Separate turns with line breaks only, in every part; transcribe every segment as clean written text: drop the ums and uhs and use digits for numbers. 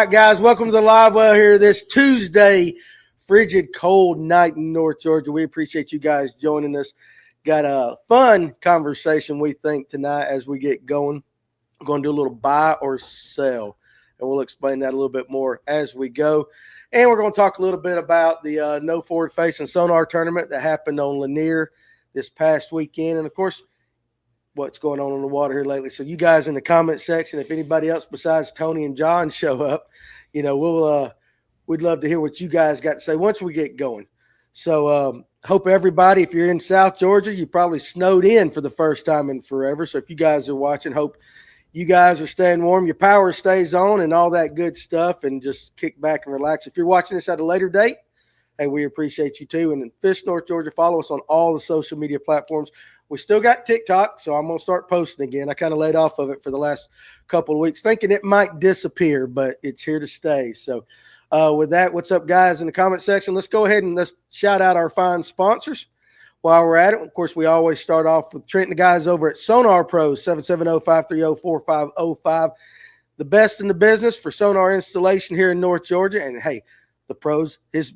right, guys, welcome to the live well here this Tuesday, frigid, cold night in North Georgia. We appreciate you guys joining us. Got a fun conversation, we think, tonight as we get going. We're going to do a little buy or sell, and we'll explain that a little bit more as we go. And we're going to talk a little bit about the No FFS and sonar tournament that happened on Lanier this past weekend. And, of course, what's going on the water here lately. So you guys in the comment section, if anybody else besides Tony and John show up, we'd love to hear what you guys got to say once we get going. So hope everybody, if you're in South Georgia, you probably snowed in for the first time in forever. So if you guys are watching, hope you guys are staying warm, your power stays on and all that good stuff, and just kick back and relax. If you're watching this at a later date, hey, we appreciate you too. And in Fish North Georgia, follow us on all the social media platforms. We still got TikTok, so I'm going to start posting again. I kind of laid off of it for the last couple of weeks, thinking it might disappear, but it's here to stay. So with that, what's up, guys, in the comment section? Let's go ahead and let's shout out our fine sponsors while we're at it. Of course, we always start off with Trent and the guys over at Sonar Pros, 770-530-4505. The best in the business for sonar installation here in North Georgia. And, hey, the pros, his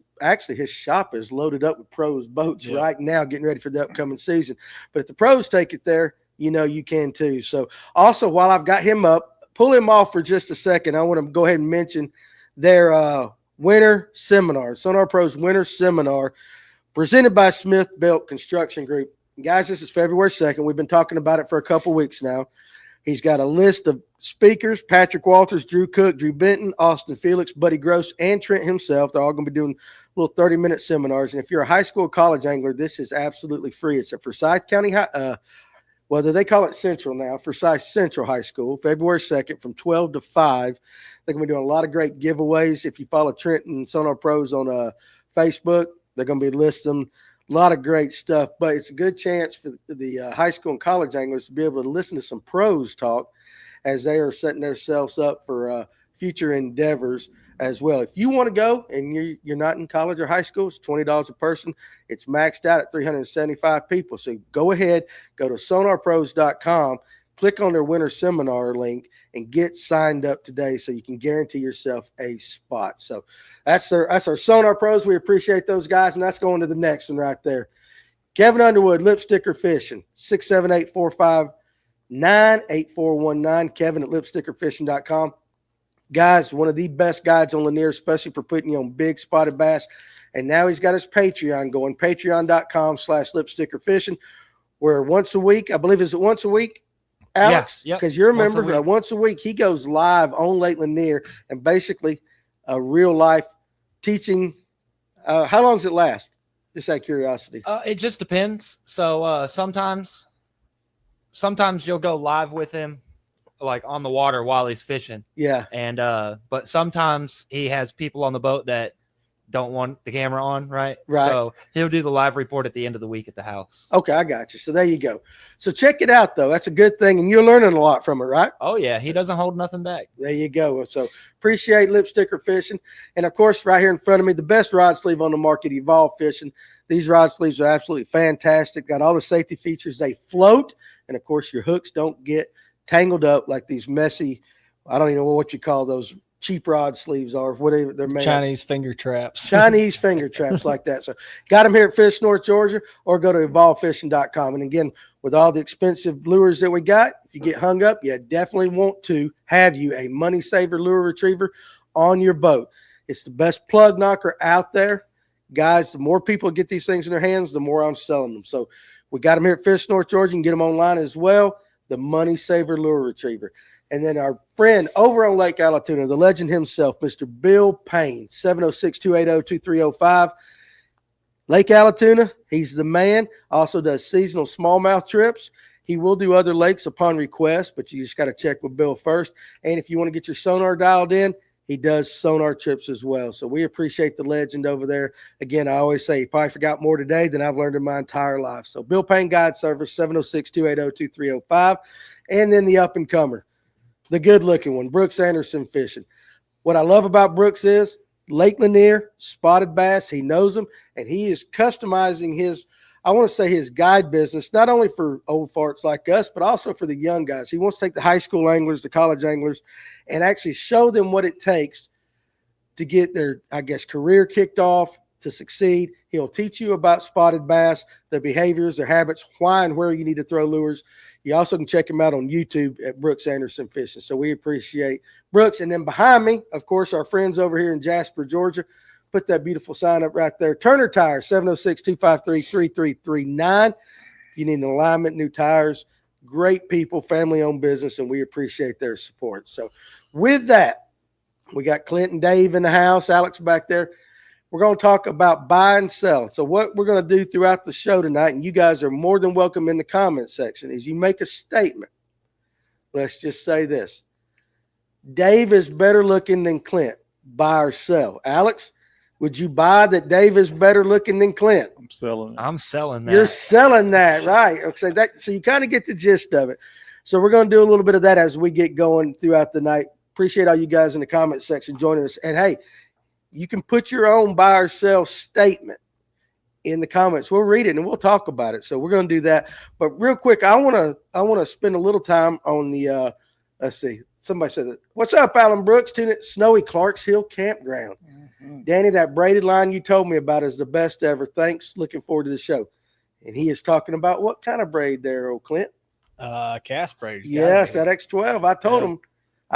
shop is loaded up with pros boats right now, getting ready for the upcoming season. But if the pros take it there, you can too. So also, while I've got him up, pull him off for just a second. I want to go ahead and mention their winter seminar, Sonar Pros Winter Seminar, presented by Smith Belt Construction Group. Guys, this is February 2nd. We've been talking about it for a couple weeks now. He's got a list of speakers: Patrick Walters, Drew Cook, Drew Benton, Austin Felix, Buddy Gross, and Trent himself. They're all going to be doing little 30-minute seminars. And if you're a high school or college angler, this is absolutely free. It's at Forsyth County whether they call it Central now, Forsyth Central High School, February 2nd from 12 to 5. They're going to be doing a lot of great giveaways. If you follow Trent and Sonar Pros on Facebook, they're going to be listing a lot of great stuff. But it's a good chance for the high school and college anglers to be able to listen to some pros talk as they are setting themselves up for future endeavors as well. If you want to go and you're not in college or high school, it's $20 a person. It's maxed out at 375 people. So go ahead, go to sonarpros.com, click on their winter seminar link, and get signed up today so you can guarantee yourself a spot. So that's our Sonar Pros. We appreciate those guys, and that's going to the next one right there. Kevin Underwood, Lip Sticker Fishing, 678-459-8419. Kevin at lipstickerfishing.com. Guys, one of the best guides on Lanier, especially for putting you on big spotted bass. And now he's got his Patreon going, patreon.com/lipstickerfishing, where once a week, I believe, is it once a week, Alex?
Yeah,
because you remember once a week he goes live on Lake Lanier and basically a real life teaching. How long does it last? Just out of curiosity.
It just depends. So sometimes you'll go live with him, like on the water while he's fishing.
Yeah.
And but sometimes he has people on the boat that don't want the camera on, right? So he'll do the live report at the end of the week at the house.
Okay, I got you. So there you go. So check it out, though. That's a good thing, and you're learning a lot from it, right?
Oh, yeah. He doesn't hold nothing back.
There you go. So appreciate Lip Sticker Fishing. And, of course, right here in front of me, the best rod sleeve on the market, Evolve Fishing. These rod sleeves are absolutely fantastic. Got all the safety features. They float, and, of course, your hooks don't get tangled up like these messy, I don't even know what you call those cheap rod sleeves are, whatever they're made.
Chinese finger traps
like that. So got them here at Fish North Georgia, or go to evolvefishing.com. And again, with all the expensive lures that we got, if you get hung up, you definitely want to have you a money saver lure retriever on your boat. It's the best plug knocker out there. Guys, the more people get these things in their hands, the more I'm selling them. So we got them here at Fish North Georgia. You can get them online as well. The Money Saver Lure Retriever. And then our friend over on Lake Allatoona, the legend himself, Mr. Bill Payne, 706-280-2305. Lake Allatoona, he's the man. Also does seasonal smallmouth trips. He will do other lakes upon request, but you just got to check with Bill first. And if you want to get your sonar dialed in, he does sonar trips as well. So we appreciate the legend over there. Again, I always say he probably forgot more today than I've learned in my entire life. So Bill Payne Guide Service, 706-280-2305. And then the up-and-comer, the good-looking one, Brooks Anderson Fishing. What I love about Brooks is Lake Lanier, spotted bass, he knows them, and he is customizing his, I want to say his guide business, not only for old farts like us, but also for the young guys. He wants to take the high school anglers, the college anglers, and actually show them what it takes to get their, I guess, career kicked off, to succeed. He'll teach you about spotted bass, their behaviors, their habits, why and where you need to throw lures. You also can check him out on YouTube at Brooks Anderson Fishing. So we appreciate Brooks. And then behind me, of course, our friends over here in Jasper, Georgia. Put that beautiful sign up right there. Turner Tires, 706-253-3339. If you need an alignment, new tires, great people, family-owned business, and we appreciate their support. So with that, we got Clint and Dave in the house, Alex back there. We're going to talk about buy and sell. So what we're going to do throughout the show tonight, and you guys are more than welcome in the comment section, is you make a statement. Let's just say this. Dave is better looking than Clint. Buy or sell. Alex, would you buy that Dave is better looking than Clint?
I'm selling.
I'm selling that.
You're selling that, right? Okay, so you kind of get the gist of it. So we're going to do a little bit of that as we get going throughout the night. Appreciate all you guys in the comment section joining us. And hey, you can put your own buy or sell statement in the comments. We'll read it and we'll talk about it. So we're going to do that. But real quick, I want to spend a little time on the let's see. Somebody said that. What's up, Alan Brooks? Tune it. Snowy Clarks Hill Campground. Mm-hmm. Danny, that braided line you told me about is the best ever. Thanks. Looking forward to the show. And he is talking about what kind of braid there, old Clint?
Cast braid.
Yes, that X12. I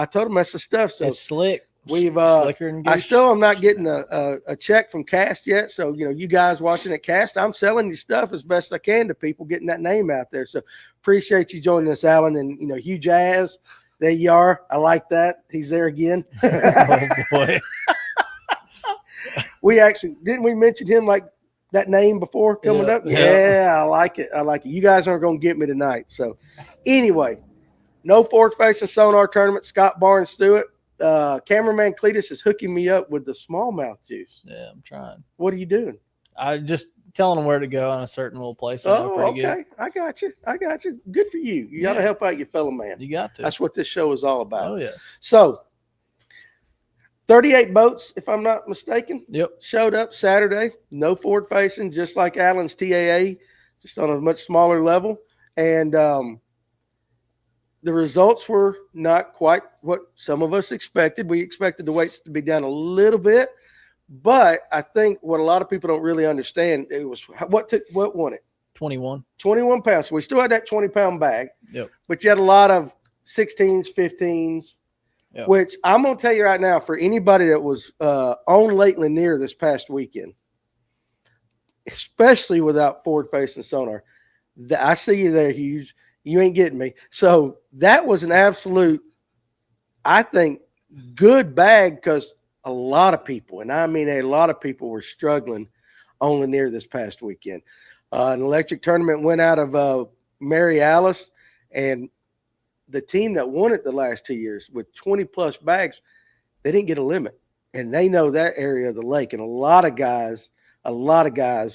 told him that's the stuff. So
it's slick.
We've
slicker than
I still am not getting a check from Cast yet. So, you guys watching at Cast, I'm selling you stuff as best I can to people, getting that name out there. So appreciate you joining us, Alan. And, Hugh Jazz, there you are. I like that. He's there again.
Oh, boy.
We actually, didn't we mention him like that name before coming up? Yeah, I like it. You guys aren't going to get me tonight. So anyway, no forward-facing sonar tournament. Scott Barnes Stewart. Cameraman Cletus is hooking me up with the smallmouth juice.
Yeah, I'm trying.
What are you doing?
I just telling them where to go on a certain little place.
Okay. Good. I got you. Good for you. You got to help out your fellow man.
You got to.
That's what this show is all about.
Oh, yeah.
So 38 boats, if I'm not mistaken.
Yep.
Showed up Saturday. No forward facing, just like Allen's TAA, just on a much smaller level. And the results were not quite what some of us expected. We expected the weights to be down a little bit, but I think what a lot of people don't really understand, it was what won it?
21
pounds. So we still had that 20-pound bag.
Yep.
But you had a lot of 16s, 15s,
yep.
Which I'm going to tell you right now, for anybody that was on Lake Lanier this past weekend, especially without forward-facing sonar, I see you there, Hughes. You ain't getting me. So that was an absolute, I think, good bag, because a lot of people, and I mean a lot of people, were struggling on Lanier this past weekend. An electric tournament went out of Mary Alice, and the team that won it the last 2 years with 20-plus bags, they didn't get a limit. And they know that area of the lake. And a lot of guys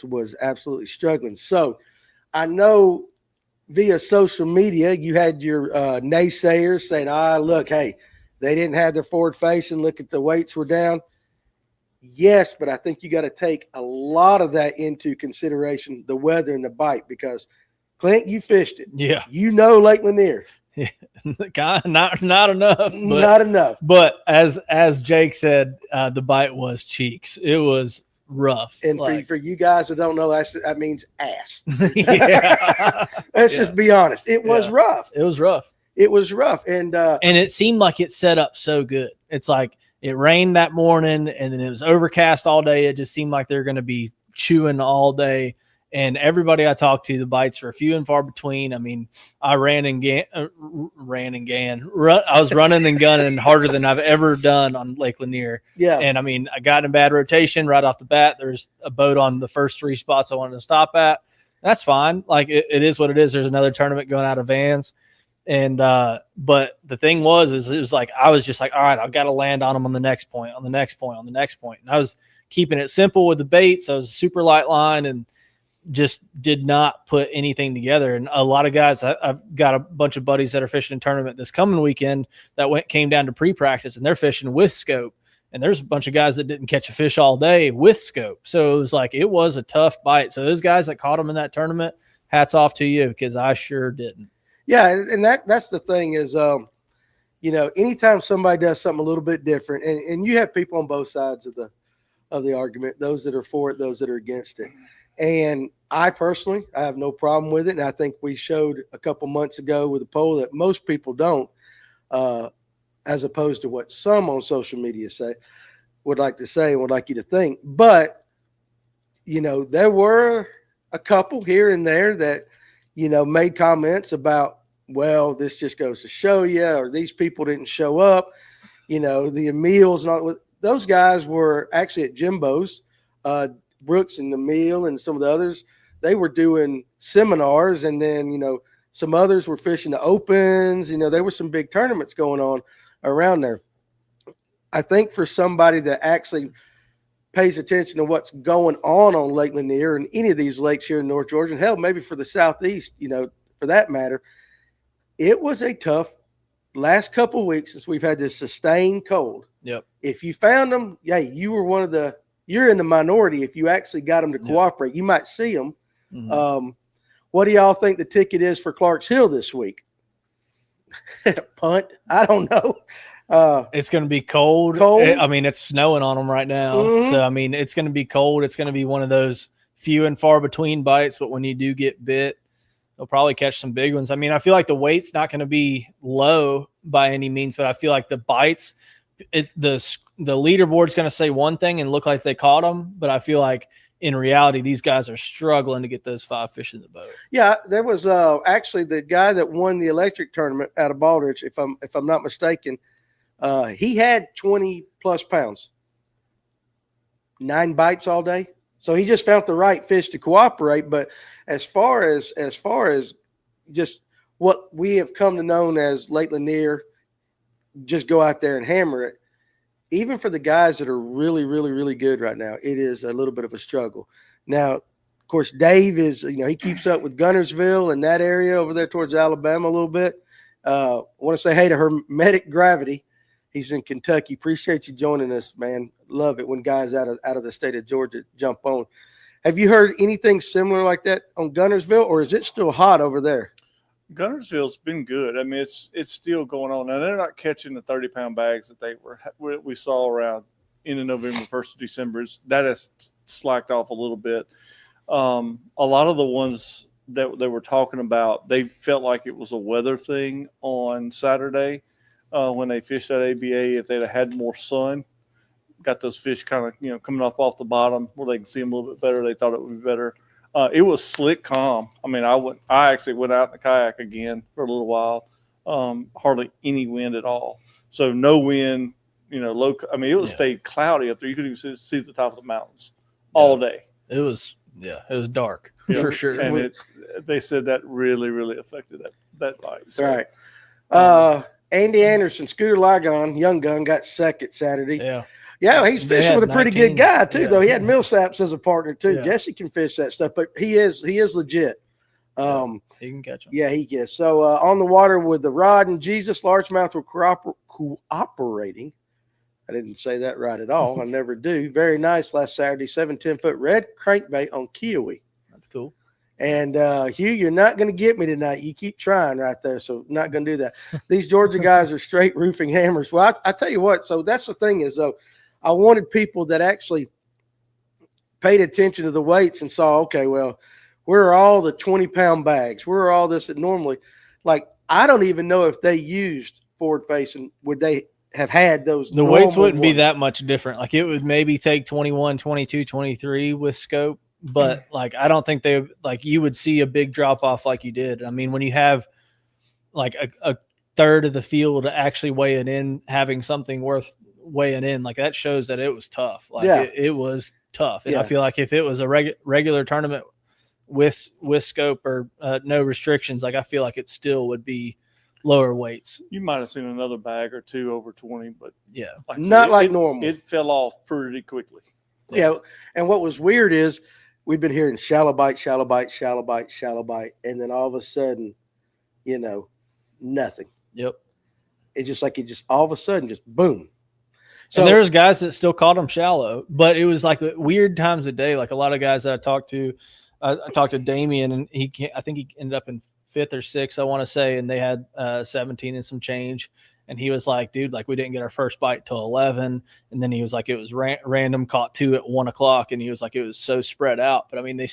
was absolutely struggling. So I know via social media, you had your naysayers saying, look, hey, they didn't have their forward facing. Look at the weights were down. Yes, but I think you got to take a lot of that into consideration, the weather and the bite, because Clint, you fished it.
Yeah.
Lake Lanier.
Yeah. not enough. But,
not enough.
But as Jake said, the bite was cheeks. It was rough.
And for you guys that don't know, that means ass.
Yeah.
Let's just be honest. It was rough.
It was rough.
And
it seemed like it set up so good. It's like it rained that morning and then it was overcast all day. It just seemed like they're going to be chewing all day. And everybody I talked to, the bites were few and far between. I mean, I ran and ran. I was running and gunning harder than I've ever done on Lake Lanier.
Yeah.
And I mean, I got in bad rotation right off the bat. There's a boat on the first 3 spots I wanted to stop at. That's fine. Like it is what it is. There's another tournament going out of Vans. And, but the thing was, it was like, I was just like, all right, I've got to land on them on the next point. And I was keeping it simple with the baits. I was a super light line and just did not put anything together. And a lot of guys, I've got a bunch of buddies that are fishing in tournament this coming weekend that came down to pre-practice, and they're fishing with scope. And there's a bunch of guys that didn't catch a fish all day with scope. So it was a tough bite. So those guys that caught them in that tournament, hats off to you, because I sure didn't.
Yeah. And that's the thing is, anytime somebody does something a little bit different, and you have people on both sides of the argument, those that are for it, those that are against it. And I personally, I have no problem with it. And I think we showed a couple months ago with a poll that most people don't, as opposed to what some on social media would like to say and would like you to think. But, there were a couple here and there that, made comments about, well, this just goes to show you, or these people didn't show up, the Emils and all. Those guys were actually at Jimbo's, Brooks and Emil and some of the others. They were doing seminars, and then, some others were fishing the opens. There were some big tournaments going on around there. I think for somebody that actually pays attention to what's going on Lake Lanier and any of these lakes here in North Georgia, and hell, maybe for the Southeast, for that matter, it was a tough last couple of weeks since we've had this sustained cold.
Yep.
If you found them, you're in the minority if you actually got them to cooperate. Yep. You might see them. Mm-hmm. What do y'all think the ticket is for Clark's Hill this week? Punt? I don't know.
It's going to be cold. It's snowing on them right now. Mm-hmm. So, it's going to be cold. It's going to be one of those few and far between bites, but when you do get bit, they'll probably catch some big ones. I feel like the weight's not going to be low by any means, but I feel like the bites, the leaderboard's going to say one thing and look like they caught them, but I feel like in reality, these guys are struggling to get those 5 fish in the boat. Yeah,
there was actually the guy that won the electric tournament out of Baldrige, if I'm not mistaken. He had 20 plus pounds, 9 bites all day. So he just found the right fish to cooperate. But as far as just what we have come to know as Lake Lanier, just go out there and hammer it. Even for the guys that are really, really, really good right now, it is a little bit of a struggle. Now, of course, Dave is, he keeps up with Gunnersville and that area over there towards Alabama a little bit. I want to say hey to Hermetic Gravity. He's in Kentucky. Appreciate you joining us, man. Love it when guys out of the state of Georgia jump on. Have you heard anything similar like that on Gunnersville, or is it still hot over there?
Gunnersville's been good. it's still going on. Now, they're not catching the 30-pound bags that we saw around end of November, 1st of December. That has slacked off a little bit. A lot of the ones that they were talking about, they felt like it was a weather thing on Saturday. When they fished that ABA, if they'd have had more sun, got those fish kind of, coming off the bottom where they can see them a little bit better, they thought it would be better. It was slick calm. I actually went out in the kayak again for a little while. Hardly any wind at all. So no wind, low. It stayed cloudy up there. You couldn't even see the top of the mountains all day.
It was dark for sure.
And they said that really, really affected that bite. So,
right. Andy Anderson, Scooter Ligon, young gun, got second Saturday. Yeah, he's fishing with a pretty good guy too, though. He had Millsaps as a partner too. Yeah. Jesse can fish that stuff, but he is legit.
He can catch them.
Yeah, he can. So on the water with the Rod and Jesus, largemouth were cooperating. I didn't say that right at all. I never do. Very nice last Saturday, 7-10-foot red crankbait on Kiwi.
That's cool.
And Hugh, you're not going to get me tonight. You keep trying right there, so not going to do that. These Georgia guys are straight roofing hammers. Well, I tell you what. So that's the thing is, though, I wanted people that actually paid attention to the weights and saw, okay, well, where are all the 20-pound bags? Where are all this that normally, like, I don't even know if they used forward facing. Would they have had those?
The weights wouldn't be that much different. Like, it would maybe take 21, 22, 23 with scope. But like, I don't think you would see a big drop off like you did. When you have like a third of the field actually weighing in, having something worth weighing in, like that shows that it was tough. Like it was tough. And I feel like if it was a regular tournament with scope or no restrictions, like I feel like it still would be lower weights.
You might have seen another bag or two over 20, but
like not like normal.
It fell off pretty quickly.
Yeah. And what was weird is, we've been hearing shallow bite, shallow bite, shallow bite, shallow bite. And then all of a sudden, nothing.
Yep.
It's just like all of a sudden, just boom.
So and there's guys that still caught them shallow, but it was like weird times of day. Like a lot of guys that I talked to Damien, and I think he ended up in 5th or 6th, I want to say, and they had 17 and some change. And he was like, dude, like we didn't get our first bite till 11. And then he was like, it was random, caught 2 at 1 o'clock. And he was like, it was so spread out. But I mean, they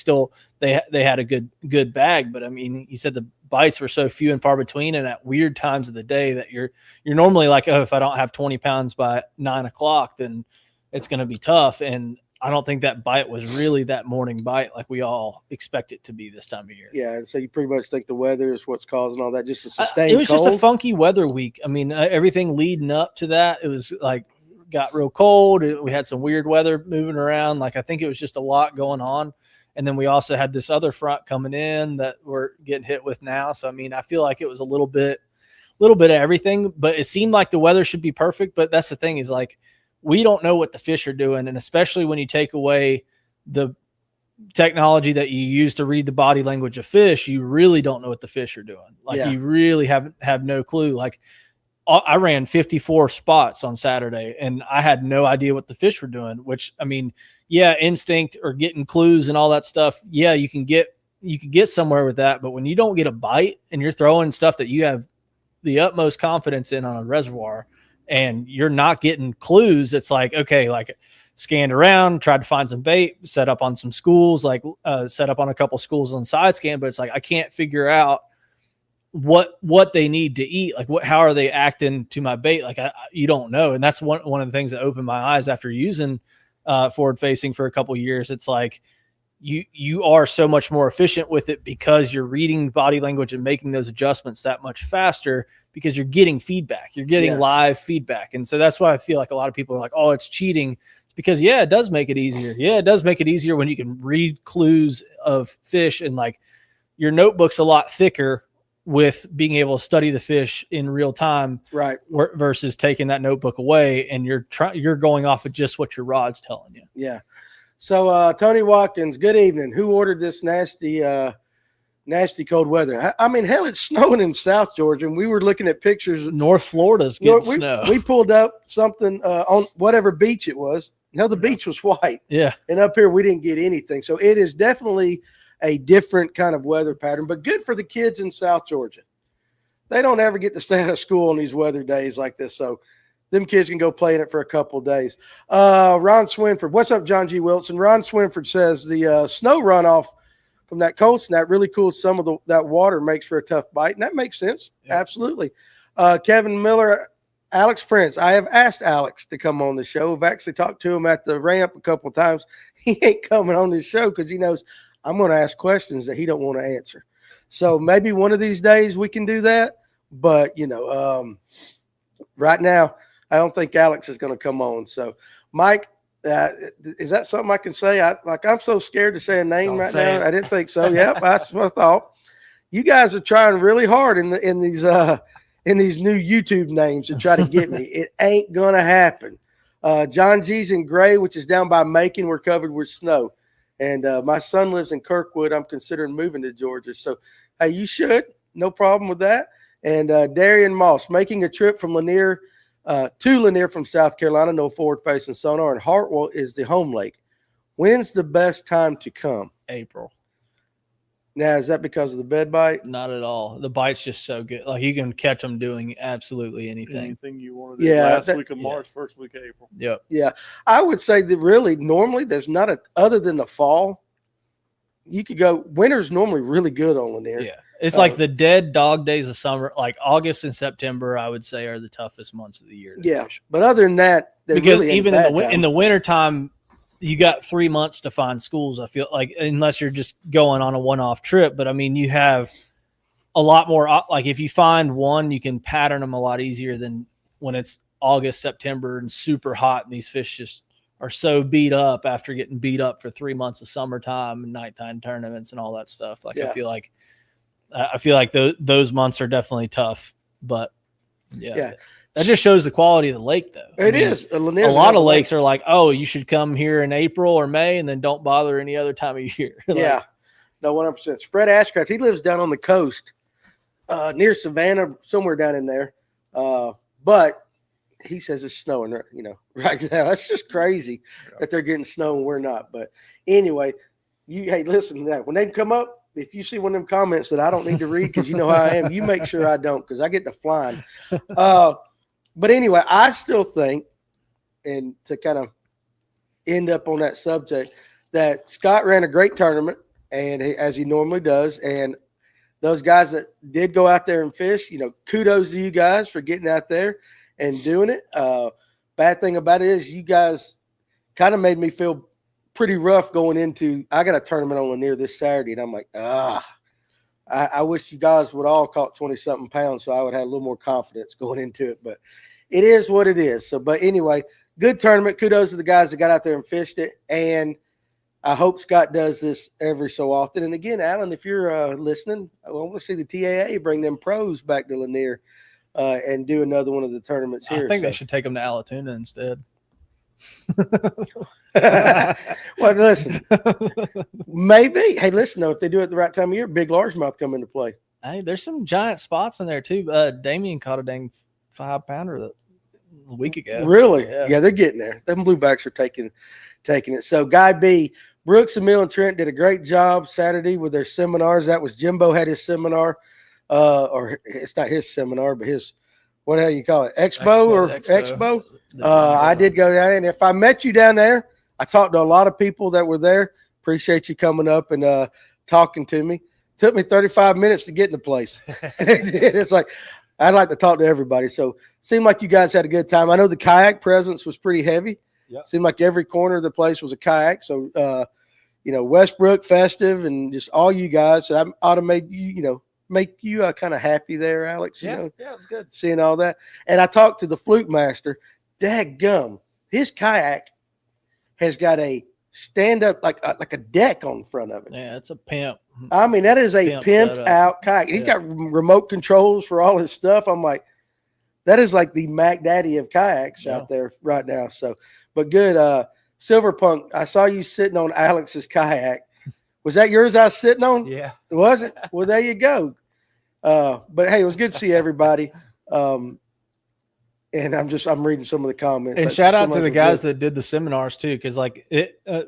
had a good bag. But I mean, he said the bites were so few and far between and at weird times of the day that you're normally like, oh, if I don't have 20 pounds by 9 o'clock, then it's going to be tough. And I don't think that bite was really that morning bite like we all expect it to be this time of year.
Yeah, and so you pretty much think the weather is what's causing all that, just a sustained
It was
cold?
just a funky weather week. I mean, everything leading up to that, it was like got real cold. We had some weird weather moving around. Like I think it was just a lot going on. And then we also had this other front coming in that we're getting hit with now. So, I mean, I feel like it was a little bit of everything, but it seemed like the weather should be perfect. But that's the thing is like, we don't know what the fish are doing. And especially when you take away the technology that you use to read the body language of fish, you really don't know what the fish are doing. Like you really have no clue. Like I ran 54 spots on Saturday and I had no idea what the fish were doing, which I mean, yeah, instinct or getting clues and all that stuff. Yeah, you can get somewhere with that. But when you don't get a bite and you're throwing stuff that you have the utmost confidence in on a reservoir, and you're not getting clues, it's like, okay, like scanned around, tried to find some bait, set up on some schools, like set up on a couple schools on side scan, but it's like, I can't figure out what they need to eat. Like how are they acting to my bait? Like you don't know. And that's one of the things that opened my eyes after using forward facing for a couple of years. It's like, you are so much more efficient with it because you're reading body language and making those adjustments that much faster because you're getting feedback. You're getting live feedback. And so that's why I feel like a lot of people are like, oh, it's cheating. It's because, it does make it easier. Yeah, it does make it easier when you can read clues of fish and like your notebook's a lot thicker with being able to study the fish in real time.
Right.
Versus taking that notebook away and you're going off of just what your rod's telling you.
Yeah. So, Tony Watkins, good evening. Who ordered this nasty cold weather? I mean, hell, it's snowing in South Georgia, and we were looking at pictures.
North Florida's getting snow.
We pulled up something on whatever beach it was. No, the beach was white.
Yeah.
And up here, we didn't get anything. So it is definitely a different kind of weather pattern, but good for the kids in South Georgia. They don't ever get to stay out of school on these weather days like this. So them kids can go play in it for a couple of days. Ron Swinford. What's up, John G. Wilson? Ron Swinford says the snow runoff from that cold snap really cooled some of that water, makes for a tough bite. And that makes sense. Yeah. Absolutely. Kevin Miller, Alex Prince. I have asked Alex to come on the show. I've actually talked to him at the ramp a couple of times. He ain't coming on this show because he knows I'm going to ask questions that he don't want to answer. So maybe one of these days we can do that. But, right now, I don't think Alex is going to come on. So, Mike, is that something I can say? I'm so scared to say a name right now. I didn't think so. Yep, that's what I thought. You guys are trying really hard in these new YouTube names to try to get me. It ain't going to happen. John G's in Gray, which is down by Macon. We're covered with snow. And my son lives in Kirkwood. I'm considering moving to Georgia. So, hey, you should. No problem with that. And Darian Moss, making a trip from Lanier to Lanier from South Carolina, no forward-facing sonar, and Hartwell is the home lake. When's the best time to come?
April.
Now, is that because of the bed bite?
Not at all. The bite's just so good. Like you can catch them doing absolutely anything.
Anything you want to do. Last week of March, first week of April.
Yep.
Yeah. I would say that really normally there's not other than the fall. You could go, winter's normally really good on Lanier.
Yeah. It's like the dead dog days of summer, like August and September, I would say are the toughest months of the year.
Yeah. Fish. But other than that,
because
really
even in the wintertime, you got 3 months to find schools. I feel like, unless you're just going on a one-off trip, but I mean, you have a lot more, like if you find one, you can pattern them a lot easier than when it's August, September and super hot. And these fish just are so beat up after getting beat up for 3 months of summertime and nighttime tournaments and all that stuff. Like, I feel like those months are definitely tough, but yeah. That just shows the quality of the lake, though.
It is.
A lot of lakes are like, oh, you should come here in April or May and then don't bother any other time of year.
Yeah. No, 100%. Fred Ashcraft, he lives down on the coast near Savannah, somewhere down in there. But he says it's snowing, right now. That's just crazy that they're getting snow and we're not. But anyway, hey, listen to that. When they come up, if you see one of them comments that I don't need to read because you know how I am, you make sure I don't because I get to flying. But anyway, I still think, and to kind of end up on that subject, that Scott ran a great tournament, and as he normally does. And those guys that did go out there and fish, kudos to you guys for getting out there and doing it. Bad thing about it is you guys kind of made me feel pretty rough going into. I got a tournament on Lanier this Saturday, and I'm like, I wish you guys would all caught 20-something pounds, so I would have a little more confidence going into it. But it is what it is. So, but anyway, good tournament. Kudos to the guys that got out there and fished it. And I hope Scott does this every so often. And again, Alan, if you're listening, I want to see the TAA bring them pros back to Lanier and do another one of the tournaments here.
I think they should take them to Allatoona instead.
Well, listen, maybe. Hey, listen, though, if they do it at the right time of year, big largemouth come into play.
Hey, there's some giant spots in there, too. Damien caught a dang 5-pounder a week ago.
Really? Yeah, they're getting there. Them bluebacks are taking it. So, Guy B, Brooks, Emil, and Trent did a great job Saturday with their seminars. That was Jimbo had his seminar, or it's not his seminar, but his, what the hell you call it, Expo. I did go down there, and if I met you down there, I talked to a lot of people that were there. Appreciate you coming up and talking to me. Took me 35 minutes to get in the place. It's like, I'd like to talk to everybody. So seemed like you guys had a good time. I know the kayak presence was pretty heavy. Yep. Seemed like every corner of the place was a kayak. So, Westbrook, Festive, and just all you guys. So I ought to make you kind of happy there, Alex.
Yeah, it was good.
Seeing all that. And I talked to the fluke master. Dadgum, his kayak has got a stand-up, like a deck on the front of it.
Yeah, it's a pimp.
I mean, that is a pimped out kayak. He's got remote controls for all his stuff. I'm like, that is like the Mac Daddy of kayaks out there right now. So, but good. Silverpunk, I saw you sitting on Alex's kayak. Was that yours I was sitting on?
Yeah.
Was it? Well, there you go. But hey, it was good to see everybody. And I'm reading some of the comments.
And shout out to the guys that did the seminars too, because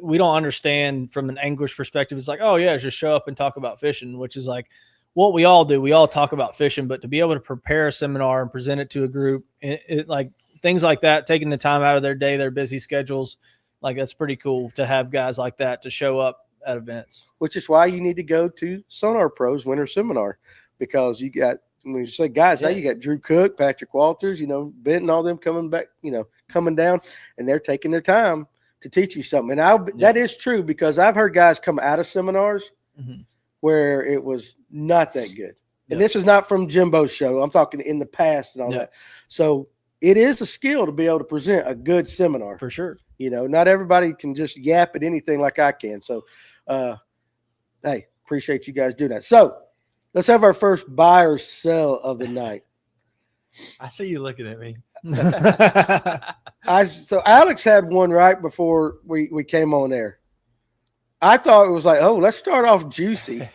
we don't understand from an angler's perspective. It's like, oh yeah, just show up and talk about fishing, which is like what we all do. We all talk about fishing, but to be able to prepare a seminar and present it to a group, like things like that, taking the time out of their day, their busy schedules, like that's pretty cool to have guys like that to show up at events.
Which is why you need to go to Sonar Pros Winter Seminar, because you got. When you say guys, now you got Drew Cook, Patrick Walters, Benton, all them coming back, coming down, and they're taking their time to teach you something. And that is true, because I've heard guys come out of seminars where it was not that good. And this is not from Jimbo's show. I'm talking in the past and all that. So it is a skill to be able to present a good seminar.
For sure.
Not everybody can just yap at anything like I can. So, hey, appreciate you guys doing that. So, let's have our first buy or sell of the night.
I see you looking at me.
So Alex had one right before we came on air. I thought it was like, oh, let's start off juicy.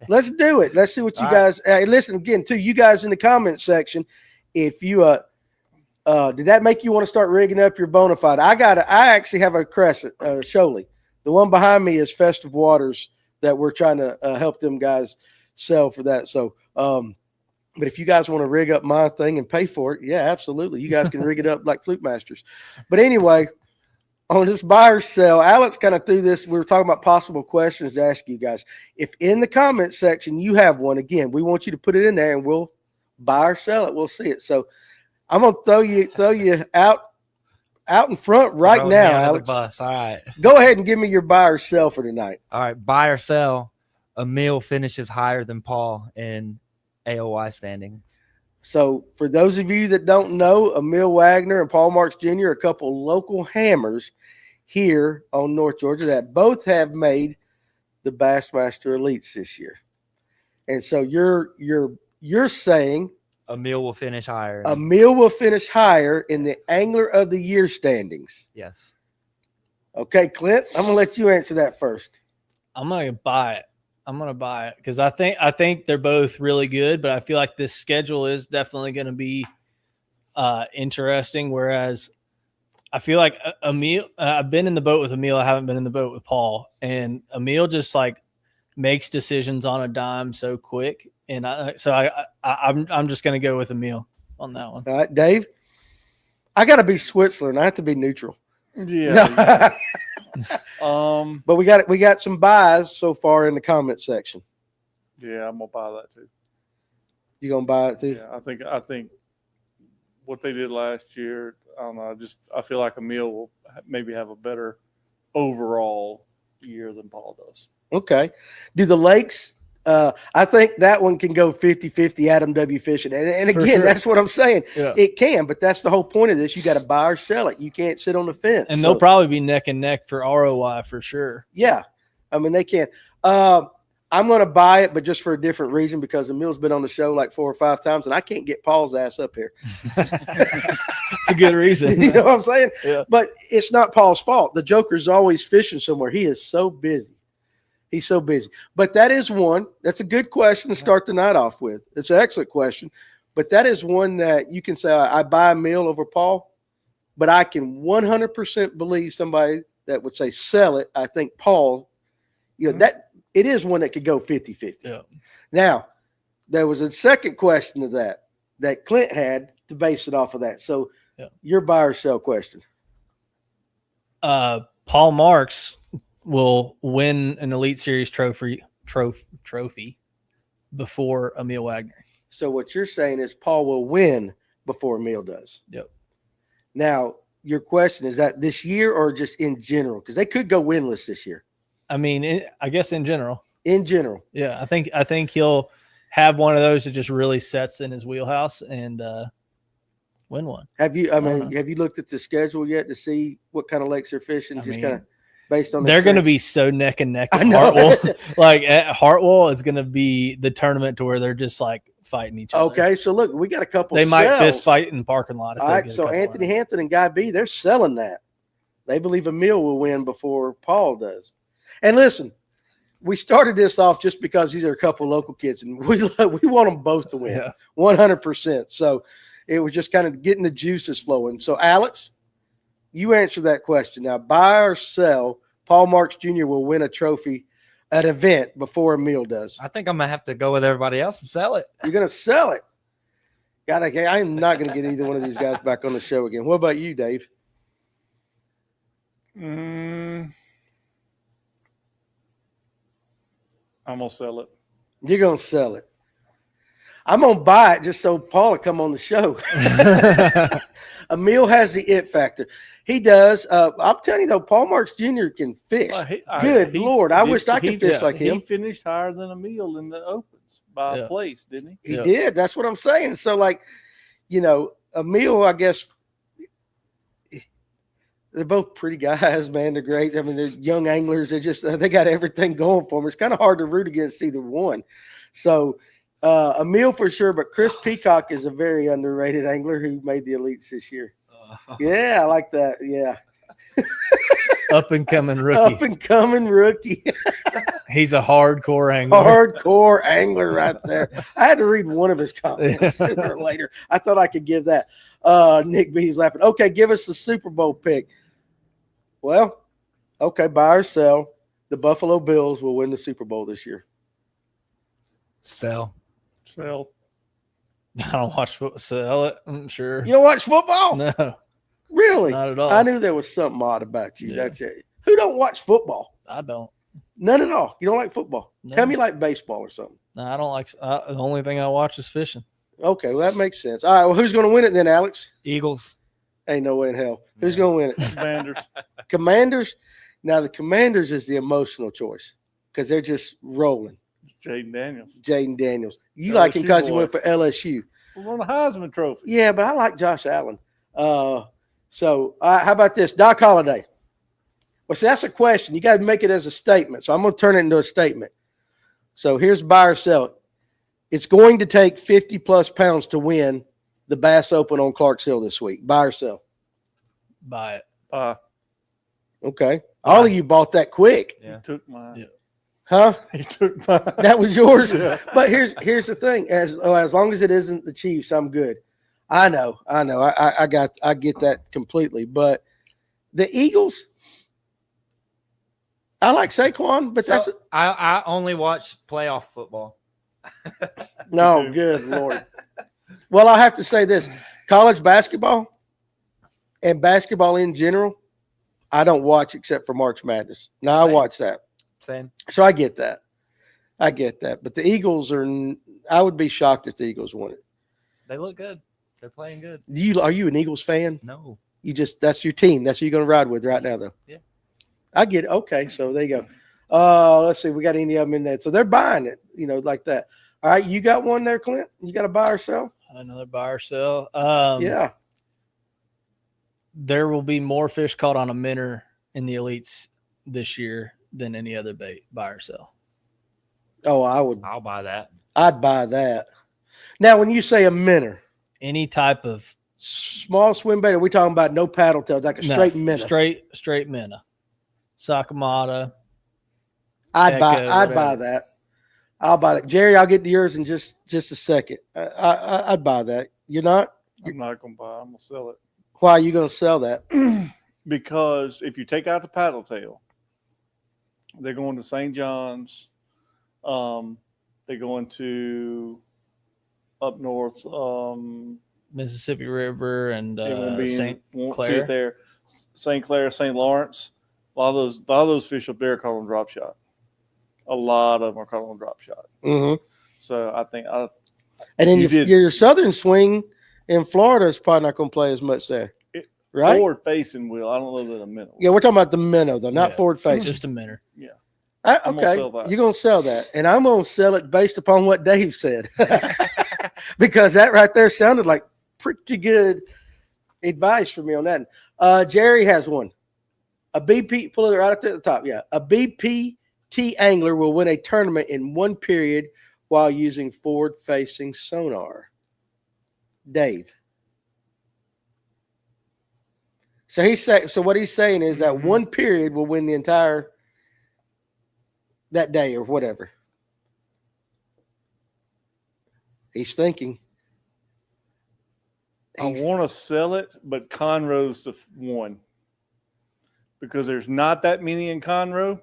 Let's do it. Let's see what you guys. Hey, listen again, too. You guys in the comment section, if you did that make you want to start rigging up your bona fide? I actually have a crescent, Sholey. The one behind me is Festive Waters that we're trying to help them guys sell for that. So, but if you guys want to rig up my thing and pay for it, yeah, absolutely. You guys can rig it up like Fluke Masters. But anyway, on this buy or sell, Alex kind of threw this. We were talking about possible questions to ask you guys. If in the comment section you have one, again, we want you to put it in there and we'll buy or sell it. We'll see it. So I'm going to throw you out in front right now, Alex.
Bus. All right.
Go ahead and give me your buy or sell for tonight.
All right. Buy or sell. Emil finishes higher than Paul in AOY standings.
So for those of you that don't know, Emil Wagner and Paul Marks Jr. are a couple local hammers here on North Georgia that both have made the Bassmaster Elites this year. And so you're saying
Emil will finish higher.
Emil will finish higher in the Angler of the Year standings.
Yes.
Okay, Clint, I'm going to let you answer that first.
I'm going to buy it. Because I think they're both really good, but I feel like this schedule is definitely going to be interesting. Whereas I feel like Emil, I've been in the boat with Emil. I haven't been in the boat with Paul, and Emil just like makes decisions on a dime so quick. And I'm just going to go with Emil on that one.
All right, Dave. I got to be Switzerland. I have to be neutral.
Yeah.
But we got some buys so far in the comment section.
Yeah, I'm gonna buy that too.
You gonna buy it too?
Yeah, I think what they did last year, I don't know. I feel like Emil will maybe have a better overall year than Paul does.
Okay. Do the Lakes? I think that one can go 50-50 Adam W. fishing. And again,
sure.
that's what I'm saying.
Yeah.
It can, but that's the whole point of this. You got to buy or sell it. You can't sit on the fence.
And they'll probably be neck and neck for ROI for sure.
Yeah. I mean, they can. I'm going to buy it, but just for a different reason, because Emil's been on the show like 4 or 5 times, and I can't get Paul's ass up here.
It's a good reason.
You know what I'm saying?
Yeah.
But it's not Paul's fault. The Joker's always fishing somewhere. He is so busy. He's so busy. But that is one. That's a good question to start the night off with. It's an excellent question. But that is one that you can say, I buy Emil over Paul, but I can 100% believe somebody that would say sell it. I think Paul, that it is one that could go 50-50.
Yeah.
Now, there was a second question to that Clint had to base it off of that. So your buy or sell question.
Paul Marks will win an Elite Series trophy before Emil Wagner.
So what you're saying is Paul will win before Emil does.
Yep.
Now, your question, is that this year or just in general? Because they could go winless this year.
I mean, I guess in general.
In general.
Yeah, I think he'll have one of those that just really sets in his wheelhouse and win one.
Have you looked at the schedule yet to see what kind of lakes they're fishing? Kind of based on
they're going to be so neck and neck at
I know.
Hartwell. Like at Hartwell is going to be the tournament to where they're just like fighting each other.
Okay, so look, we got a couple.
They might
sells.
fist fight in the parking lot.
All right, so Anthony Hampton and Guy B, they're selling that. They believe Emil will win before Paul does. And listen, we started this off just because these are a couple local kids, and we want them both to win, 100%. So it was just kind of getting the juices flowing. So Alex, you answer that question now. Buy or sell? Paul Marks Jr. will win a trophy, an event before Emil does.
I think I'm gonna have to go with everybody else and sell it.
You're gonna sell it. I am not gonna get either one of these guys back on the show again. What about you, Dave?
I'm gonna sell it.
You're gonna sell it. I'm gonna buy it just so Paul will come on the show. Emil has the it factor. He does. I'm telling you though, Paul Marks Jr. can fish. Good Lord, I wished I could fish like him.
He finished higher than Emil in the opens by a place, didn't he?
He did. That's what I'm saying. So, like, Emil, I guess they're both pretty guys, man. They're great. I mean, they're young anglers. They got everything going for them. It's kind of hard to root against either one. So, Emil for sure, but Chris Peacock is a very underrated angler who made the elites this year. Yeah, I like that. Yeah.
Up and coming rookie.
Up and coming rookie.
He's a hardcore angler.
Hardcore angler right there. I had to read one of his comments sooner or later. I thought I could give that. Nick B's laughing. Okay, give us the Super Bowl pick. Well, okay, buy or sell. The Buffalo Bills will win the Super Bowl this year.
Sell.
I don't watch football. Sell it. I'm sure.
You don't watch football?
No.
Really?
Not at all.
I knew there was something odd about you. Yeah. That's it. Who don't watch football?
I don't.
None at all. You don't like football?
No.
Tell me you like baseball or something.
No, I don't like. The only thing I watch is fishing.
Okay, well, that makes sense. All right, well, who's going to win it then, Alex?
Eagles.
Ain't no way in hell. Who's going to win it?
Commanders.
Commanders. Now, the Commanders is the emotional choice because they're just rolling.
Jaden Daniels.
You like him because he went for LSU.
We won the Heisman Trophy.
Yeah, but I like Josh Allen. So how about this? Doc Holliday. Well, see, that's a question. You got to make it as a statement. So I'm going to turn it into a statement. So here's buy or sell it. It's going to take 50-plus pounds to win the Bass Open on Clarks Hill this week. Buy or sell?
Buy it.
Okay. All of you bought that quick.
Yeah. He took mine. Yeah.
Huh?
He took mine.
That was yours?
Yeah.
But here's the thing. As long as it isn't the Chiefs, I'm good. I know. I get that completely. But the Eagles, I like Saquon, but
I only watch playoff football.
No, good Lord. Well, I have to say this. College basketball, And basketball in general, I don't watch except for March Madness. Now I watch that.
Same.
So I get that. But the Eagles I would be shocked if the Eagles won it.
They look good. They're playing good.
Are you an Eagles fan?
No.
That's your team. That's who you're going to ride with right now, though.
Yeah.
I get it. Okay, so there you go. Let's see. We got any of them in there. So they're buying it, like that. All right, you got one there, Clint? You got a buy or sell?
Another buy or sell.
Yeah.
There will be more fish caught on a minnow in the elites this year than any other bait, buy or sell.
Oh,
I'll buy that.
I'd buy that. Now, when you say a minnow,
Any type of
small swim bait, are we talking about no paddle tails, like a straight minnow?
Straight minnow. Sakamata.
I'd buy
whatever.
that. I'll buy that. Jerry, I'll get to yours in just a second. I'd buy that. You're not?
I'm not going to buy it. I'm going to sell it.
Why are you going to sell that?
Because if you take out the paddle tail, they're going to St. John's. They're going to up north.
Mississippi River and St.
Clair. There, St. Clair, St. Lawrence. A lot of those fish up there are caught on drop shot. A lot of them are caught on drop shot.
Mm-hmm.
So I think
and then your southern swing in Florida is probably not going to play as much there, right?
Forward facing will. I don't know that a minnow.
Yeah, we're talking about the minnow though, not forward facing.
Just a minnow.
Yeah.
Okay, you're going to sell that, and I'm going to sell it based upon what Dave said, because that right there sounded like pretty good advice for me on that. Jerry has one. A BP, pull it right up there at the top. Yeah, a BPT angler will win a tournament in one period while using forward-facing sonar. Dave. So what he's saying is that one period will win the entire that day or whatever. He's thinking.
I want to sell it, but Conroe's the one. Because there's not that many in Conroe,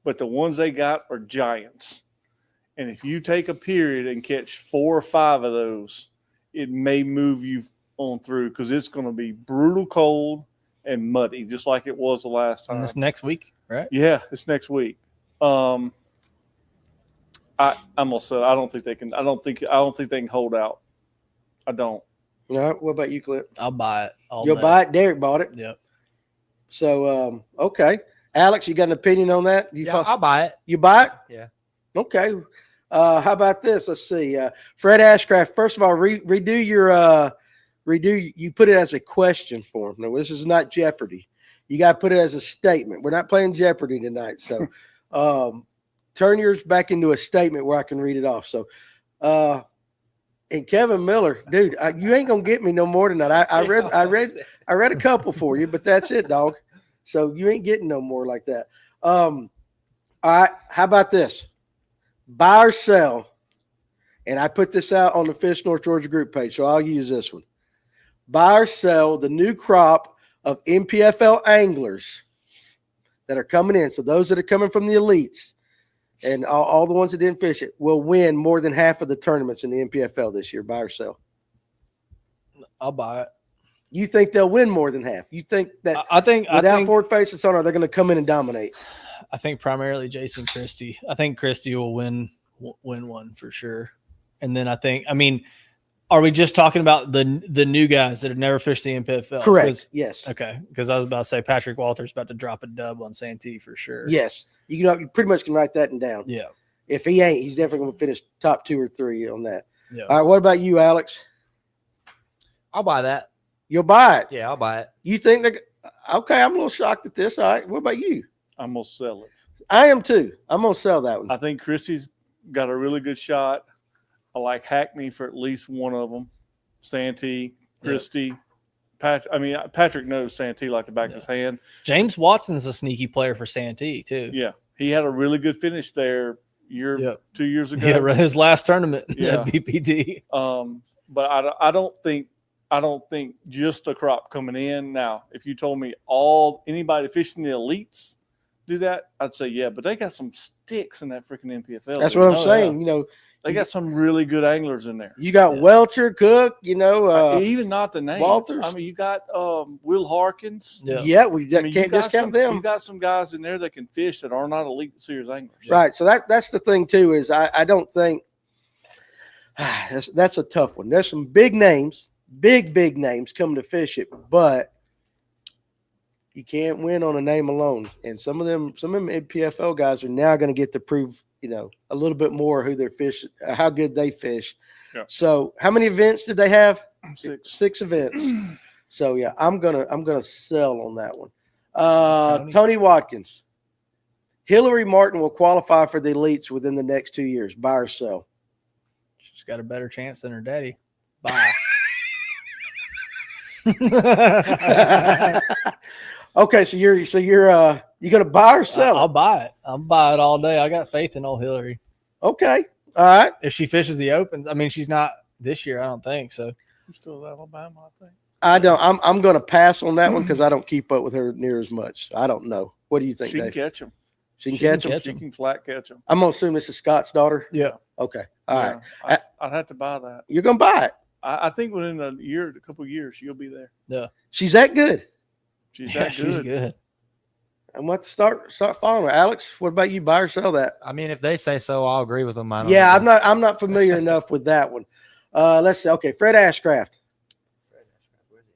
but the ones they got are giants. And if you take a period and catch 4 or 5 of those, it may move you on through because it's going to be brutal cold and muddy, just like it was the last time.
And this next week, right?
Yeah, it's next week. I'm gonna sell. I don't think they can. I don't think they can hold out. I don't.
All right. What about you, Clip?
I'll buy it.
You'll buy it. Derek bought it.
Yep.
So okay, Alex, you got an opinion on that?
I'll buy it.
You buy it?
Yeah.
Okay. How about this? Let's see. Fred Ashcraft. First of all, redo your You put it as a question form. No, this is not Jeopardy. You got to put it as a statement. We're not playing Jeopardy tonight, so turn yours back into a statement where I can read it off. So, and Kevin Miller, dude, you ain't gonna get me no more than that. I read a couple for you, but that's it, dog. So you ain't getting no more like that. All right, how about this? Buy or sell, and I put this out on the Fish North Georgia group page, so I'll use this one. Buy or sell the new crop of NPFL anglers that are coming in. So those that are coming from the elites and all the ones that didn't fish it will win more than half of the tournaments in the NPFL this year. Buy or sell?
I'll buy it.
You think they'll win more than half? You think that
I think
forward facing sonar, they're going to come in and dominate?
I think primarily Jason Christie. I think Christie will win one for sure. And then are we just talking about the new guys that have never fished the NPFL?
Correct. Yes.
Okay. Because I was about to say Patrick Walter's about to drop a dub on Santee for sure.
Yes. You pretty much can write that down.
Yeah.
If he ain't, he's definitely going to finish top 2 or 3 on that.
Yeah.
All right. What about you, Alex?
I'll buy that.
You'll buy it?
Yeah, I'll buy it.
You think okay, I'm a little shocked at this. All right. What about you?
I'm going to sell it.
I am too. I'm going to sell that one.
I think Christie's got a really good shot. I like Hackney for at least one of them. Santee, Christie. Yep. Patrick knows Santee like the back of his hand.
James Watson's a sneaky player for Santee too.
Yeah. He had a really good finish there 2 years ago.
Yeah, his last tournament at BPD.
But I don't think just a crop coming in. Now, if you told me anybody fishing the elites do that, I'd say yeah, but they got some sticks in that freaking NPFL.
That's what I'm saying.
They got some really good anglers in there.
You got Welcher, Cook,
Even not the names.
Walters.
I mean, you got Will Harkins.
Yeah, we can't discount them.
You got some guys in there that can fish that are not elite serious anglers.
Right. So that's the thing too, is I don't think that's a tough one. There's some big names, big names coming to fish it, but you can't win on a name alone. And some of them NPFL guys are now going to get to prove, a little bit more who they're fishing, how good they fish.
Yeah.
So how many events did they have?
6.
6 events. So yeah, I'm gonna sell on that one. Tony Watkins. Hillary Martin will qualify for the elites within the next 2 years. Buy or sell?
She's got a better chance than her daddy. Buy.
Okay, so you're you gonna buy or sell?
I'll buy it. I'll buy it all day. I got faith in old Hillary.
Okay, all right.
If she fishes the opens, I mean, she's not this year. I don't think so.
I'm still at Alabama, I think.
I don't. I'm going to pass on that one because I don't keep up with her near as much. I don't know. What do you think,
She can
Dave?
catch them.
She can catch them.
She can flat catch them.
I'm going to assume this is Scott's daughter.
Yeah.
Okay. All right.
I'd have to buy that.
You're going to buy it.
I think within a couple of years, you'll be there.
Yeah.
She's that good.
She's
Yeah,
that good.
she's good.
I'm going to start following her. Alex, what about you? Buy or sell that?
I mean, if they say so, I'll agree with them.
Yeah, I'm not familiar enough with that one. Let's see. Okay, Fred Ashcraft.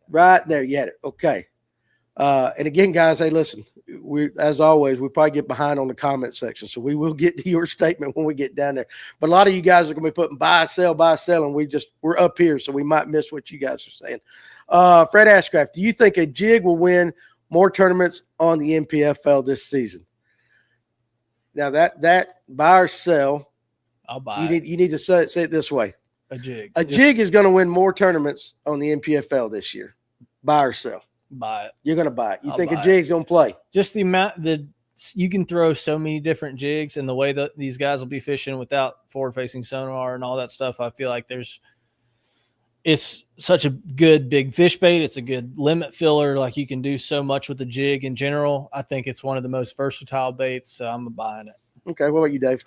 Right there, you had it. Okay. And again, guys, hey, listen, as always, we probably get behind on the comment section, so we will get to your statement when we get down there. But a lot of you guys are going to be putting buy, sell, and we're up here, so we might miss what you guys are saying. Fred Ashcraft, do you think a jig will win more tournaments on the NPFL this season? Now that buy or sell,
I'll buy it.
You need to say it this way.
A jig.
A jig is going to win more tournaments on the NPFL this year. Buy or sell?
Buy it.
You're going to buy it. You
I'll
think
buy
a jig's going to play?
Just the amount you can throw so many different jigs, and the way that these guys will be fishing without forward-facing sonar and all that stuff. I feel like it's such a good big fish bait. It's a good limit filler. Like, you can do so much with the jig in general. I think it's one of the most versatile baits. So I'm buying it.
Okay. What about you, Dave?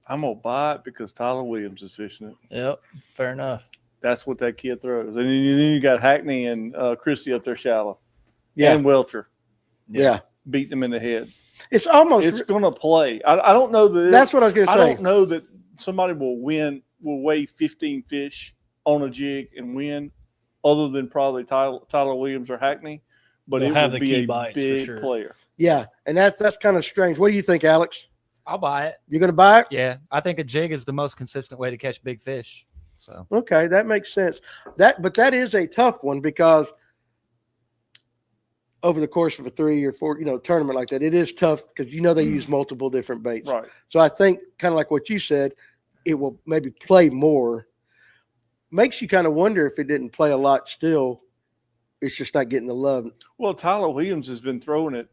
I'm going to buy it because Tyler Williams is fishing it.
Yep. Fair enough.
That's what that kid throws. And then you got Hackney and Christie up there shallow.
Yeah.
And Welcher.
Yeah.
Beating him in the head.
It's almost.
It's going to play. I don't know that.
That's what I was going to say.
I don't know that somebody will weigh 15 fish on a jig and win, other than probably Tyler Williams or Hackney. But
They'll
it
have
will
the
be
key
a
bites for
big
sure.
player.
Yeah. And that's kind of strange. What do you think, Alex?
I'll buy it.
You're going to buy it?
Yeah, I think a jig is the most consistent way to catch big fish. So
Okay, that makes sense. But that is a tough one because over the course of a 3 or 4, tournament like that, it is tough because they use multiple different baits.
Right.
So I think kind of like what you said, it will maybe play more. Makes you kind of wonder if it didn't play a lot still. It's just not getting the love.
Well, Tyler Williams has been throwing it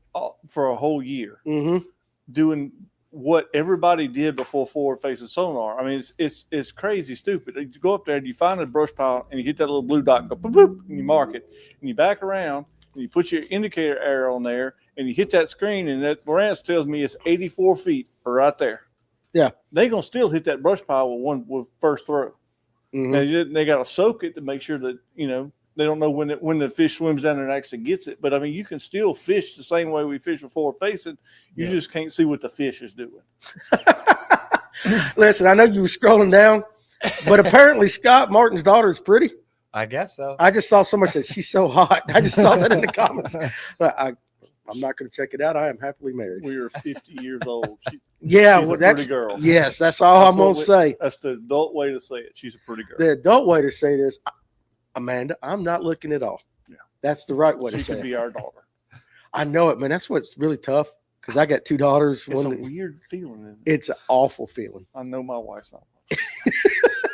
for a whole year,
Mm-hmm.
doing what everybody did before forward-facing sonar. I mean, it's crazy stupid. You go up there and you find a brush pile and you hit that little blue dot and go boop, boop, and you mark it. And you back around and you put your indicator arrow on there and you hit that screen, and that Morantz tells me it's 84 feet right there.
Yeah.
They're going to still hit that brush pile with first throw.
Mm-hmm.
And they got to soak it to make sure that, they don't know when the fish swims down there and actually gets it. But, I mean, you can still fish the same way we fish with forward facing. You just can't see what the fish is doing.
Listen, I know you were scrolling down, but apparently Scott Martin's daughter is pretty.
I guess so.
I just saw somebody said she's so hot. I just saw that in the comments. I'm not going to check it out. I am happily married.
We are 50 years old. She's
well,
a
that's
pretty girl.
Yes, that's all I'm going to say.
That's the adult way to say it. She's a pretty girl.
The adult way to say this, Amanda, I'm not looking at all.
Yeah.
That's the right way to
She
say
could
it.
be our daughter.
I know it, man. That's what's really tough because I got 2 daughters.
It's a weird feeling, isn't it?
It's an awful feeling.
I know my wife's not.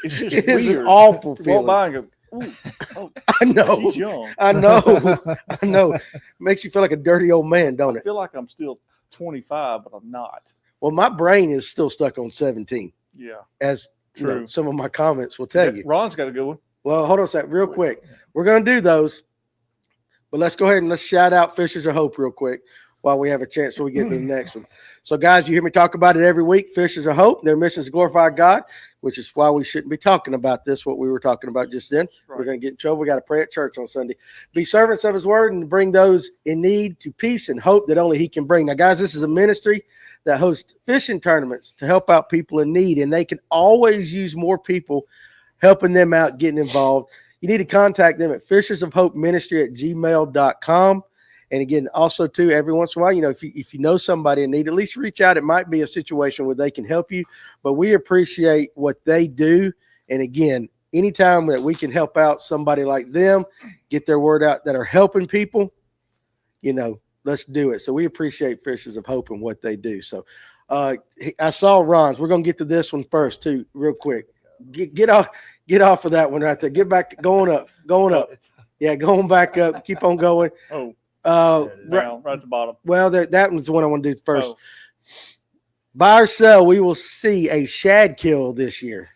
It's just
It
weird.
is an awful
You walk
feeling.
by and go, ooh, oh,
I know.
she's young.
I know. I know. Makes you feel like a dirty old man, don't
I
it?
feel like I'm still 25, but I'm not.
Well, my brain is still stuck on 17,
Yeah.
as
True.
some of my comments will tell you.
Ron's got a good one.
Well, hold on a second, real quick. We're going to do those, but let's go ahead and let's shout out Fishers of Hope real quick. while we have a chance, so we get to the next one. So, guys, you hear me talk about it every week. Fishers of Hope, their mission is to glorify God, which is why we shouldn't be talking about this, what we were talking about just then.
Right.
We're going to get in trouble. We got to pray at church on Sunday. Be servants of his word and bring those in need to peace and hope that only he can bring. Now, guys, this is a ministry that hosts fishing tournaments to help out people in need, and they can always use more people helping them out, getting involved. You need to contact them at fishersofhopeministry@gmail.com. And again, also too, every once in a while, if you know somebody in need, at least reach out. It might be a situation where they can help you, but we appreciate what they do. And again, anytime that we can help out somebody like them, get their word out that are helping people, let's do it. So we appreciate Fishers of Hope and what they do. So I saw Ron's. We're going to get to this one first too, real quick. Get off of that one right there. Get back, going up. Yeah, going back up. Keep on going.
Down, right at the bottom.
Well, that was the one I want to do first.
Oh.
Buy or sell, we will see a shad kill this year.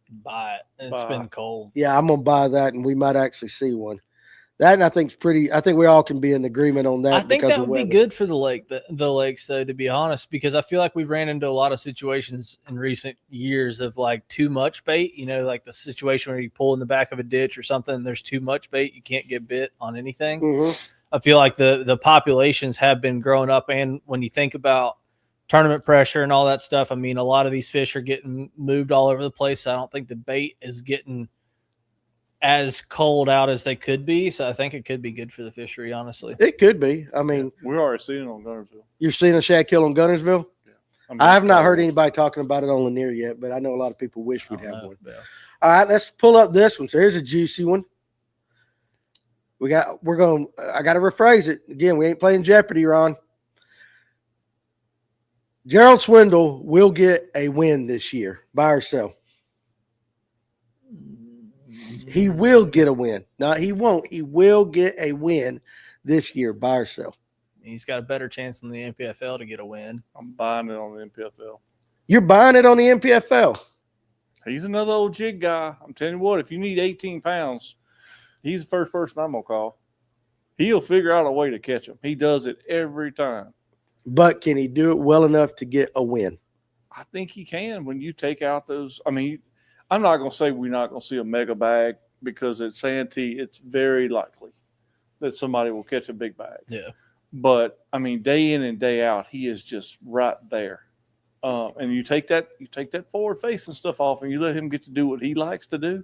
Buy it. It's been cold.
Yeah, I'm going to buy that, and we might actually see one. That, and I think we all can be in agreement on that.
I think that would be good for the lakes, though, to be honest, because I feel like we've ran into a lot of situations in recent years of like too much bait, like the situation where you pull in the back of a ditch or something, and there's too much bait. You can't get bit on anything.
Mm-hmm.
I feel like the populations have been growing up. And when you think about tournament pressure and all that stuff, I mean, a lot of these fish are getting moved all over the place. So I don't think the bait is getting as cold out as they could be. So I think it could be good for the fishery, honestly.
It could be. I mean,
we're already seeing it on Gunnersville.
You're seeing a shad kill on Gunnersville?
Yeah. I mean,
I have not heard anybody talking about it on Lanier yet, but I know a lot of people wish we'd have one.
Yeah.
All right, let's pull up this one. So here's a juicy one. I got to rephrase it. Again, we ain't playing Jeopardy, Ron. Gerald Swindle will get a win this year, buy or sell. He will get a win. No, he won't. He will get a win this year, buy or sell.
He's got a better chance than the NPFL to get a win.
I'm buying it on the NPFL.
You're buying it on the NPFL?
He's another old jig guy. I'm telling you what, if you need 18 pounds, he's the first person I'm going to call. He'll figure out a way to catch him. He does it every time.
But can he do it well enough to get a win?
I think he can when you take out those. I mean, I'm not going to say we're not going to see a mega bag because at Santee, it's very likely that somebody will catch a big bag.
Yeah.
But, I mean, day in and day out, he is just right there. And you take that forward facing stuff off and you let him get to do what he likes to do,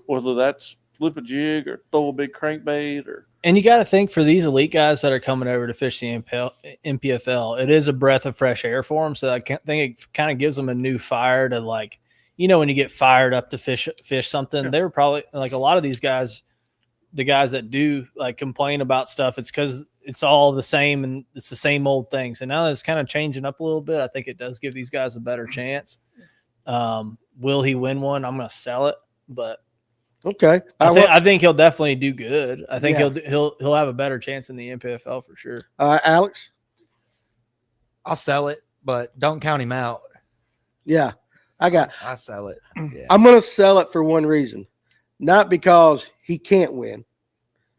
whether that's flip a jig or throw a big crankbait or.
And you got to think for these elite guys that are coming over to fish the NPFL, it is a breath of fresh air for them. So I think it kind of gives them a new fire to like, when you get fired up to fish something, they were probably like a lot of these guys, the guys that do like complain about stuff, it's because it's all the same and it's the same old thing. So now it's kind of changing up a little bit. I think it does give these guys a better chance. Will he win one? I'm going to sell it, but
okay.
I think he'll definitely do good. I think he'll have a better chance in the NPFL for sure.
Alex?
I'll sell it, but don't count him out.
Yeah.
I sell it. Yeah.
I'm going to sell it for one reason. Not because he can't win.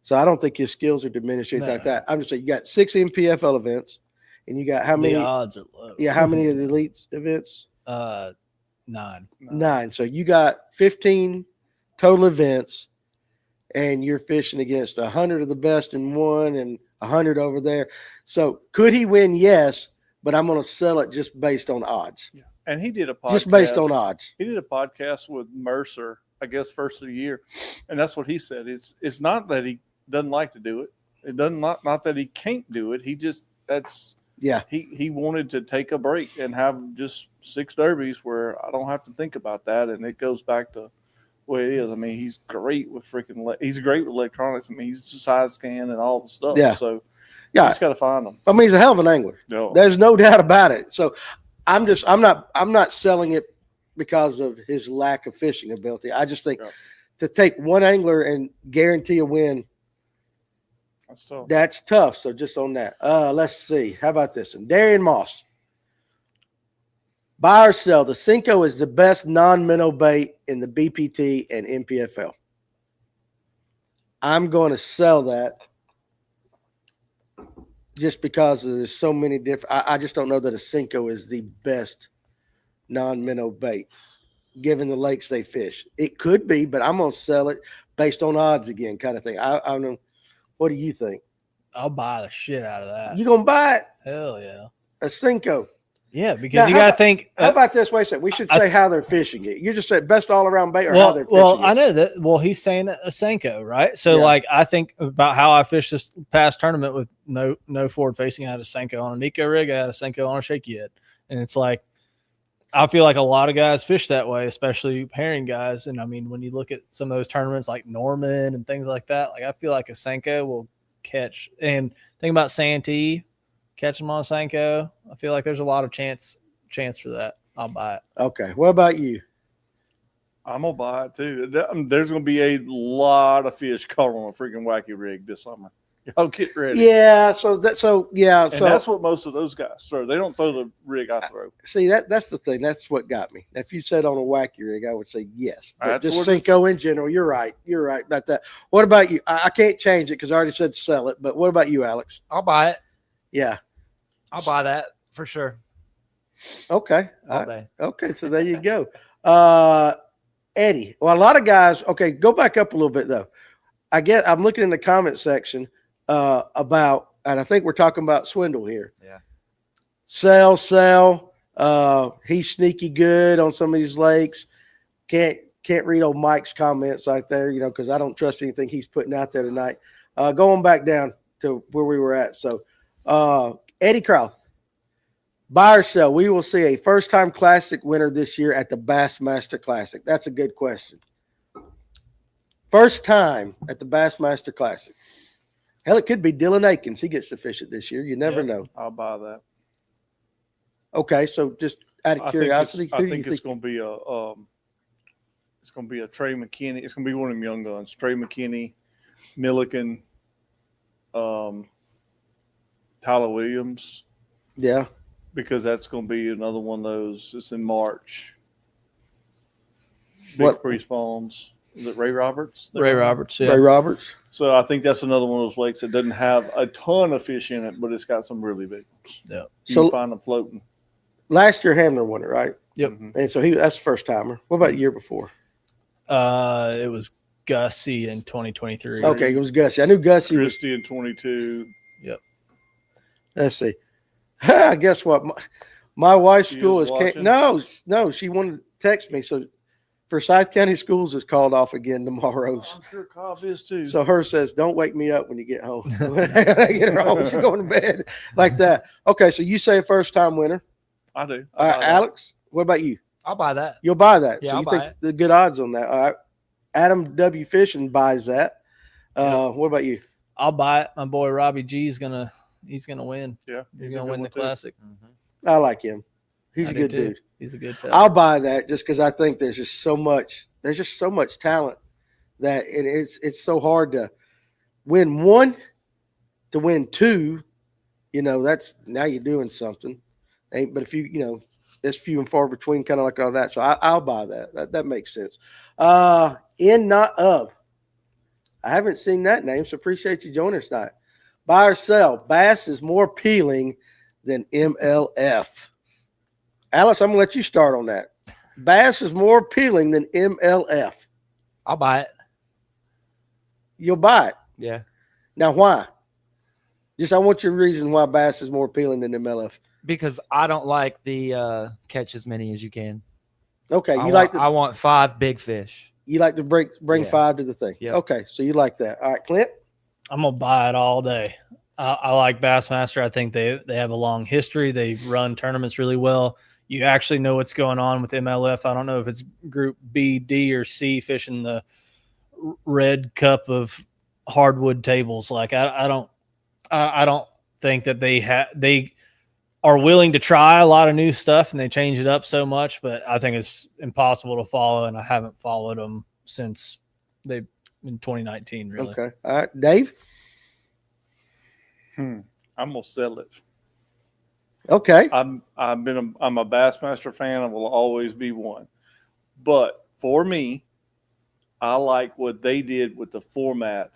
So I don't think his skills are diminished or anything like that. I'm just saying you got 6 NPFL events, and you got how many?
The odds are low.
Yeah, how many of the elite events?
9.
9. So you got 15 total events, and you're fishing against 100 of the best in one and 100 over there. So could he win? Yes, but I'm going to sell it just based on odds.
Yeah. And he did a podcast.
Just based on odds.
He did a podcast with Mercer, I guess, first of the year. And that's what he said. It's not that he doesn't like to do it. It doesn't not that he can't do it. He just he wanted to take a break and have just 6 derbies where I don't have to think about that. And it goes back to what it is. I mean, he's great with he's great with electronics. I mean, he's just side scan and all the stuff.
Yeah.
So you just got to find him.
I mean, he's a hell of an angler.
Yeah.
There's no doubt about it. So I'm not selling it because of his lack of fishing ability. I just think to take one angler and guarantee a win, that's tough. So just on that. Let's see. How about this one? Darian Moss. Buy or sell. The Cinco is the best non-minnow bait in the BPT and NPFL. I'm going to sell that just because there's so many different. I just don't know that a Cinco is the best non-minnow bait, given the lakes they fish. It could be, but I'm gonna sell it based on odds again, kind of thing. I don't know. What do you think?
I'll buy the shit out of that.
You gonna buy it?
Hell yeah.
A Cinco?
Yeah, because
Now,
you got to think.
How about this? Wait a second. We should say how they're fishing it. You just said best all-around bait, or how
Well,
they're fishing
well,
it.
I know that. Well, he's saying a Senko, right? So,
Yeah.
like, I think about how I fished this past tournament with no forward facing. I had a Senko on a Nico rig. I had a Senko on a shaky head, and it's like I feel like a lot of guys fish that way, especially herring guys. And I mean, when you look at some of those tournaments like Norman and things like that, like I feel like a Senko will catch. And think about Santee, catch them on a Senko. I feel like there's a lot of chance for that. I'll buy it.
Okay. What about you?
I'm gonna buy it too. There's gonna be a lot of fish caught on a freaking wacky rig this summer. Y'all get ready.
Yeah. So that's
what most of those guys throw. They don't throw the rig I throw.
See, that's the thing. That's what got me. If you said on a wacky rig, I would say yes. But
That's
just
what
Cinco in general, you're right. You're right about that. What about you? I can't change it because I already said sell it. But what about you, Alex?
I'll buy it.
Yeah.
I'll buy that for sure.
Okay.
All day.
Okay. So there you go. Eddie. Well, a lot of guys. Okay, go back up a little bit though. I'm looking in the comment section about, and I think we're talking about Swindle here.
Yeah.
Sell. He's sneaky good on some of these lakes. Can't read old Mike's comments right there, because I don't trust anything he's putting out there tonight. Going back down to where we were at. So, Eddie Croth, buy or sell? We will see a first-time Classic winner this year at the Bassmaster Classic. That's a good question. First time at the Bassmaster Classic. Hell, it could be Dylan Akins. He gets to fish it this year. You never know.
I'll buy that.
Okay, so just out of curiosity,
I think it's going to be a Trey McKinney. It's going to be one of them young guns. Trey McKinney, Milliken, Tyler Williams.
Yeah.
Because that's going to be another one of those. It's in March. Big pre-spawns. Is it Ray Roberts?
Ray Roberts, yeah.
Ray Roberts.
So I think that's another one of those lakes that doesn't have a ton of fish in it, but it's got some really big ones.
Yeah.
You can find them floating.
Last year, Hamler won it, right?
Yep.
Mm-hmm.
And so that's the first timer. What about the year before?
It was Gussie in 2023.
Okay, it was Gussie. I knew Gussie
Christie in 22.
Yep.
Let's see. Guess what? My wife's school is
watching?
no. She wanted to text me. So Forsyth County Schools is called off again tomorrow.
I'm sure Cobb is too.
So her says, "Don't wake me up when you get home." When I get her home, she's going to bed like that. Okay, so you say a first time winner.
I do.
All right, Alex. What about you?
I'll buy that.
You'll buy that.
Yeah,
so
I'll
you
buy
think
it.
the good odds on that? All right. Adam W. Fishing buys that. What about you?
I'll buy it. My boy Robbie G is gonna win.
Yeah,
He's gonna win the Classic.
I like him. He's
I
a
do
good
too.
dude.
He's a good fella.
I'll buy that just because I think there's just so much talent that it's so hard to win one, to win two. That's now you're doing something. But if it's few and far between, kind of like all that. So I'll buy that. That makes sense. In not of, I haven't seen that name, so appreciate you joining us tonight. Buy or sell? Bass is more appealing than MLF. Alice, I'm gonna let you start on that. Bass is more appealing than MLF.
I'll buy it.
You'll buy it.
Yeah.
Now, why? I want your reason why bass is more appealing than MLF.
Because I don't like the catch as many as you can.
Okay,
I want 5 big fish.
You like to bring 5 to the thing.
Yep.
Okay, so you like that. All right, Clint.
I'm gonna buy it all day. I like Bassmaster. I think they have a long history. They run tournaments really well. You actually know what's going on with MLF. I don't know if it's Group B, D, or C fishing the red cup of hardwood tables. Like I don't think that they are willing to try a lot of new stuff and they change it up so much. But I think it's impossible to follow, and I haven't followed them since in 2019. Really.
Okay. All right, Dave.
I'm gonna sell it.
Okay.
I'm a Bassmaster fan. I will always be one. But for me, I like what they did with the format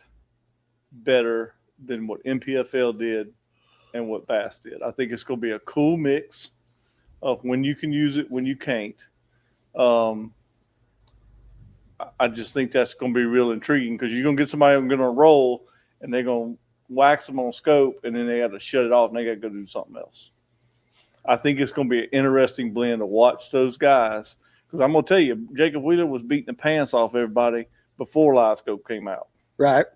better than what NPFL did and what bass did. I think it's going to be a cool mix of when you can use it, when you can't. I just think that's going to be real intriguing because you're going to get somebody who's going to roll and they're going to wax them on scope and then they got to shut it off and they got to go do something else. I think it's going to be an interesting blend to watch those guys because I'm going to tell you, Jacob Wheeler was beating the pants off everybody before live scope came out.
Right.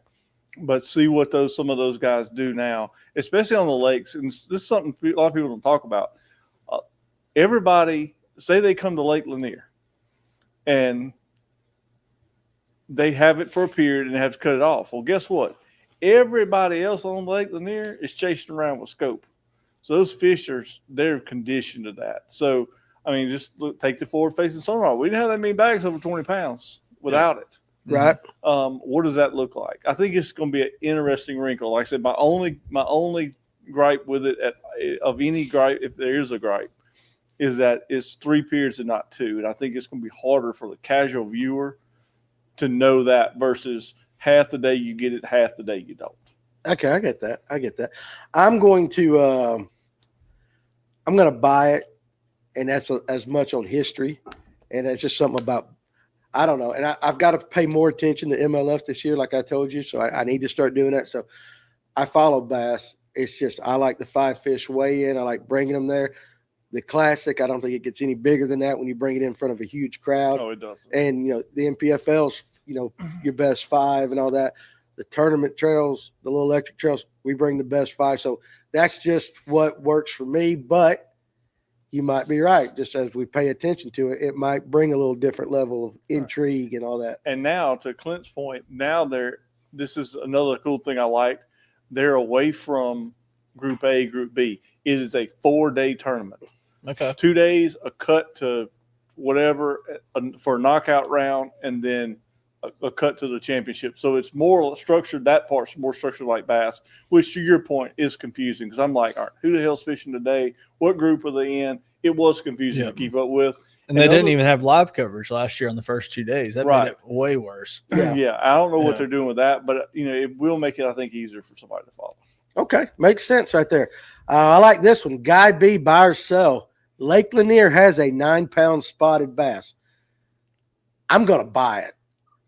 But see what some of those guys do now, especially on the lakes. And this is something a lot of people don't talk about. Everybody, say they come to Lake Lanier and they have it for a period and they have to cut it off. Well, guess what? Everybody else on Lake Lanier is chasing around with scope. So those fish they're conditioned to that. So, I mean, just take the forward-facing sonar. We didn't have that many bags over 20 pounds without it.
Right.
What does that look like? I think it's going to be an interesting wrinkle. Like I said, my only gripe with it of any gripe, if there is a gripe, is that it's 3 periods and not 2. And I think it's going to be harder for the casual viewer to know that versus half the day you get it, half the day you don't.
Okay, I get that. I'm going to buy it, and that's as much on history, and it's just something about, I don't know. And I've got to pay more attention to MLF this year, like I told you. So I need to start doing that. So I follow bass. It's just I like the 5 fish weigh in. I like bringing them there. The Classic, I don't think it gets any bigger than that when you bring it in front of a huge crowd.
Oh, it doesn't.
And, the NPFL's, your best 5 and all that. The tournament trails, the little electric trails, we bring the best 5. So that's just what works for me. But you might be right. Just as we pay attention to it, it might bring a little different level of intrigue and all that.
And now, to Clint's point, this is another cool thing I liked. They're away from Group A, Group B. It is a 4-day tournament.
Okay.
2 days, a cut to whatever for a knockout round, and then a cut to the championship. So it's more structured. That part's more structured like bass, which to your point is confusing because I'm like, all right, who the hell's fishing today? What group are they in? It was confusing to keep up with.
And they didn't even have live coverage last year on the first 2 days. That made it way worse.
Yeah. I don't know what they're doing with that, but it will make it, I think, easier for somebody to follow.
Okay. Makes sense right there. I like this one. Guy B, buy or sell. Lake Lanier has a 9-pound spotted bass. I'm going to buy it.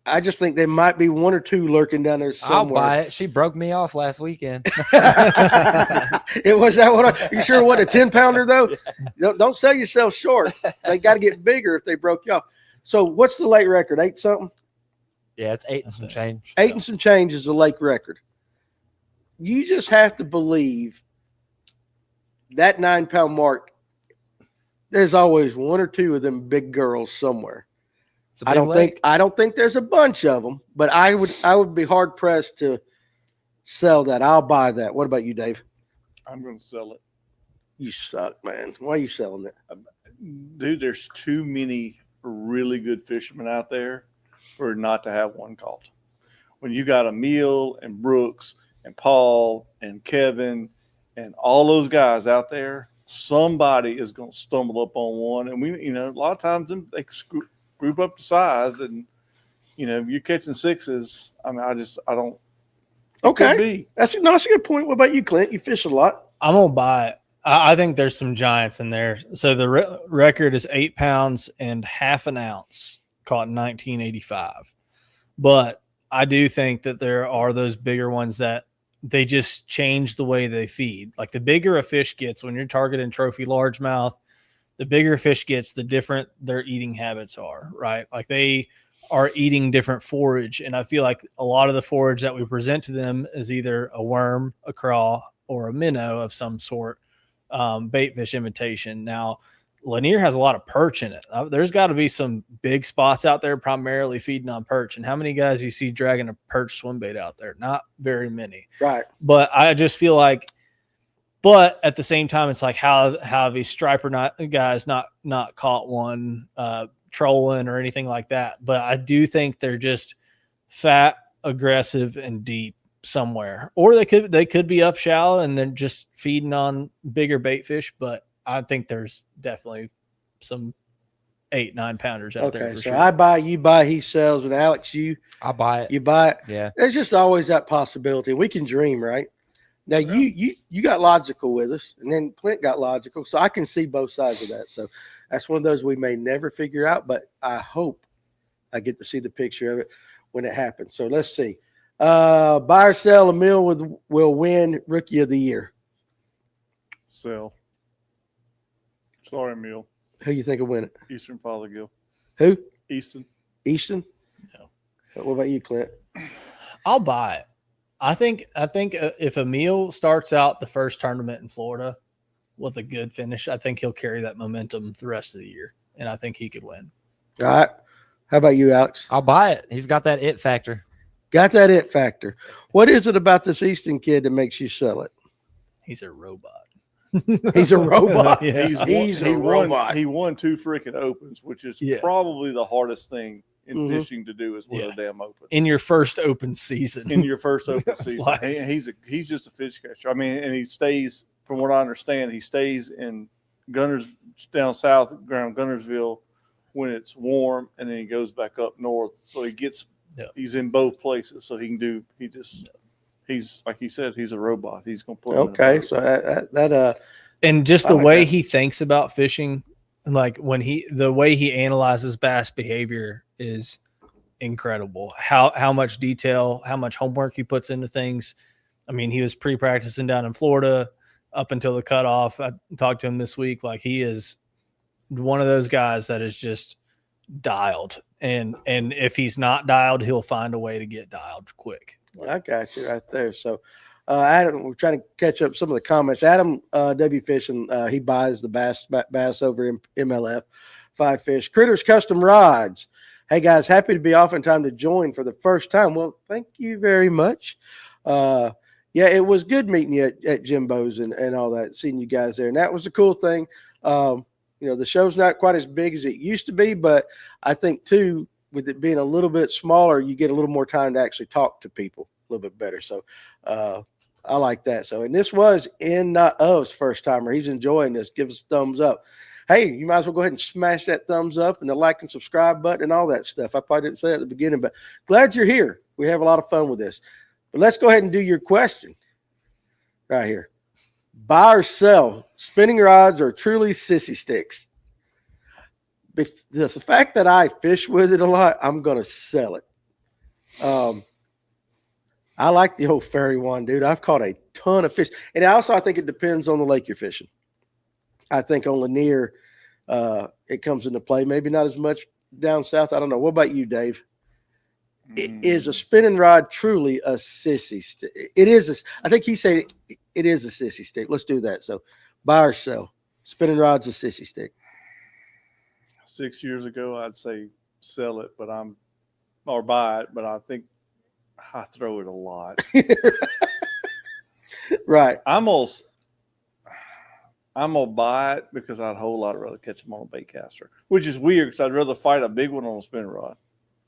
I just think there might be 1 or 2 lurking down there somewhere.
I'll buy it. She broke me off last weekend.
It was that one. You sure it wasn't a 10-pounder though? Don't sell yourself short. They got to get bigger if they broke you off. So what's the lake record? 8 something?
Yeah, it's 8 and some change.
8 and some change is the lake record. You just have to believe that 9-pound mark. There's always 1 or 2 of them big girls somewhere. I don't think there's a bunch of them, but I would be hard pressed to sell that. I'll buy that. What about you, Dave?
I'm going to sell it.
You suck, man. Why are you selling it?
Dude, there's too many really good fishermen out there for not to have one caught. When you got Emil and Brooks and Paul and Kevin and all those guys out there, somebody is going to stumble up on one. And we, a lot of times they group up the size, and if you're catching 6s, I mean, I don't.
Okay, that's a good point. What about you, Clint? You fish a lot.
I'm gonna buy it. I think there's some giants in there. So the record is 8 pounds and half an ounce caught in 1985. But I do think that there are those bigger ones that they just change the way they feed. Like the bigger a fish gets when you're targeting trophy largemouth, the bigger a fish gets, the different their eating habits are, right? Like they are eating different forage. And I feel like a lot of the forage that we present to them is either a worm, a craw, or a minnow of some sort, bait fish imitation. Now, Lanier has a lot of perch in it. There's got to be some big spots out there primarily feeding on perch. And how many guys you see dragging a perch swim bait out there? Not very many.
Right.
But I just feel like, but at the same time, it's like how have these striper guys not caught one trolling or anything like that. But I do think they're just fat, aggressive, and deep somewhere. Or they could be up shallow and then just feeding on bigger bait fish. But I think there's definitely some 8-9 pounders out there.
Okay, so
sure.
I buy, you buy, he sells, and Alex,
I'll buy it.
You buy it.
Yeah.
There's just always that possibility. We can dream, right? Now you got logical with us, and then Clint got logical, so I can see both sides of that. So that's one of those we may never figure out, but I hope I get to see the picture of it when it happens. So let's see. Buy or sell, Emil will win Rookie of the Year.
Sell. Sorry, Emil.
Who you think will win it?
Eastern Fothergill.
Who?
Easton.
Easton?
No.
What about you, Clint?
I'll buy it. I think if Emil starts out the first tournament in Florida with a good finish, I think he'll carry that momentum the rest of the year, and I think he could win.
All right. How about you, Alex?
I'll buy it. He's got that it factor.
Got that it factor. What is it about this Easton kid that makes you sell it?
He's a robot.
He's a robot.
Yeah.
He's a robot.
He won 2 freaking opens, which is probably the hardest thing in fishing to do is win a damn open.
In your first open season.
In your first open season. He's just a fish catcher. I mean, and he stays, from what I understand, he stays in down south around Gunnersville when it's warm, and then he goes back up north. So he's in both places. So he's like he said, he's a robot. He's gonna put
okay. So that
and just the way he thinks about fishing, like the way he analyzes bass behavior is incredible. How much detail, how much homework he puts into things. I mean, he was pre-practicing down in Florida up until the cutoff. I talked to him this week. Like, he is one of those guys that is just dialed. And if he's not dialed, he'll find a way to get dialed quick.
I got you right there. So, Adam, we're trying to catch up some of the comments. Adam W. Fishing, he buys the bass over MLF, 5 Fish. Critters Custom Rods. Hey, guys, happy to be off in time to join for the first time. Well, thank you very much. Yeah, it was good meeting you at Jimbo's and all that, seeing you guys there. And that was a cool thing. The show's not quite as big as it used to be, but I think, too, with it being a little bit smaller, you get a little more time to actually talk to people a little bit better. So I like that. So, and this was N.O.'s first timer. He's enjoying this. Give us a thumbs up. Hey, you might as well go ahead and smash that thumbs up and the like and subscribe button and all that stuff. I probably didn't say that at the beginning, but glad you're here. We have a lot of fun with this. But let's go ahead and do your question right here. Buy or sell, spinning rods are truly sissy sticks? The fact that I fish with it a lot, I'm going to sell it. I like the old fairy one, dude. I've caught a ton of fish. And also, I think it depends on the lake you're fishing. I think on Lanier, it comes into play. Maybe not as much down south. I don't know. What about you, Dave? Is a spinning rod truly a sissy stick? It is. I think he said it is a sissy stick. Let's do that. So, buy or sell. Spinning rod's a sissy stick.
6 years ago, I'd say sell it, or buy it, but I think I throw it a lot.
Right.
I'm gonna buy it because I'd a whole lot rather catch them on a bait caster, which is weird because I'd rather fight a big one on a spinning rod.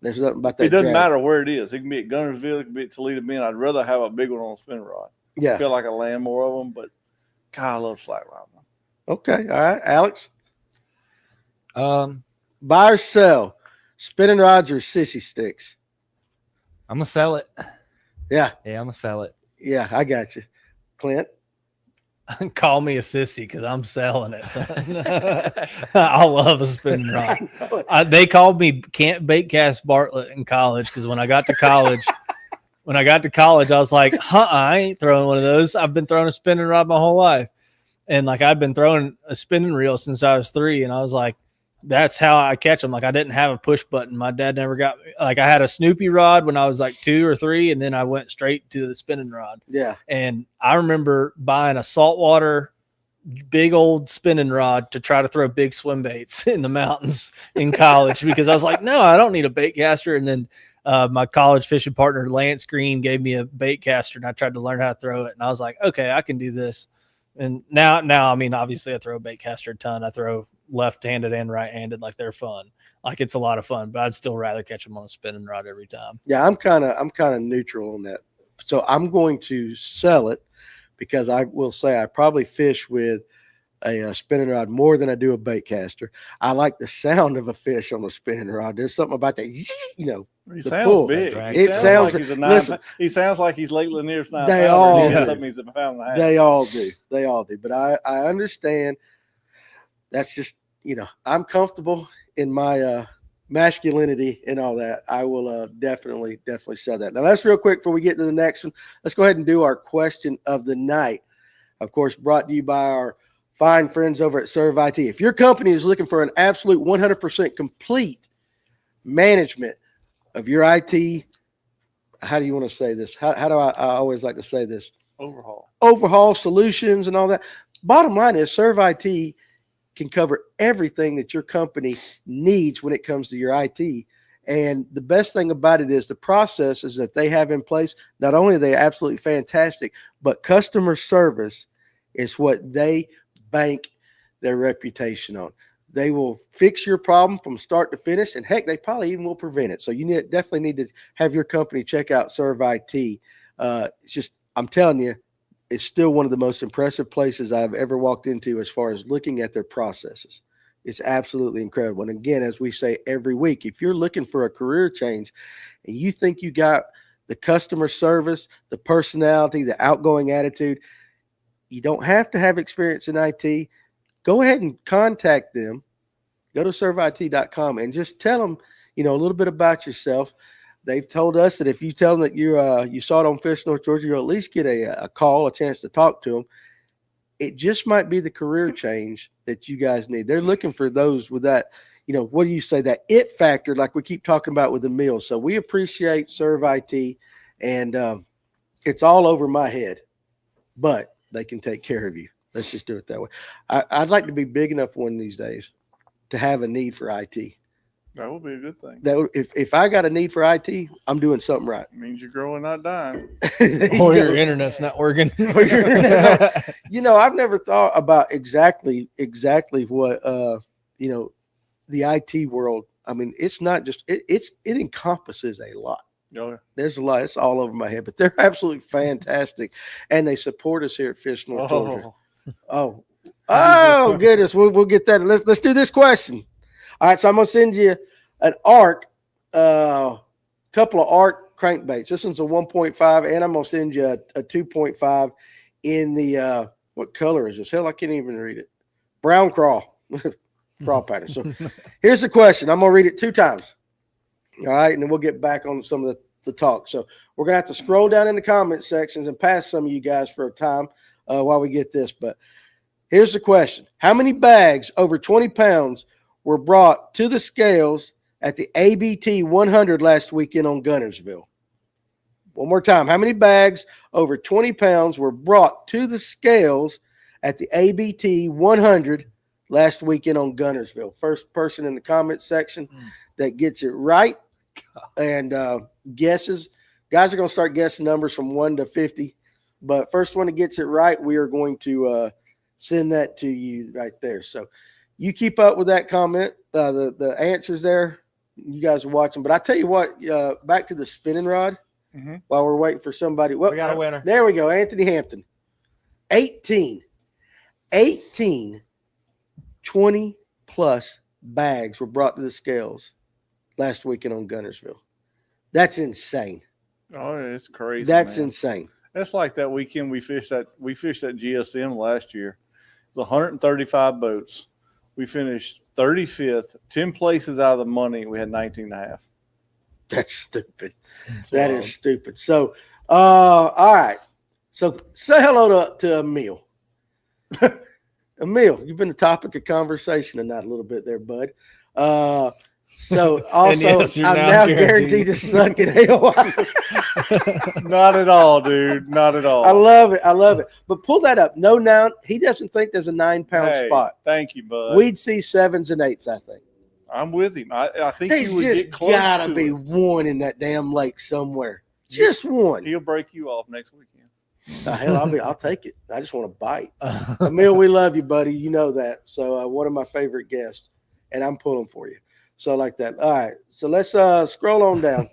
There's nothing about that.
It doesn't matter where it is. It can be at Gunnersville, it can be at Toledo Bend. I'd rather have a big one on a spinning rod.
Yeah.
I feel like I land more of them, but God, I love slackline.
Okay. All right. Alex?
Buy
or sell, spinning rods or sissy sticks?
I'm going to sell it.
Yeah.
Yeah, I'm going to sell it.
Yeah, I got you. Clint?
Call me a sissy because I'm selling it. I love a spinning rod. They called me Can't Bait Cast Bartlett in college because when I got to college, I was like, I ain't throwing one of those. I've been throwing a spinning rod my whole life. And like I've been throwing a spinning reel since I was 3. And I was like, that's how I catch them. Like I didn't have a push button. My dad never got me. Like I had a Snoopy rod when I was like 2 or 3, and then I went straight to the spinning rod.
Yeah.
And I remember buying a saltwater big old spinning rod to try to throw big swim baits in the mountains in college because I was like, no, I don't need a bait caster. And then my college fishing partner, Lance Green, gave me a bait caster and I tried to learn how to throw it. And I was like, okay, I can do this. And now, I mean, obviously I throw a bait caster a ton. I throw left-handed and right-handed, like they're fun. Like it's a lot of fun, but I'd still rather catch them on a spinning rod every time.
Yeah, I'm kind of neutral on that. So I'm going to sell it because I will say I probably fish with a spinning rod more than I do a bait caster. I like the sound of a fish on a spinning rod. There's something about that,
He
the
sounds
pull.
big.
It sounds.
like he's a 9.
Listen,
he sounds like he's Lake Lanier's 9
They
pounder.
all
He gets
do.
up and he's a pound and a half.
They all do. They all do. But I understand. That's just, I'm comfortable in my masculinity and all that. I will definitely say that. Now, that's real quick before we get to the next one. Let's go ahead and do our question of the night. Of course, brought to you by our fine friends over at Serve IT. If your company is looking for an absolute 100% complete management of your IT, how do you want to say this? How do I always like to say this? Overhaul solutions and all that. Bottom line is Serve IT can cover everything that your company needs when it comes to your IT. And the best thing about it is the processes that they have in place. Not only are they absolutely fantastic, but customer service is what they bank their reputation on. They will fix your problem from start to finish, and heck, they probably even will prevent it. So you definitely need to have your company check out Serve IT. It's just, I'm telling you, it's still one of the most impressive places I've ever walked into as far as looking at their processes. It's absolutely incredible. And again, as we say every week, if you're looking for a career change and you think you got the customer service, the personality, the outgoing attitude, you don't have to have experience in IT. Go ahead and contact them. Go to serveit.com and just tell them, a little bit about yourself. They've told us that if you tell them that you saw it on Fish North Georgia, you'll at least get a call, a chance to talk to them. It just might be the career change that you guys need. They're looking for those with that, what do you say, that it factor, like we keep talking about with the meals. So we appreciate Serve IT, and it's all over my head, but they can take care of you. Let's just do it that way. I'd like to be big enough one of these days to have a need for IT.
That would be a good thing.
That if I got a need for IT, I'm doing something right.
It means you're growing, not dying.
Or your internet's not working.
I've never thought about exactly what the IT world. I mean, it's not just it encompasses a lot.
Oh, yeah.
There's a lot. It's all over my head, but they're absolutely fantastic, and they support us here at Fish North Georgia. Oh goodness, we'll get that. Let's do this question. All right, so I'm gonna send you an ARC, couple of ARC crankbaits. This one's a 1.5, and I'm gonna send you a 2.5 in the what color is this? Hell, I can't even read it. Brown crawl pattern. So here's the question. I'm gonna read it 2 times. All right, and then we'll get back on some of the talk. So we're gonna have to scroll down in the comment sections and pass some of you guys for a time while we get this. But here's the question: how many bags over 20 pounds were brought to the scales at the ABT 100 last weekend on Guntersville? One more time. How many bags over 20 pounds were brought to the scales at the ABT 100 last weekend on Guntersville? First person in the comment section that gets it right and guesses. Guys are going to start guessing numbers from 1 to 50. But first one that gets it right, we are going to send that to you right there. So you keep up with that comment. The answers there, you guys are watching. But I tell you what, back to the spinning rod while we're waiting for somebody. Well,
We got a winner.
There we go, Anthony Hampton. 18 20-plus bags were brought to the scales last weekend on Guntersville. That's insane.
Oh, it's crazy.
That's
man.
insane.
That's like that weekend we fished at GSM last year. It was 135 boats. We finished 35th, 10 places out of the money. We had 19 and a half.
That's stupid. That is stupid. So, all right. So say hello to Emil. Emil, you've been the topic of conversation tonight a little bit there, bud. So also,
yes,
I'm now guaranteed to suck at AOI.
Not at all, dude. Not at all.
I love it. But pull that up. No, now he doesn't think there's a 9-pound spot.
Thank you, bud.
We'd see 7s and 8s, I think.
I'm with him. I think
There's
you would
just
get close
gotta
to
be
it.
one in that damn lake somewhere. Just one.
He'll break you off next weekend.
Hell, I'll take it. I just want to bite. Emil, we love you, buddy. You know that. So one of my favorite guests, and I'm pulling for you. So like that. All right. So let's scroll on down.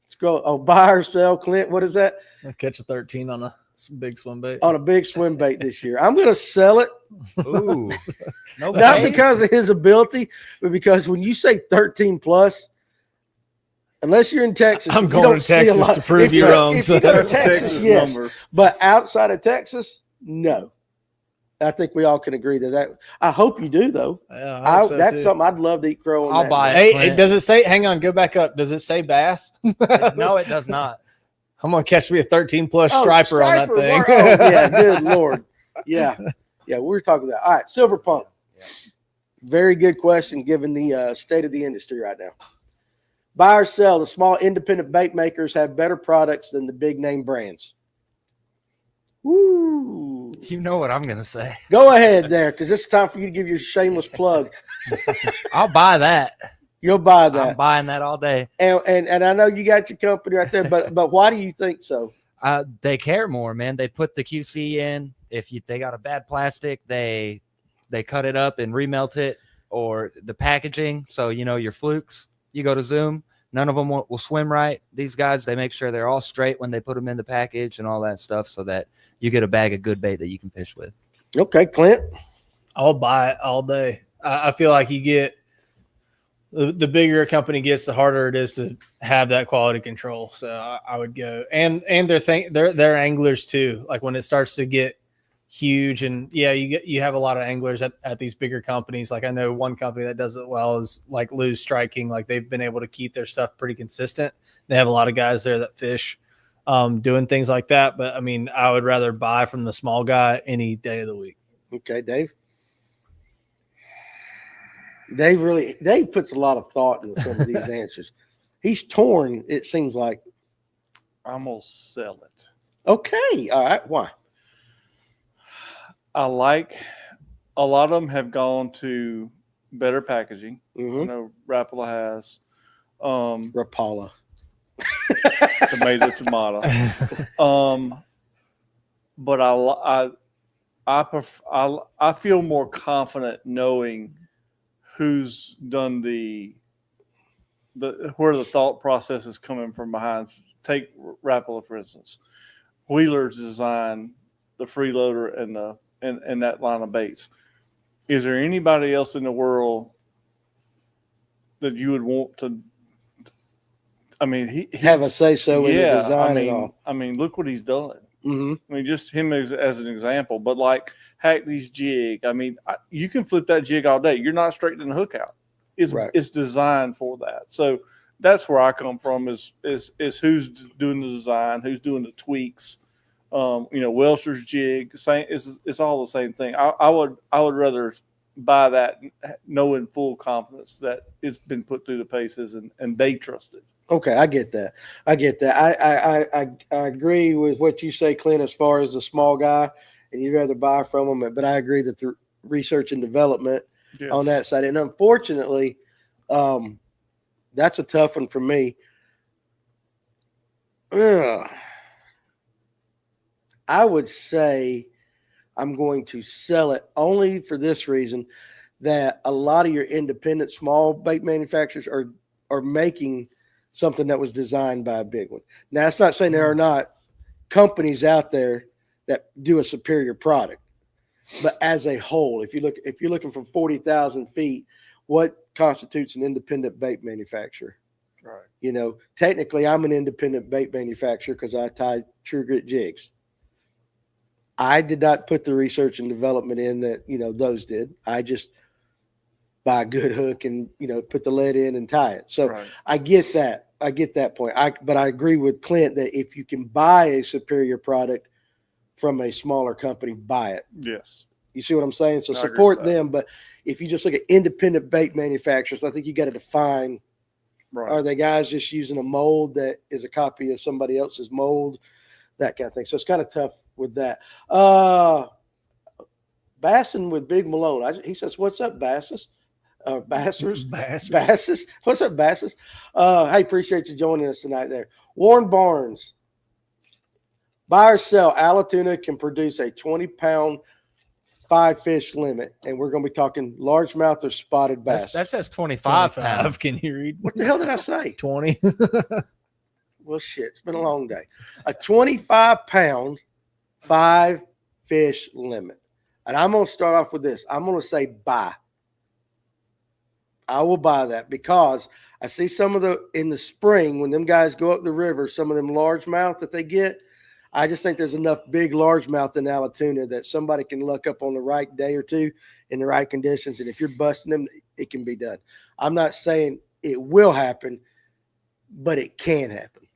Scroll. Oh, buy or sell, Clint. What is that?
I'll catch a 13 on a big swim bait.
On a big swim bait this year. I'm going to sell it.
Ooh. No
Not
bait?
because of his ability, but because when you say 13 plus, Unless you're in Texas,
I'm
you
going
don't
to
see a
Texas
lot.
to prove
If
you
you-
wrong.
If you go to
Texas
Texas, yes.
numbers.
But outside of Texas, no. I think we all can agree that. I hope you do, though.
Yeah, I hope so,
That's
too.
something I'd love to eat crow on.
I'll
that
buy
day.
it.
Hey,
Clint.
does it say? Hang on, go back up. Does it say bass?
No, it does not.
I'm gonna catch me a 13 plus
Oh,
striper on that thing.
Oh, yeah, good Lord. Yeah. Yeah, we were talking about. All right, silver pump. Very good question given the state of the industry right now. Buy or sell, the small independent bait makers have better products than the big name brands. Woo.
You know what I'm going to say.
Go ahead there, because it's time for you to give your shameless plug.
I'll buy that.
You'll buy
I'm
that.
buying that all day.
And I know you got your company right there, but why do you think so?
They care more, man. They put the QC in. If they got a bad plastic, they cut it up and remelt it, or the packaging. So, your flukes, you go to Zoom, none of them will swim right. These guys, they make sure they're all straight when they put them in the package and all that stuff so that you get a bag of good bait that you can fish with.
Okay, Clint.
I'll buy it all day. I feel like you get the bigger a company gets, the harder it is to have that quality control. So I would go, and they're anglers too. Like when it starts to get huge, and you have a lot of anglers at these bigger companies. Like I know one company that does it well is like Lou's Striking. Like they've been able to keep their stuff pretty consistent. They have a lot of guys there that fish, doing things like that. But I mean, I would rather buy from the small guy any day of the week.
Okay, Dave. Dave puts a lot of thought into some of these answers. He's torn, it seems like.
I'm going to sell it.
Okay. All right. Why?
I like a lot of them have gone to better packaging.
Mm-hmm.
Rapala has.
Rapala.
Tomato. But I feel more confident knowing who's done where the thought process is coming from behind. Take Rapala, for instance. Wheeler's designed the freeloader and that line of baits. Is there anybody else in the world that you would want to? I mean, he
have a say so in the design and all.
I mean, look what he's done.
Mm-hmm.
I mean, just him as an example. But like Hackney's jig, I mean, you can flip that jig all day. You're not straightening the hook out. It's designed for that. So that's where I come from. Is who's doing the design, who's doing the tweaks. Welsh's jig, it's all the same thing. I would rather buy that knowing full confidence that it's been put through the paces and they trust it.
Okay, I get that. I agree with what you say, Clint, as far as the small guy, and you'd rather buy from them. But I agree that the research and development on that side, and unfortunately, that's a tough one for me. I would say I'm going to sell it only for this reason, that a lot of your independent small bait manufacturers are making something that was designed by a big one. Now, that's not saying there are not companies out there that do a superior product, but as a whole, if you're looking from 40,000 feet, what constitutes an independent bait manufacturer? Right. Technically, I'm an independent bait manufacturer because I tie True Grit jigs. I did not put the research and development in that, those did. I just buy a good hook and, put the lead in and tie it. So right. I get that. I get that point. But I agree with Clint that if you can buy a superior product from a smaller company, buy it.
Yes.
You see what I'm saying? So support them. But if you just look at independent bait manufacturers, I think you got to define, are they guys just using a mold that is a copy of somebody else's mold? That kind of thing. So it's kind of tough with that. Bassin with Big Malone. He says, "What's up, Bassus? Bassus? What's up, Bassus? Hey, appreciate you joining us tonight there. Warren Barnes. Buy or sell, Allatoona can produce a 20-pound 5-fish limit, and we're going to be talking largemouth or spotted bass.
That says 25 pounds.
Can you read?
What the hell did I say?
20.
Well, shit, it's been a long day. A 25-pound 5-fish limit. And I'm going to start off with this. I'm going to say buy. I will buy that because I see some of in the spring when them guys go up the river, some of them largemouth that they get. I just think there's enough big largemouth in Allatoona that somebody can luck up on the right day or two in the right conditions. And if you're busting them, it can be done. I'm not saying it will happen, but it can happen.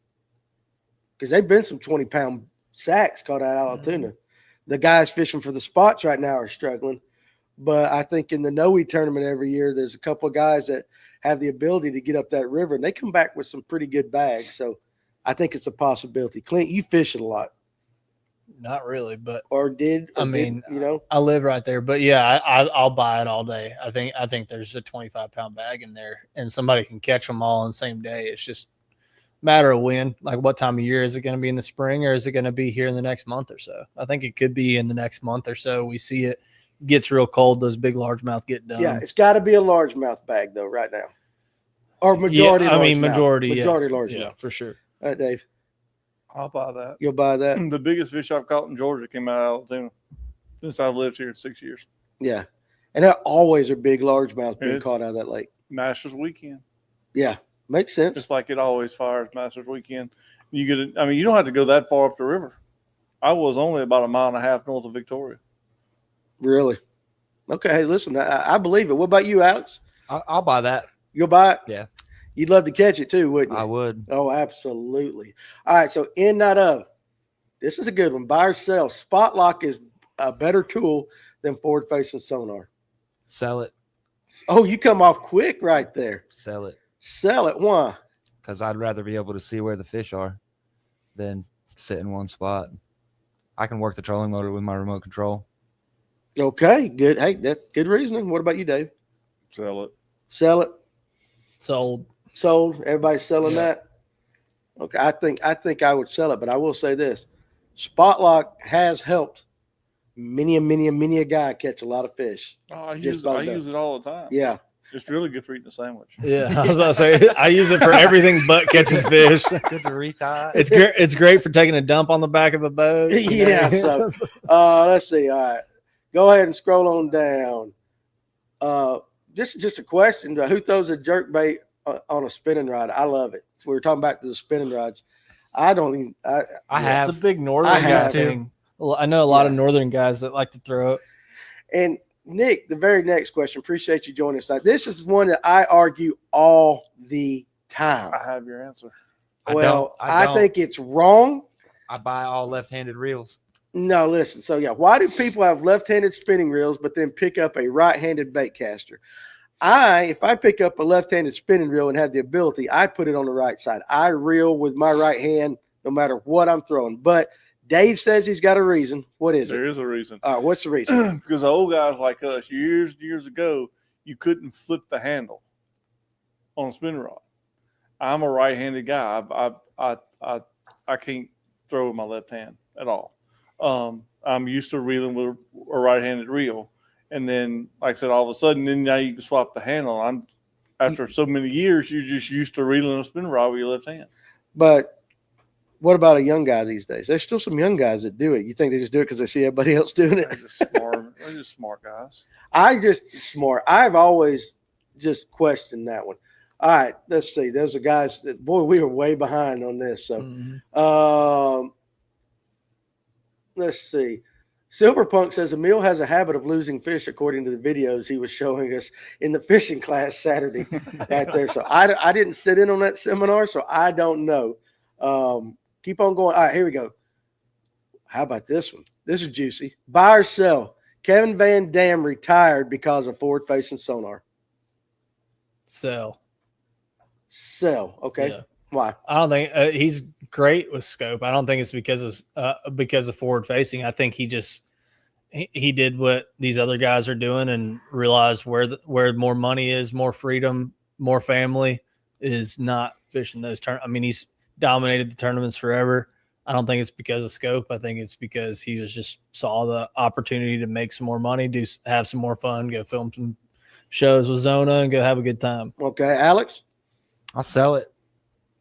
Because they've been some 20-pound sacks caught out of Allatoona. Mm-hmm. The guys fishing for the spots right now are struggling. But I think in the Noe tournament every year, there's a couple of guys that have the ability to get up that river, and they come back with some pretty good bags. So I think it's a possibility. Clint, you fish it a lot.
Not really, but
I mean,
I live right there, but yeah, I'll buy it all day. I think there's a 25-pound bag in there, and somebody can catch them all on the same day. It's just a matter of when, like what time of year. Is it going to be in the spring, or is it going to be here in the next month or so? I think it could be in the next month or so. We see it gets real cold, those big largemouth get done.
Yeah, it's got to be a largemouth bag though right now, or majority.
Yeah, majority
largemouth.
Yeah, for sure.
All right, Dave.
I'll buy that.
You'll buy that.
The biggest fish I've caught in Georgia came out of Allatoona since I've lived here 6 years.
Yeah, and there always are big largemouth being caught out of that lake.
Masters weekend.
Yeah, makes sense.
It's like it always fires Masters weekend. You get it. I mean, you don't have to go that far up the river. I was only about 1.5 miles north of Victoria.
Really? Okay. Hey, listen, I believe it. What about you, Alex?
I'll buy that.
You'll buy it?
Yeah.
You'd love to catch it too, wouldn't you?
I would.
Oh, absolutely. All right. So in that of, this is a good one. Buy or sell. Spot lock is a better tool than forward-facing sonar.
Sell it.
Oh, you come off quick right there.
Sell it.
Sell it. Why?
Because I'd rather be able to see where the fish are than sit in one spot. I can work the trolling motor with my remote control.
Okay, good. Hey, that's good reasoning. What about you, Dave?
Sell it.
Sell it.
Sold.
Everybody's selling that. Okay, I think I would sell it, but I will say this: Spot lock has helped many a guy catch a lot
I
fich.
use it all the time.
Yeah.
It's really good for eating a sandwich.
Yeah, I was about to say I use it for everything but catching fish.
Good to retie.
It's great for taking a dump on the back of the boat.
Yeah. So let's see. All right, go ahead and scroll on down. Just a question: who throws a jerk bait on a spinning rod? I love it. So we were talking back to the spinning rods. I don't even.
I have.
It's a big northern guy thing. I know a lot of northern guys that like to throw it.
And Nick, the very next question. Appreciate you joining us. This is one that I argue all the time.
I have your answer.
Well, I think it's wrong.
I buy all left-handed reels.
No, listen. So, yeah, why do people have left-handed spinning reels but then pick up a right-handed bait caster? If I pick up a left-handed spinning reel and have the ability, I put it on the right side. I reel with my right hand no matter what I'm throwing. But Dave says he's got a reason. What is it?
There is a reason.
What's the reason?
Because the old guys like us, years ago, you couldn't flip the handle on a spinning rod. I'm a right-handed guy. I can't throw with my left hand at all. I'm used to reeling with a right-handed reel. And then, like I said, all of a sudden, then now you can swap the handle. After so many years, you're just used to reeling a spinning rod with your left hand.
But what about a young guy these days? There's still some young guys that do it. You think they just do it because they see everybody else doing it?
They're just smart guys.
I've always just questioned that one. All right, let's see. Those are guys that, boy, we were way behind on this. So, let's see. Silverpunk says Emil has a habit of losing fish, according to the videos he was showing us in the fishing class Saturday right there. So I didn't sit in on that seminar, so I don't know. Keep on going. All right, here we go. How about this one? This is juicy. Buy or sell. Kevin Van Dam retired because of forward-facing sonar.
Sell.
Okay.
Yeah.
Why?
I don't think he's great with scope. I don't think it's because of forward facing. I think he did what these other guys are doing and realized where more money is, more freedom, more family is not fishing those tournaments. I mean, he's dominated the tournaments forever. I don't think it's because of scope. I think it's because he saw the opportunity to make some more money, have some more fun, go film some shows with Zona and go have a good time.
Okay. Alex?
I'll sell it.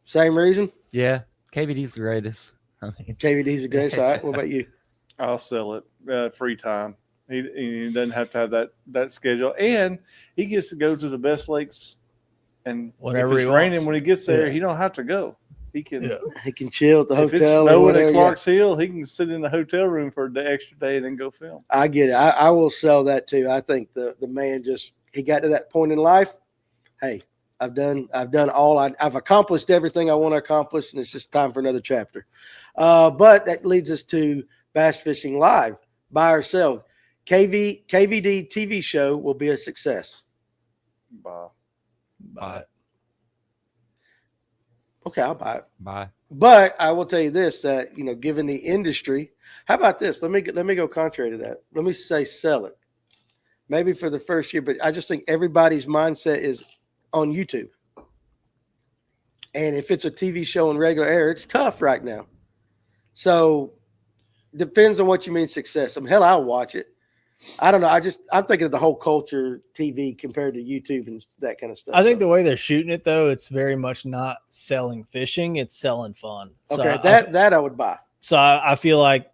Same reason?
Yeah. KVD's the greatest.
KVD's the greatest. All right. What about you?
I'll sell it. Free time. He doesn't have to have that schedule, and he gets to go to the best lakes. And
Whatever
if it's
he
raining
wants.
when he gets there,
Yeah.
he don't have to go. He can.
Yeah.
He can chill at the
If
hotel.
it's
or
snowing
whatever,
at
yeah.
Clark's Hill, he can sit in the hotel room for the extra day and then go film.
I get it. I will sell that too. I think the man he got to that point in life. Hey, I've done all I've accomplished everything I want to accomplish, and it's just time for another chapter. But that leads us to Bass Fishing Live, buy or sell. KVD TV show will be a success.
Buy it.
Okay, I'll buy it.
Buy.
But I will tell you this: that given the industry, how about this? Let me go contrary to that. Let me say sell it. Maybe for the first year, but I just think everybody's mindset is on YouTube. And if it's a TV show in regular air, it's tough right now. So depends on what you mean success. Hell, I'll watch it. I don't know. I'm thinking of the whole culture TV compared to YouTube and that kind of stuff.
I think the way they're shooting it though, it's very much not selling fishing; it's selling fun. So
okay, that I would buy.
So I feel like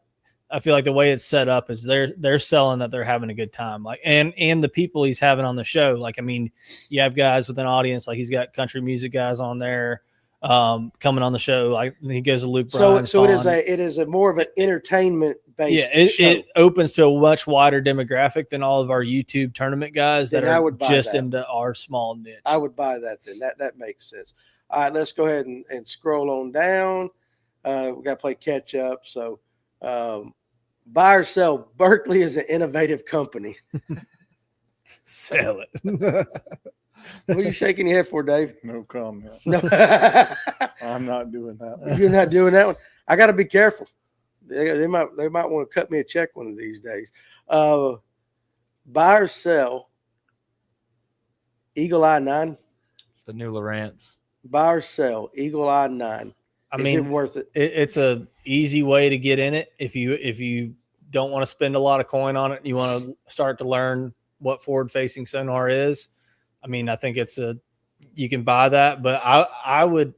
the way it's set up is they're selling that they're having a good time. Like and the people he's having on the show. Like, I mean, you have guys with an audience, like he's got country music guys on there coming on the show. Like he goes to Luke Bryan.
So it is a more of an entertainment based.
Yeah, it opens to a much wider demographic than all of our YouTube tournament guys that are just into our small niche.
I would buy that then. That makes sense. All right, let's go ahead and scroll on down. We got to play catch up. So buy or sell. Berkeley is an innovative company.
Sell it.
What are you shaking your head for, Dave?
No comment.
No.
I'm not doing that one.
You're not doing that one. I got to be careful. They might want to cut me a check one of these days. Buy or sell. Eagle Eye 9.
It's the new Lowrance.
Buy or sell. Eagle Eye 9.
I
Is
mean,
it worth it?
It's a easy way to get in it if you don't want to spend a lot of coin on it and you want to start to learn what forward facing sonar is. I mean, I think you can buy that, but I would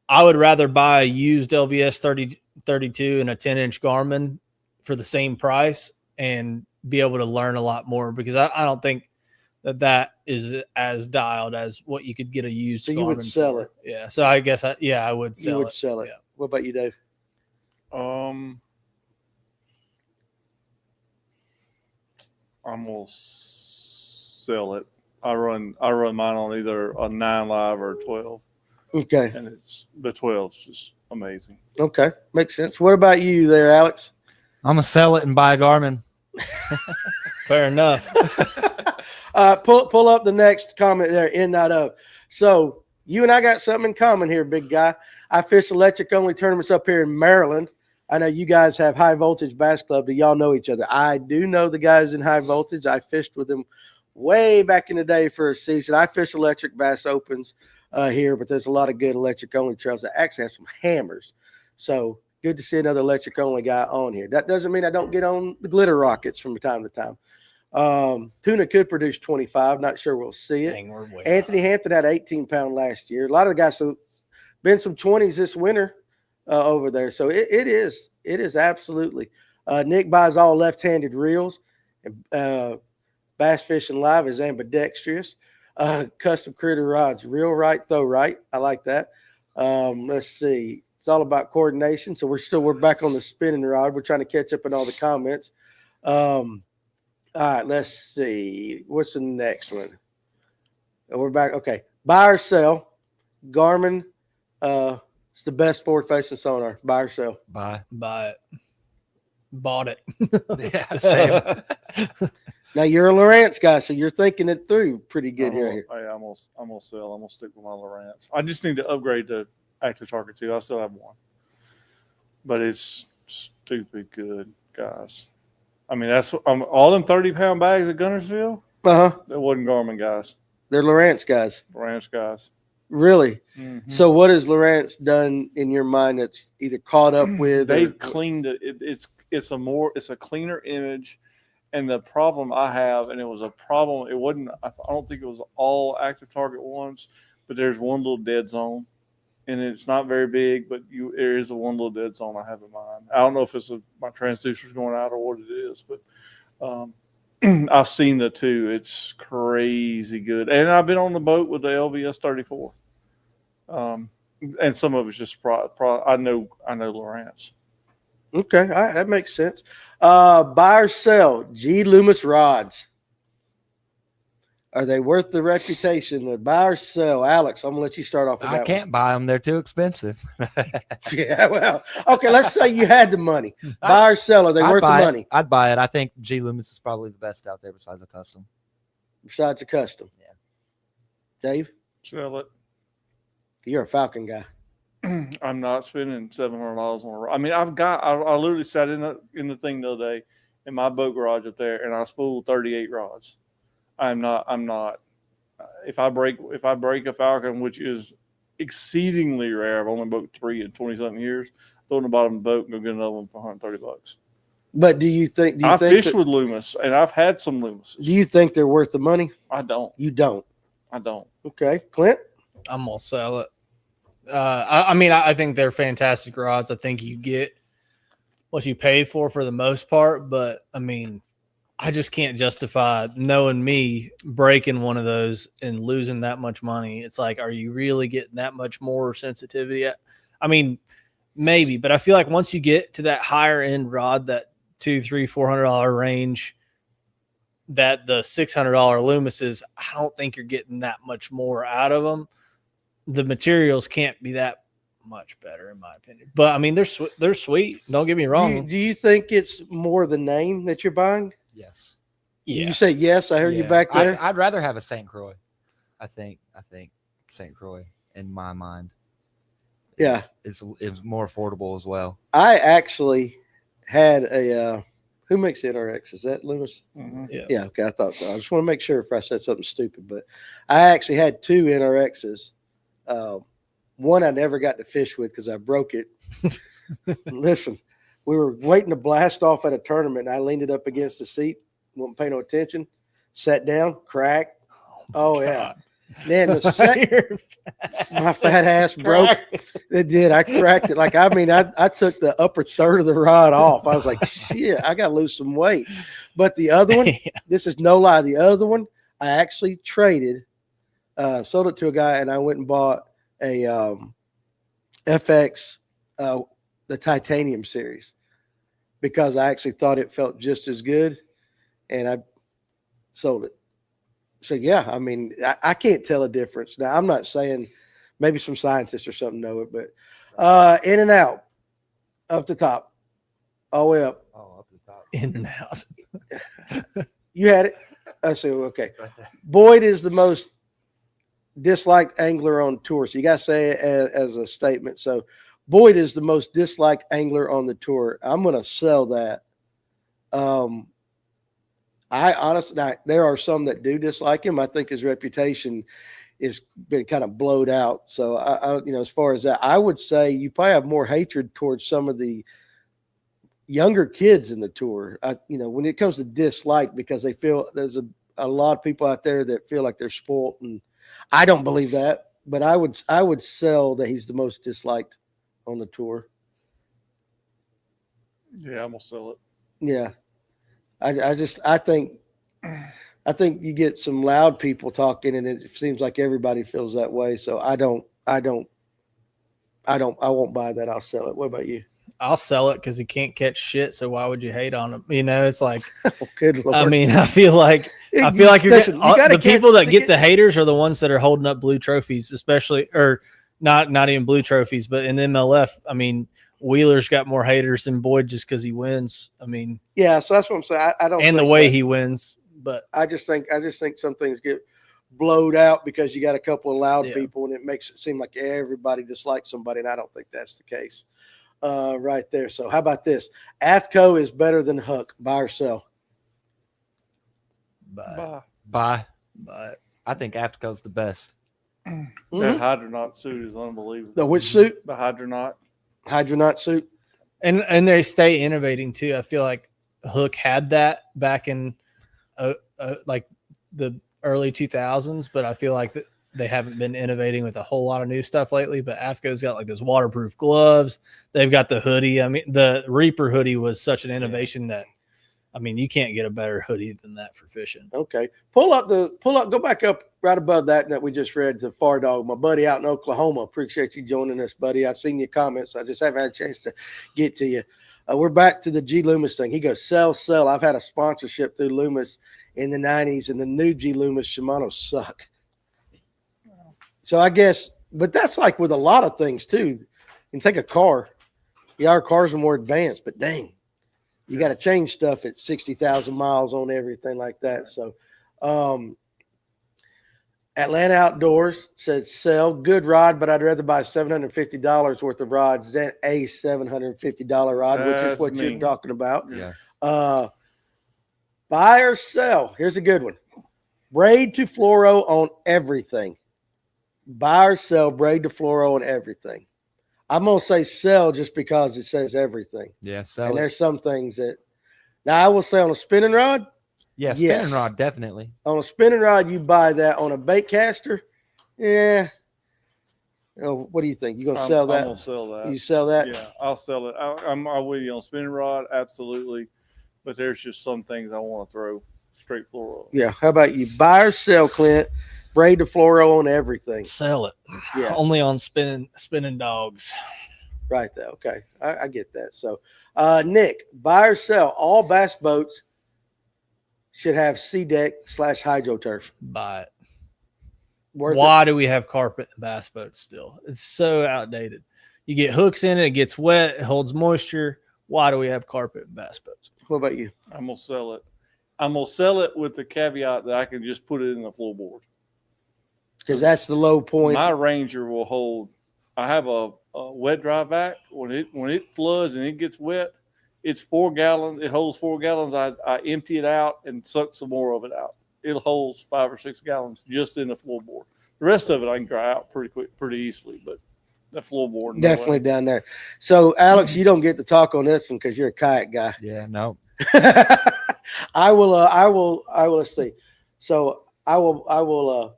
rather buy a used LVS 3032 and a 10-inch Garmin for the same price and be able to learn a lot more, because I don't think that is as dialed as what you could get a used.
So
Garmin
you would sell
for.
it.
Yeah. So I guess I would sell it.
You would sell it.
Yeah.
What about you, Dave?
I'm gonna sell it. I run mine on either a 9 live or a 12.
Okay.
And the 12's just amazing.
Okay. Makes sense. What about you there, Alex?
I'm gonna sell it and buy a Garmin.
Fair enough.
Pull up the next comment there, in not of. So you and I got something in common here, big guy. I fish electric only tournaments up here in Maryland. I know you guys have High Voltage Bass Club. Do y'all know each other? I do know the guys in High Voltage. I fished with them way back in the day for a season. I fish electric bass opens here, but there's a lot of good electric only trails that actually have some hammers. So good to see another electric only guy on here. That doesn't mean I don't get on the glitter rockets from time to time. Tuna could produce 25. Not sure we'll see it.
Dang, we're way
Anthony Hampton had 18-pound last year. A lot of the guys, so been some 20s this winter over there. So it is absolutely. Nick buys all left-handed reels. Bass Fishing Live is ambidextrous. Custom critter rods, reel right, throw right. I like that. Let's see. It's all about coordination. So we're back on the spinning rod. We're trying to catch up in all the comments. All right, let's see. What's the next one? We're back. Okay. Buy or sell. Garmin. It's the best forward-facing sonar. Buy or sell.
Buy.
Buy it. Bought it.
Yeah, same.
Now you're a Lowrance guy, so you're thinking it through pretty good here.
I'm gonna sell. I'm gonna stick with my Lowrance. I just need to upgrade to Active Target 2. I still have one, but it's stupid good, guys. I mean, that's all them 30-pound bags at Gunnersville. That wasn't Garmin guys.
They're Lowrance guys.
Lowrance guys.
Really?
Mm-hmm.
So what has Lowrance done in your mind that's either caught up with?
They've cleaned it. It's a cleaner image. And the problem I have, and it was a problem, it wasn't, I don't think it was all Active Target ones, but there's one little dead zone. And it's not very big, but there is one little dead zone I have in mind. I don't know if it's my transducer's going out or what it is, but I've seen the two. It's crazy good. And I've been on the boat with the LVS 34. And some of it's just I know Lawrence.
Okay, all right, that makes sense. Buy or sell G Loomis rods. Are they worth the reputation? To buy or sell? Alex, I'm gonna let you start off with that.
I can't buy them; they're too expensive.
Yeah, well, okay. Let's say you had the money. Buy or sell? Are they worth the money?
I'd buy it. I think G Loomis is probably the best out there besides a custom.
Besides a custom,
yeah.
Dave,
Sell it.
You're a Falcon guy.
I'm not spending $700 on a rod. I mean, I literally sat in the thing the other day in my boat garage up there, and I spooled 38 rods. I'm not. If I break a Falcon, which is exceedingly rare, I've only boat 3 in 20-something years. Throw in the bottom of the boat and go get another one for $130.
But do you think
I fished with Loomis, and I've had some Loomises.
Do you think they're worth the money?
I don't.
You don't.
I don't.
Okay, Clint.
I'm gonna sell it. I think they're fantastic rods. I think you get what you pay for the most part, but I mean, I just can't justify knowing me breaking one of those and losing that much money. It's like, are you really getting that much more sensitivity? I mean, maybe, but I feel like once you get to that higher end rod, that $200-$400 range, that the $600 Loomises, I don't think you're getting that much more out of them. The materials can't be that much better, in my opinion. But I mean, they're sweet. Don't get me wrong.
Do you think it's more the name that you're buying?
Yes.
Yeah. You say yes. I heard you back there.
I'd rather have a St. Croix. I think St. Croix, in my mind, is more affordable as well.
I actually had a who makes the NRX? Is that Loomis?
Mm-hmm.
Yeah. Okay, I thought so. I just want to make sure if I said something stupid, but I actually had 2 NRXs. One I never got to fish with because I broke it. Listen, we were waiting to blast off at a tournament, and I leaned it up against the seat, wouldn't pay no attention, sat down, cracked. Oh yeah. Then the second, my fat ass broke. It did. I cracked it. Like, I mean, I took the upper third of the rod off. I was like, shit, I got to lose some weight. But the other one, this is no lie. The other one, I actually traded, sold it to a guy, and I went and bought a FX, the titanium series, because I actually thought it felt just as good, and I sold it. So, yeah, I mean, I can't tell a difference. Now, I'm not saying maybe some scientists or something know it, but in and out, up the top, all the way up.
Oh, up the top.
In and out.
You had it? I said, okay. Boyd is the most disliked angler on tour. So you got to say it as a statement. So Boyd is the most disliked angler on the tour. I'm going to sell that. I honestly, there are some that do dislike him. I think his reputation is been kind of blowed out. So I as far as that, I would say you probably have more hatred towards some of the younger kids in the tour. When it comes to dislike, because they feel there's a lot of people out there that feel like they're spoiled, and I don't believe that. But I would sell that he's the most disliked on the tour.
Yeah, I'm gonna sell it.
Yeah. I think you get some loud people talking, and it seems like everybody feels that way. So I won't buy that. I'll sell it. What about you?
I'll sell it because he can't catch shit. So why would you hate on him? It's like,
good Lord.
I mean, I feel like you're the people that get the haters are the ones that are holding up blue trophies, especially, or not even blue trophies, but in MLF. I mean, Wheeler's got more haters than Boyd just because he wins. I mean,
yeah. So that's what I'm saying. I don't.
And the way he wins, but
I just think some things get blowed out because you got a couple of loud people, and it makes it seem like everybody dislikes somebody, and I don't think that's the case. Right there. So how about this? AFCO is better than Hook. Buy or sell?
Buy. I think AFCO's the best.
That Hydronaut suit is unbelievable.
The which suit?
The
Hydronaut suit.
And they stay innovating too. I feel like Hook had that back in like the early 2000s, but I feel like they haven't been innovating with a whole lot of new stuff lately. But AFCO's got like those waterproof gloves. They've got the hoodie. I mean, the Reaper hoodie was such an innovation that I mean, you can't get a better hoodie than that for fishing.
Okay. Go back up right above that we just read, the Far Dog, my buddy out in Oklahoma. Appreciate you joining us, buddy. I've seen your comments. I just haven't had a chance to get to you. We're back to the G Loomis thing. He goes, sell. I've had a sponsorship through Loomis in the 90s, and the new G Loomis Shimano suck. So I guess, but that's like with a lot of things too. You can take a car. Yeah, our cars are more advanced, but dang, you got to change stuff at 60,000 miles on everything like that. So, Atlanta Outdoors says sell, good rod, but I'd rather buy $750 worth of rods than a $750 rod, which is what you're talking about.
Yeah.
Buy or sell. Here's a good one. Braid to fluoro on everything. Buy or sell, braid to fluoro on everything. I'm going to say sell just because it says everything.
Yeah, sell.
And there's some things that – now, I will say on a spinning rod.
Yeah,
yes.
spinning rod, definitely. On
a spinning rod, you buy that. On a bait caster, yeah. What do you think? You going to sell that?
I'm going to sell that.
You sell that?
Yeah, I'll sell it. I'm with you on spinning rod, absolutely. But there's just some things I want to throw straight fluoro.
Yeah. How about you? Buy or sell, Clint? Braid to fluoro on everything.
Sell it.
Yeah.
Only on spinning dogs.
Right there. Okay. I get that. So, Nick, buy or sell, all bass boats should have C-deck / hydroturf.
Buy it.
Worth
Why
it?
do we have carpet in bass boats still? It's so outdated. You get hooks in it, it gets wet, it holds moisture. Why do we have carpet in bass boats?
What about you?
I'm going to sell it. I'm going to sell it with the caveat that I can just put it in the floorboard.
Because that's the low point.
My Ranger will hold. I have a wet dry vac. When it floods and it gets wet, it's 4 gallons. It holds 4 gallons. I empty it out and suck some more of it out. It holds 5 or 6 gallons just in the floorboard. The rest of it I can dry out pretty easily, but the floorboard
definitely down there. So Alex, you don't get to talk on this one because you're a kayak guy.
Yeah, no.
I will. Let's see. So I'll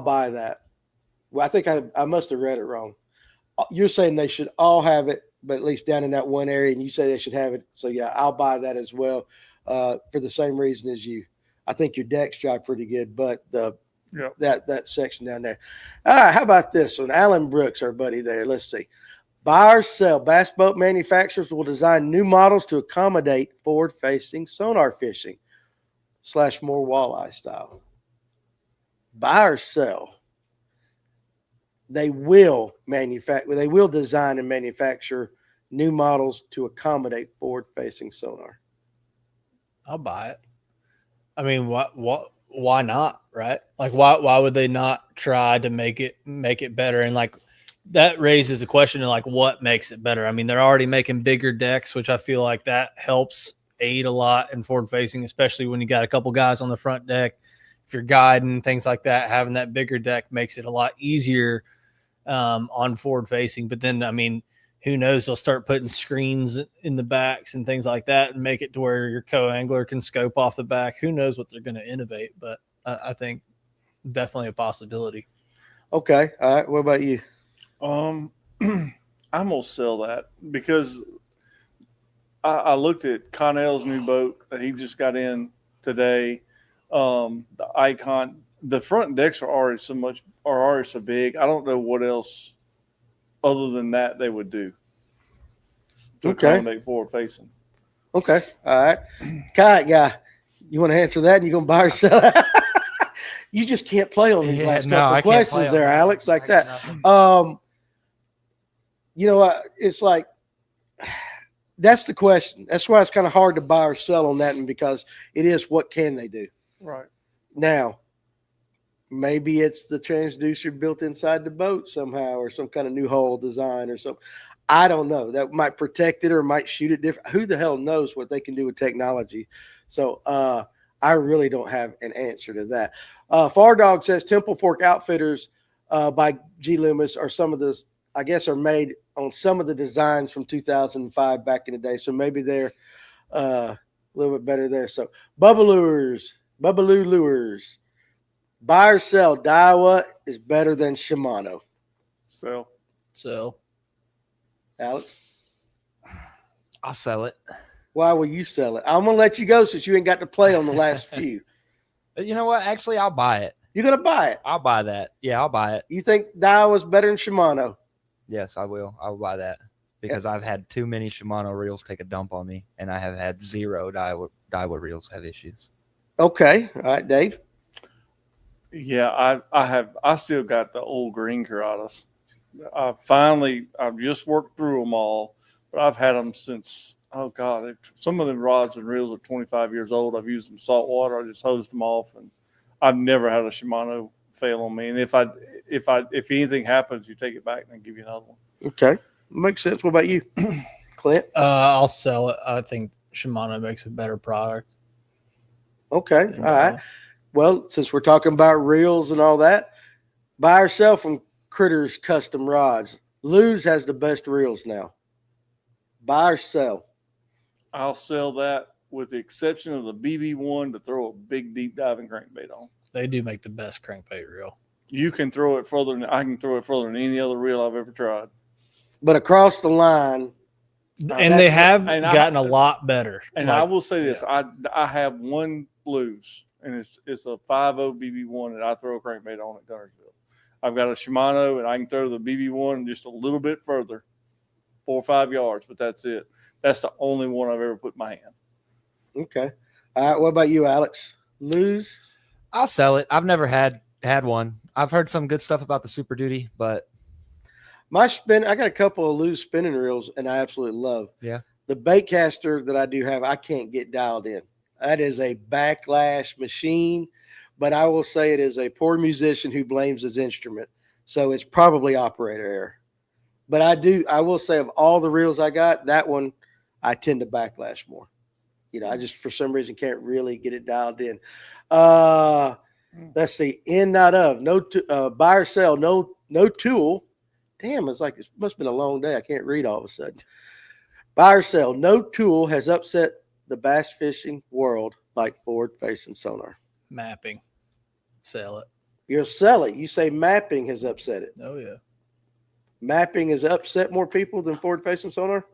buy that. Well, I think I must have read it wrong. You're saying they should all have it, but at least down in that one area, and you say they should have it. So yeah, I'll buy that as well for the same reason as you. I think your decks dry pretty good, but that section down there. All right, how about this one? Alan Brooks, our buddy there. Let's see. Buy or sell. Bass boat manufacturers will design new models to accommodate forward-facing sonar fishing / more walleye style. Buy or sell. They will design and manufacture new models to accommodate forward-facing sonar.
I'll buy it. I mean, why not, right? Like, why would they not try to make it better? And like, that raises the question of like, what makes it better? I mean, they're already making bigger decks, which I feel like that helps aid a lot in forward-facing, especially when you got a couple guys on the front deck. If you're guiding, things like that, having that bigger deck makes it a lot easier on forward-facing. But then, I mean, who knows? They'll start putting screens in the backs and things like that and make it to where your co-angler can scope off the back. Who knows what they're going to innovate? But I think definitely a possibility.
Okay. All right. What about you?
I'm going to sell that because I looked at Connell's new boat that he just got in today. The Icon, the front decks are already so big. I don't know what else other than that they would do to accommodate forward facing.
Okay. All right. Kayak guy, you want to answer that and you going to buy or sell? You just can't play on these last couple of questions there, Alex, like that. You know what? It's like, that's the question. That's why it's kind of hard to buy or sell on that one, because it is, what can they do?
Right.
Now, maybe it's the transducer built inside the boat somehow, or some kind of new hull design or something. I don't know. That might protect it or might shoot it different. Who the hell knows what they can do with technology? So I really don't have an answer to that. Far Dog says Temple Fork Outfitters by G. Loomis are some of this, I guess, are made on some of the designs from 2005 back in the day. So maybe they're a little bit better there. So Bubbaloo Lures. Buy or sell, Daiwa is better than Shimano.
So
Alex?
I'll sell it.
Why will you sell it? I'm gonna let you go since you ain't got to play on the last few.
You know what? Actually, I'll buy it.
You're gonna buy it.
I'll buy that. Yeah, I'll buy it.
You think Daiwa's better than Shimano?
Yes, I will. I'll buy that because I've had too many Shimano reels take a dump on me, and I have had 0 Daiwa reels have issues.
Okay. All right, Dave.
Yeah, I still got the old green Caradas. I've just worked through them all, but I've had them since, oh God, some of them rods and reels are 25 years old. I've used them salt water. I just hosed them off, and I've never had a Shimano fail on me. And if anything happens, you take it back and give you another one.
Okay. Makes sense. What about you, Clint?
I'll sell it. I think Shimano makes a better product.
Okay. All right. Well, since we're talking about reels and all that, buy or sell from Critters Custom Rods. Luz has the best reels now. Buy or sell?
I'll sell that with the exception of the BB1 to throw a big deep diving crankbait on.
They do make the best crankbait reel.
You can throw it further than I can throw it further than any other reel I've ever tried.
But across the line,
And they have
and
gotten a lot better.
And
Like,
I will say this: I have one Luz, and it's a 5.0 BB1 that I throw a crankbait on at Gunnersville. I've got a Shimano, and I can throw the BB1 just a little bit further, 4 or 5 yards, but that's it. That's the only one I've ever put in my hand.
okay. All right. What about you, Alex? Luz?
I'll sell it. I've never had one. I've heard some good stuff about the Super Duty, but
I got a couple of Luz spinning reels, and I absolutely love.
Yeah.
The baitcaster that I do have, I can't get dialed in. That is a backlash machine, but I will say it is a poor musician who blames his instrument. So it's probably operator error. But I will say of all the reels I got, that one I tend to backlash more. I just for some reason can't really get it dialed in. Let's see. In, not of. No buy or sell. No tool. Damn, it must have been a long day. I can't read all of a sudden. Buy or sell. No tool has upset the bass fishing world like forward-facing sonar.
mapping. Sell it.
You'll sell it. You say mapping has upset it.
Oh, yeah.
Mapping has upset more people than forward-facing sonar?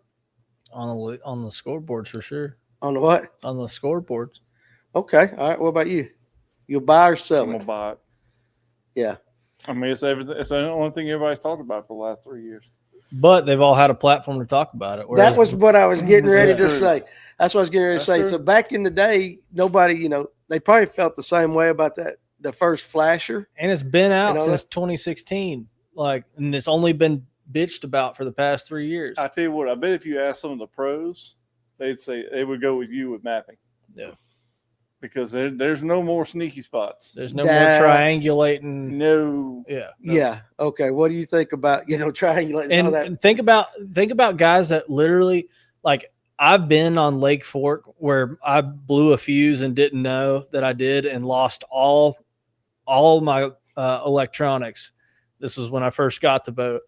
On the scoreboards for sure.
On the what?
On the scoreboards.
Okay. All right. What about you? You'll buy or sell
I'm gonna
it?
buy it.
Yeah.
I mean, it's everything. It's the only thing everybody's talked about for the last 3 years.
But they've all had a platform to talk about it.
That was what I was getting ready to
true.
say. That's what I was getting ready to say.
True.
So back in the day, nobody, they probably felt the same way about the first flasher.
And it's been out
You know
since 2016. And it's only been bitched about for the past 3 years.
I tell you what, I bet if you ask some of the pros, they'd say they would go with you with mapping.
Yeah.
Because there's no more sneaky spots.
There's no more triangulating.
No.
Yeah.
Yeah. Okay. What do you think about, triangulating and all that?
And think about guys that literally, like, I've been on Lake Fork where I blew a fuse and didn't know that I did and lost all my electronics. This was when I first got the boat,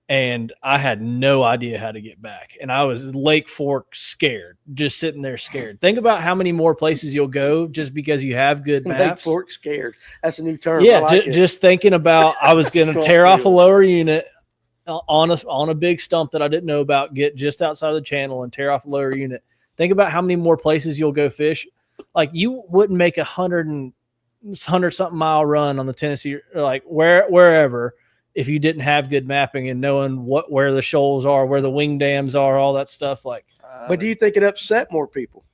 and I had no idea how to get back. And I was Lake Fork scared, just sitting there scared. Think about how many more places you'll go just because you have good maps.
Lake Fork scared. That's a new term.
Yeah,
I like it.
just thinking about I was going to tear off a lower unit on a big stump that I didn't know about, get just outside the channel and tear off a lower unit. Think about how many more places you'll go fish. Like, you wouldn't make 100 something mile run on the Tennessee, like wherever, if you didn't have good mapping and knowing where the shoals are, where the wing dams are, all that stuff. Like,
but do you think it upset more people?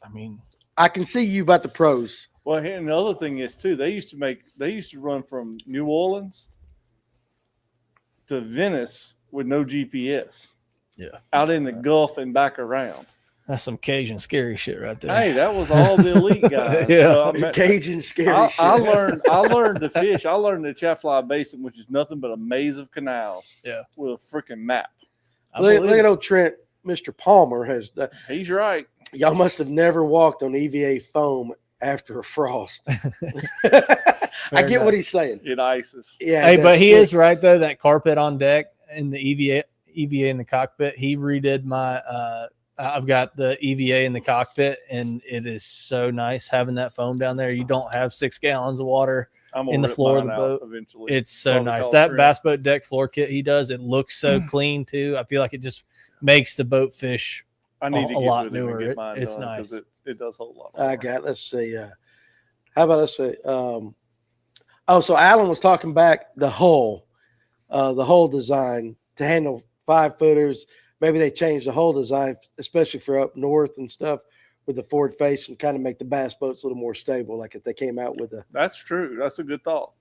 I mean,
I can see you about the pros.
Well, here another thing is too. They used to run from New Orleans to Venice with no GPS.
Yeah,
out in the Gulf and back around.
That's some Cajun scary shit right there.
Hey, that was all the elite guys.
Yeah.
So
Cajun scary shit.
I learned to fish. I learned the Chaffly Basin, which is nothing but a maze of canals.
Yeah,
with a freaking map.
Look at old Trent. Mr. Palmer has.
He's right.
Y'all must have never walked on EVA foam after a frost. I get what he's saying.
It ices.
Yeah.
Hey, but he is right though. That carpet on deck in the EVA in the cockpit. He redid my. I've got the EVA in the cockpit, and it is so nice having that foam down there. You don't have 6 gallons of water in the floor of the boat.
Eventually.
It's so nice. That bass boat deck floor kit he does, it looks so clean too. I feel like it just makes the boat fish
I need to
a
get
lot
with him and
newer.
get mine
It's
done
nice.
because it does hold a lot.
I got. Let's see. How about let's say? So Alan was talking back the hull design to handle 5-footers. Maybe they changed the whole design, especially for up north and stuff, with the forward face and kind of make the bass boats a little more stable. Like if they came out with a.
That's true. That's a good thought.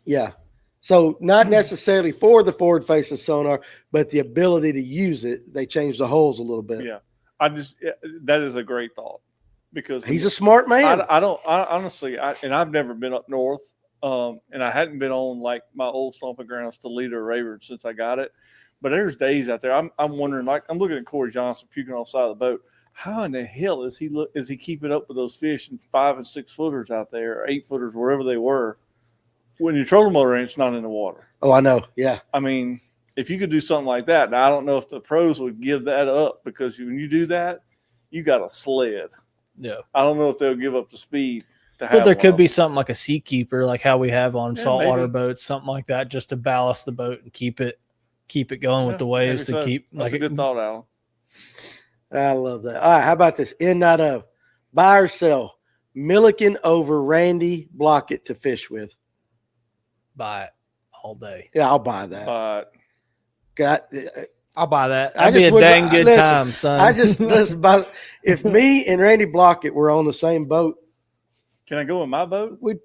Yeah. So not necessarily for the forward facing sonar, but the ability to use it. They changed the holes a little bit.
Yeah. That is a great thought because
He's a smart man.
I honestly, and I've never been up north. And I hadn't been on like my old stomping grounds Toledo or Rayburn since I got it. But there's days out there. I'm wondering, like I'm looking at Corey Johnson puking on the side of the boat. How in the hell is he keeping up with those fish and 5 and 6 footers out there, or 8 footers, wherever they were, when your trolling motor ain't not in the water?
Oh, I know. Yeah.
I mean, if you could do something like that, now I don't know if the pros would give that up because when you do that, you got a sled.
Yeah.
I don't know if they'll give up the speed.
But there could be something like a seakeeper, like how we have on saltwater
maybe.
boats, something like that, just to ballast the boat and keep it going with the waves to keep.
That's a good thought, Alan.
I love that. All right. How about this? In, not of. Buy or sell. Milliken over Randy Blockett to fish with.
Buy it all day.
Yeah, I'll buy that.
But
I'll buy that.
That'd be a dang good time, son.
I just listen. If me and Randy Blockett were on the same boat,
can I go in my boat?
We'd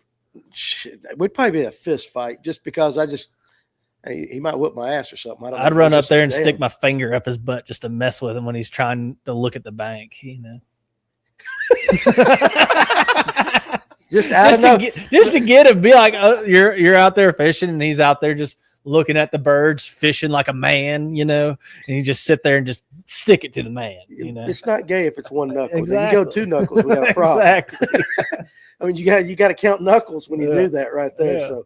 probably be a fist fight just because he might whip my ass or something. I don't know.
I'd run up there and stick my finger up his butt just to mess with him when he's trying to look at the bank, just to get him, be like, oh, you're out there fishing and he's out there just looking at the birds, fishing like a man, and you just sit there and just stick it to the man.
It's not gay if it's one knuckle.
Exactly.
You go 2 knuckles, we got a problem.
Exactly.
I mean, you got to count knuckles when you do that right there.
Yeah.
So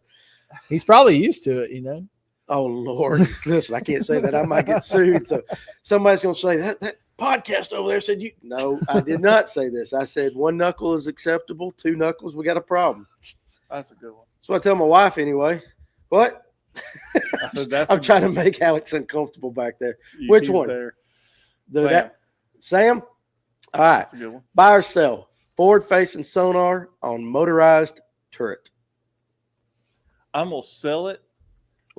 he's probably used to it,
Oh Lord, listen, I can't say that. I might get sued. So somebody's going to say that podcast over there said you. No, I did not say this. I said 1 knuckle is acceptable. 2 knuckles, we got a problem.
That's a good one.
So I tell my wife anyway. What? I'm trying to make Alex uncomfortable back there. Which one?
There.
Sam? All right.
That's a good one.
Buy or sell. Forward facing sonar on motorized turret.
I'm gonna sell it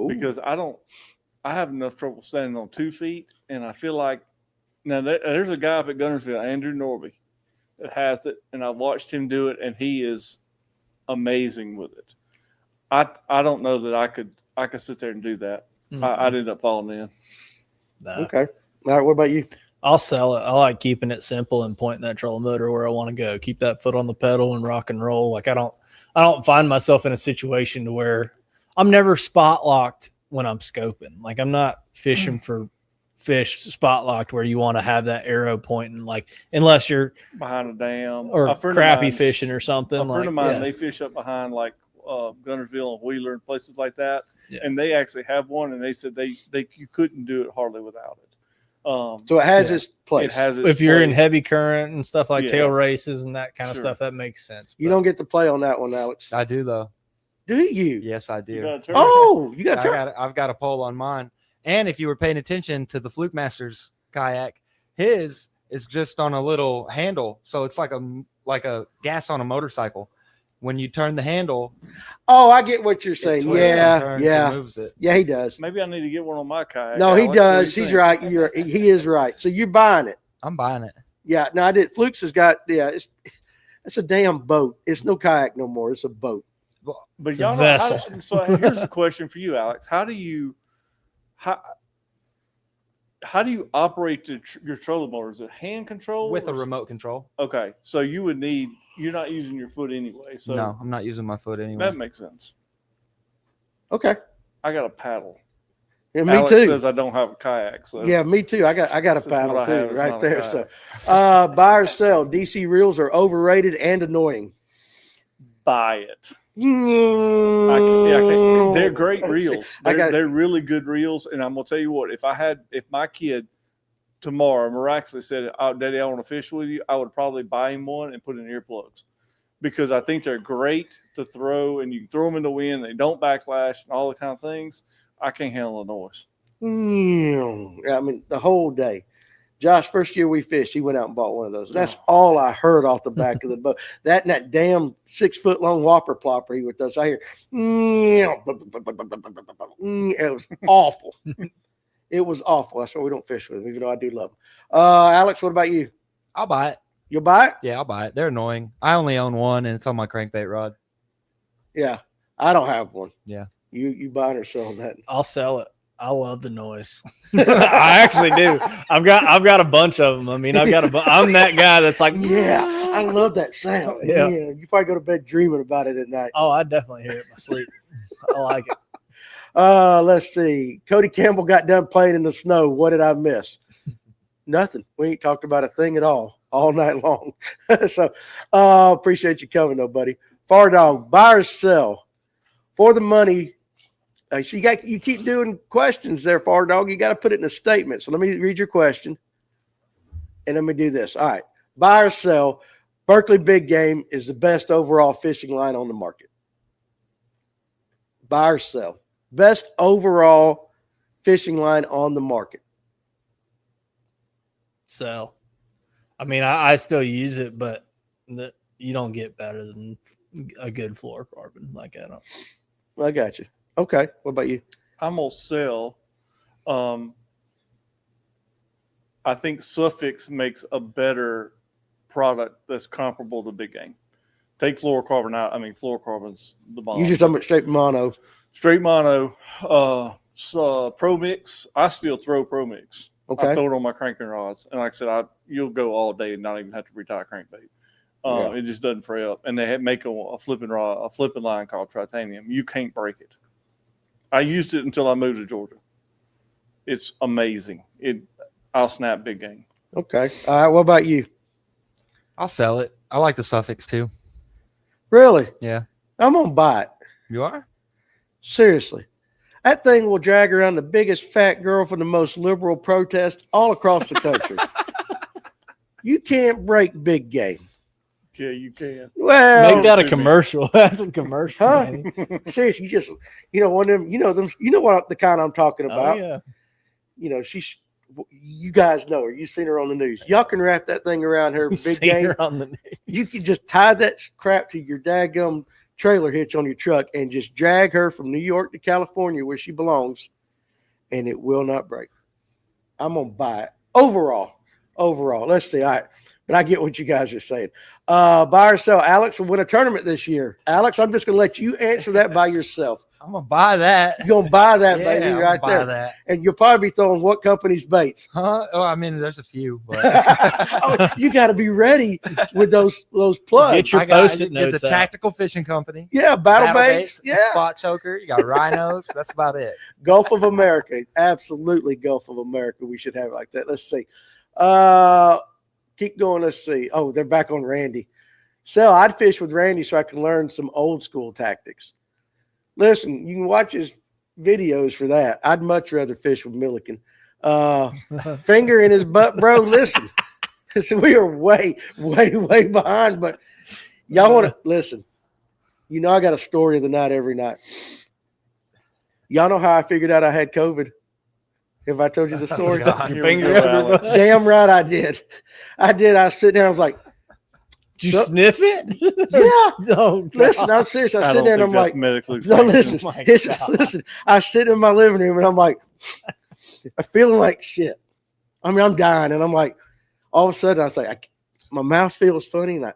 because I have enough trouble standing on 2 feet, and I feel like now there's a guy up at Gunnersville, Andrew Norby, that has it, and I've watched him do it, and he is amazing with it. I don't know that I could sit there and do that.
Mm-hmm.
I'd end up falling in.
Nah.
Okay. All right. What about you?
I'll sell it. I like keeping it simple and pointing that trolling motor where I want to go. Keep that foot on the pedal and rock and roll. Like I don't find myself in a situation to where I'm never spot locked when I'm scoping. Like I'm not fishing for fish spot locked where you want to have that arrow pointing, like unless you're
behind a dam
or crappie fishing or something.
A friend of mine, they fish up behind like Gunnersville and Wheeler and places like that, and they actually have one, and they said you couldn't do it hardly without it.
So it has its place.
It has its
if you're
place.
in heavy current and stuff like tail races and that kind of stuff, that makes sense.
You don't get to play on that one, Alex.
I do though.
Do you?
Yes, I do.
You got
you got to
I've got a pole on mine. And if you were paying attention to the Fluke Masters kayak, his is just on a little handle, so it's like a gas on a motorcycle. When you turn the handle,
I get what you're saying. Yeah,
moves it.
Yeah, he does.
Maybe I need to get one on my kayak.
No, he
Alex,
does. He's right. He is right. So you're buying it.
I'm buying it.
Yeah. No, I did. Fluke's has got. Yeah, it's a damn boat. It's no kayak no more. It's a boat.
But
it's
y'all
a vessel.
So here's a question for you, Alex. How do you operate your trolling motor? Is it hand control
with a remote control?
Okay, so you're not using your foot anyway. So
no, I'm not using my foot anyway.
That makes sense.
Okay.
I got a paddle.
Yeah, me
Alex
too.
says I don't have a kayak. So
yeah, me too. I got a paddle too, right there. So, buy or sell. DC reels are overrated and annoying.
Buy it.
Mm.
They're great reels. They're really good reels. And I'm gonna tell you what, if my kid tomorrow miraculously said, "Oh, Daddy, I want to fish with you," I would probably buy him one and put in earplugs because I think they're great to throw, and you can throw them in the wind. They don't backlash and all the kind of things. I can't handle the noise.
I mean, the whole day. Josh, first year we fished, he went out and bought one of those. That's all I heard off the back of the boat. That and that damn 6 foot long whopper plopper he with those. I hear, it was awful. It was awful. That's why we don't fish with them, even though I do love them. Alex, what about you?
I'll buy it.
You'll buy it?
Yeah, I'll buy it. They're annoying. I only own one, and it's on my crankbait rod.
Yeah, I don't have one.
Yeah.
You buying or selling that?
I'll sell it. I love the noise. I actually do. I've got a bunch of them. I mean, I'm that guy that's like,
Yeah, I love that sound.
Yeah.
You probably go to bed dreaming about it at night.
oh, I definitely hear it in my sleep. I like it.
Let's see. Cody Campbell got done playing in the snow. What did I miss? Nothing. We ain't talked about a thing at all night long. So appreciate you coming though, buddy. Far Dog, buy or sell for the money. So you keep doing questions there, Far Dog. You got to put it in a statement. So let me read your question, and let me do this. All right, buy or sell. Berkeley Big Game is the best overall fishing line on the market. Buy or sell. Best overall fishing line on the market.
So, I mean, I still use it, but you don't get better than a good fluorocarbon. Like I don't.
I got you. Okay. What about you?
I'm gonna sell. I think Suffix makes a better product that's comparable to Big Game. Take fluorocarbon out. I mean, fluorocarbon's the bomb.
You just talking about straight mono.
Straight mono. Pro Mix. I still throw Pro Mix.
Okay.
I throw it on my cranking rods, and like I said, you'll go all day and not even have to retie a crankbait.
Yeah.
It just doesn't fray up. And they make a flipping line called titanium. You can't break it. I used it until I moved to Georgia. It's amazing. I'll snap Big Game.
Okay. All right. What about you?
I'll sell it. I like the Suffix too.
Really?
Yeah.
I'm gonna buy it.
You are?
Seriously. That thing will drag around the biggest fat girl from the most liberal protest all across the country. You can't break Big Game.
Yeah, you can.
Well,
Make that a commercial. That's a commercial.
Huh?
Manny.
Seriously, just one of them. You know what the kind I'm talking about.
Oh yeah.
You guys know her. You've seen her on the news. Y'all can wrap that thing around her Big
Seen
Game.
her on the news.
You can just tie that crap to your daggum trailer hitch on your truck and just drag her from New York to California where she belongs, and it will not break. I'm gonna buy it. Overall. Let's see. All right. But I get what you guys are saying. Buy or sell. Alex will win a tournament this year. Alex, I'm just gonna let you answer that by yourself.
I'm gonna buy that.
You're gonna buy that,
Yeah,
baby,
I'm
right
gonna
there.
buy that.
And you'll probably be throwing what company's baits?
Huh? Oh, I mean, there's a few, but
Oh, you got to be ready with those plugs.
Get your
I got
Post-it
get the
notes out.
Tactical Fishing Company.
Yeah, battle baits.
Bait,
Yeah,
spot choker. You got rhinos. That's about it.
Gulf of America. Absolutely, Gulf of America. We should have it like that. Let's see. Keep going. Let's see. Oh, they're back on Randy. So I'd fish with Randy so I can learn some old school tactics. Listen, you can watch his videos for that. I'd much rather fish with Milliken. Finger in his butt, bro. Listen, so we are way behind, but y'all want to listen. You know, I got a story of the night every night. Y'all know how I figured out I had COVID? Have I told you the story?
God.
Here
Your
we
finger
go,
up your
Alex.
butt.
Damn right I did. I was sitting there. I was like,
Did you sniff it?
yeah.
Oh, God.
Listen, I'm serious. I
I
sit
don't
there and
think
I'm
that's
like,
medically
no, listen,
Oh my
it's-
God.
listen. I sit in my living room and I'm like, I'm feeling like shit. I mean, I'm dying, and I'm like, all of a sudden, I was like, my mouth feels funny, and I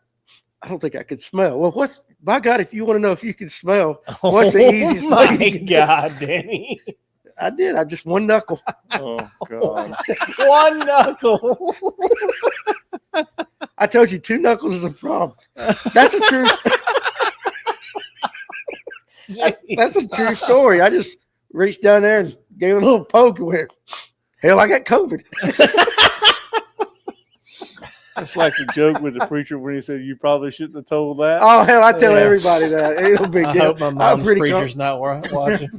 don't think I could smell. Well, by God, if you want to know if you can smell, what's the easiest way
Oh
you
my
can do
God, Danny.
I did. I just one knuckle.
Oh God.
One knuckle.
I told you 2 knuckles is a problem. That's a true. That's a true story. I just reached down there and gave it a little poke and went, hell, I got COVID.
It's like the joke with the preacher when he said, "You probably shouldn't have told that."
Oh, hell, I tell
Yeah.
everybody that. Ain't no big
I
deal.
hope my
I'm
mom's
pretty
preacher's not watching.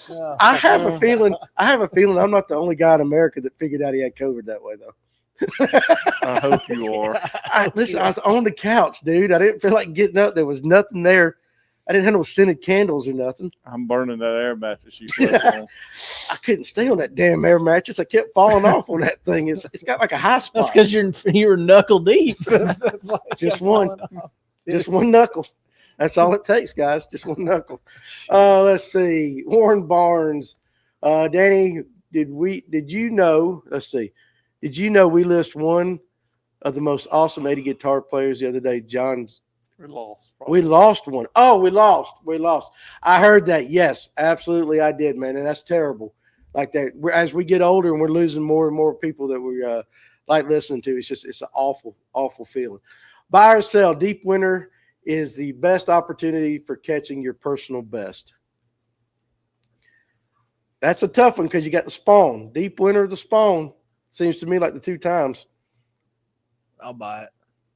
Yeah.
I have a feeling I'm not the only guy in America that figured out he had COVID that way, though.
I hope you are.
Listen, I was on the couch, dude. I didn't feel like getting up. There was nothing there. I didn't have no scented candles or nothing.
I'm burning that air mattress you slept on.
I couldn't stay on that damn air mattress. I kept falling off on that thing. It's got like a high spot.
That's because you're knuckle deep. That's why it
Just
kept
one.
falling off.
Just one knuckle. That's all it takes, guys. Just one knuckle. Let's see. Warren Barnes. Danny, did you know? Let's see. Did you know we list one of the most awesome 80 guitar players the other day?
We lost.
We lost one. Oh, we lost. I heard that. Yes, absolutely, I did, man, and that's terrible. Like that, as we get older and we're losing more and more people that we like listening to. It's an awful, awful feeling. Buy or sell. Deep winter is the best opportunity for catching your personal best. That's a tough one because you got the spawn. Deep winter, the spawn. Seems to me like the 2 times.
I'll buy it.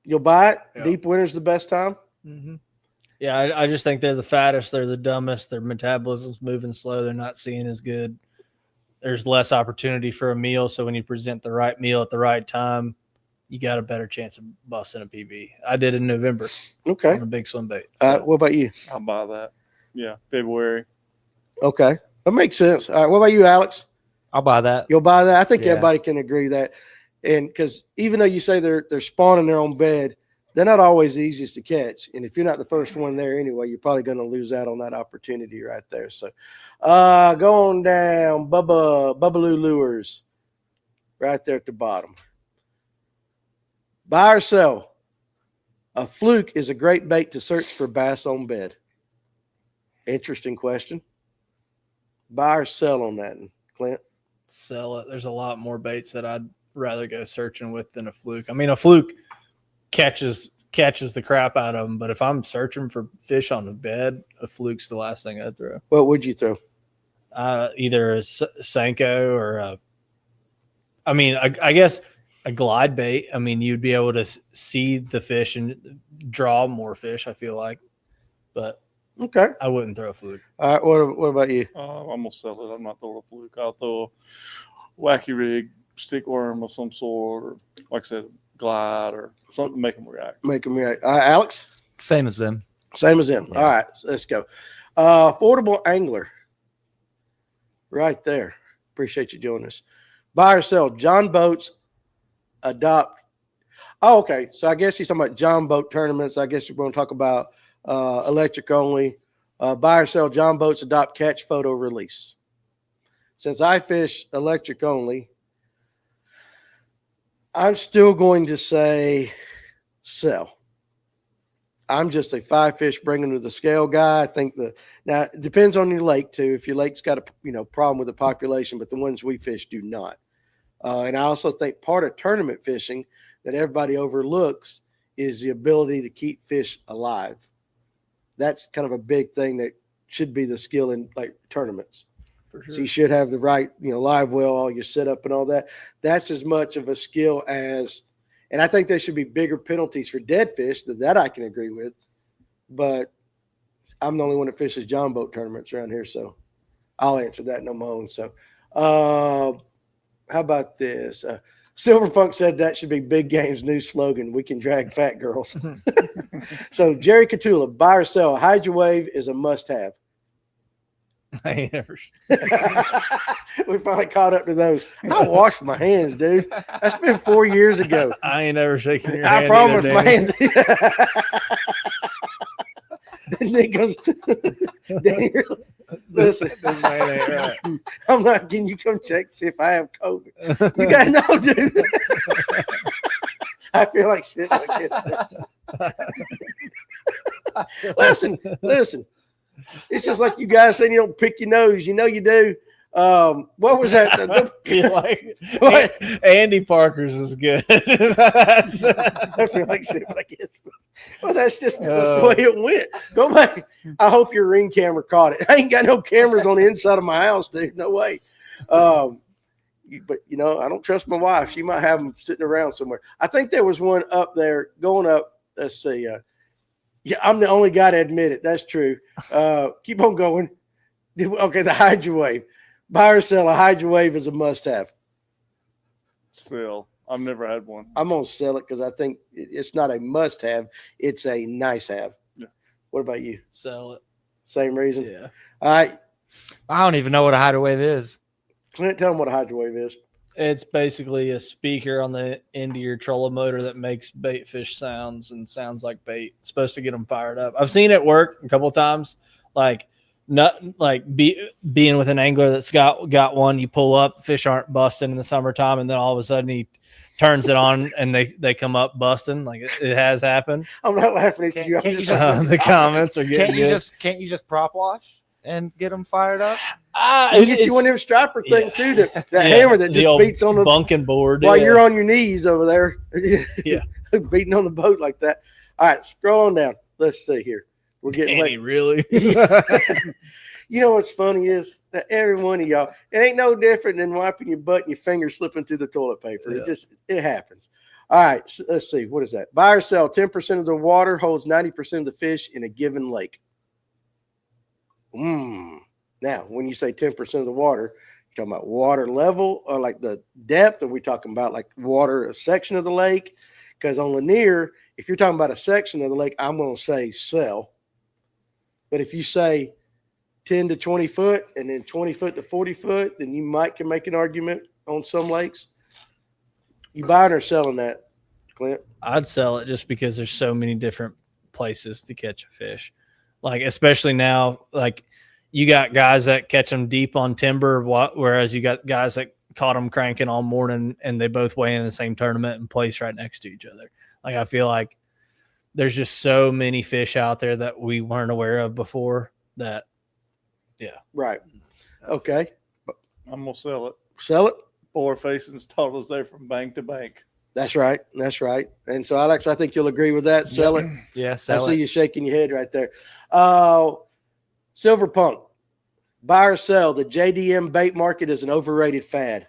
You'll buy it?
Yep.
Deep winter's the best time?
Mm-hmm. Yeah, I just think they're the fattest. They're the dumbest. Their metabolism's moving slow. They're not seeing as good. There's less opportunity for a meal. So when you present the right meal at the right time, you got a better chance of busting a PB. I did in November.
Okay.
On a big swim bait.
What about you?
I'll buy that. Yeah, February.
Okay. That makes sense. All right. What about you, Alex?
I'll buy that.
You'll buy that? I think
Yeah.
everybody can agree that. And because even though you say they're spawning their own bed, they're not always the easiest to catch. And if you're not the first one there anyway, you're probably going to lose out on that opportunity right there. So going down, Bubbaloo Lures, right there at the bottom. Buy or sell. A fluke is a great bait to search for bass on bed. Interesting question. Buy or sell on that, Clint?
Sell it. There's a lot more baits that I'd rather go searching with than a fluke. I mean, a fluke catches the crap out of them, but if I'm searching for fish on the bed, a fluke's the last thing I'd throw.
What would you throw?
Either a Senko or I guess a glide bait. I mean, you'd be able to see the fish and draw more fish, I feel like, but
okay,
I wouldn't throw a fluke.
All right, what about you?
I'm going to sell it. I'm not throwing a fluke. I'll throw a wacky rig, stick worm of some sort, or like I said, glide or something to make them react.
Alex?
Same as them.
Same as them.
Yeah.
All right, so let's go. Affordable angler. Right there. Appreciate you doing this. Buy or sell. John Boats adopt. Oh, okay. So I guess he's talking about John Boat tournaments. I guess we're going to talk about electric only. Buy or sell. John Boats adopt catch photo release. Since I fish electric only, I'm still going to say sell. I'm just a 5-fish bringing to the scale guy. I think now it depends on your lake too. If your lake's got a problem with the population, but the ones we fish do not. And I also think part of tournament fishing that everybody overlooks is the ability to keep fish alive. That's kind of a big thing that should be the skill in like tournaments.
For sure.
So you should have the right, live well, all your setup and all that. That's as much of a skill as, and I think there should be bigger penalties for dead fish. That I can agree with. But I'm the only one that fishes John Boat tournaments around here, so I'll answer that on my own. So, how about this? Silverpunk said that should be Big Game's new slogan. We can drag fat girls. So Jerry Catula, buy or sell. Hydro Wave is a must-have.
I ain't never.
We finally caught up to those. I washed my hands, dude. That's been 4 years ago.
I ain't ever shaking your
I
hand.
promise
either,
my
Danny.
hands. Nick goes, Daniel, listen,
This man ain't right.
I'm not. Can you come check to see if I have COVID? You gotta know, dude. I feel like shit like this. Listen. It's just like you guys saying you don't pick your nose. You know you do. What was that?
feel like
What?
Andy Parker's is good. That's,
I feel like shit when I get. Well, that's just that's the way it went. Go back. I hope your ring camera caught it. I ain't got no cameras on the inside of my house, dude. No way. But I don't trust my wife. She might have them sitting around somewhere. I think there was one up there going up. Let's see. Yeah, I'm the only guy to admit it. That's true. Keep on going. Okay, the Hydro Wave. Buy or sell, a Hydro Wave is a must-have.
Sell. I've never had one.
I'm going to sell it because I think it's not a must-have. It's a nice-have.
Yeah.
What about you?
Sell it.
Same reason.
Yeah.
All right,
I don't even know what a hydro wave is.
Clint, tell them what a hydrowave is.
It's basically a speaker on the end of your trolling motor that makes bait fish sounds and sounds like bait. It's supposed to get them fired up. I've seen it work a couple of times. Like being with an angler that's got one, you pull up, fish aren't busting in the summertime, and then all of a sudden he turns it on and they come up busting. Like it has happened.
I'm not laughing at you. I'm
Can't
just
you just-
The comments are getting
Can't you just prop wash and get them fired up?
and get you one of them striper thing too. That hammer that
the
just
old
beats on the
bunking board
while you're on your knees over there.
Yeah.
Beating on the boat like that. All right, scroll on down. Let's see here. We're getting late.
Really?
You know what's funny is that every one of y'all, it ain't no different than wiping your butt and your fingers slipping through the toilet paper.
Yeah.
It happens. All right, so let's see. What is that? Buy or sell. 10% of the water holds 90% of the fish in a given lake. Now, when you say 10% of the water, you're talking about water level or like the depth? Or are we talking about like water, a section of the lake? Because on Lanier, if you're talking about a section of the lake, I'm going to say sell. But if you say 10 to 20 foot and then 20 foot to 40 foot, then you can make an argument on some lakes. You buying or selling that, Clint?
I'd sell it just because there's so many different places to catch a fish. Like, especially now, like you got guys that catch them deep on timber, whereas you got guys that caught them cranking all morning and they both weigh in the same tournament and place right next to each other. Like, I feel like there's just so many fish out there that we weren't aware of before that. Yeah.
Right. Okay.
I'm gonna sell it.
Sell it.
Four facings total is there from bank to bank.
That's right. That's right. And so, Alex, I think you'll agree with that. Sell it.
Yeah,
I
sell
see
it.
you shaking your head right there. Silver Punk. Buy or sell. The JDM bait market is an overrated fad.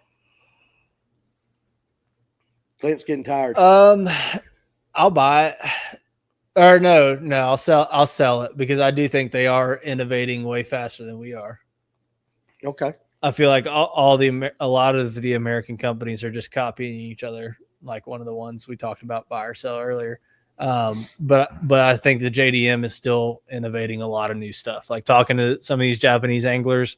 Clint's getting tired.
I'll buy it. Or no, I'll sell it because I do think they are innovating way faster than we are.
Okay.
I feel like a lot of the American companies are just copying each other, like one of the ones we talked about, buy or sell earlier. But I think the JDM is still innovating a lot of new stuff. Like talking to some of these Japanese anglers,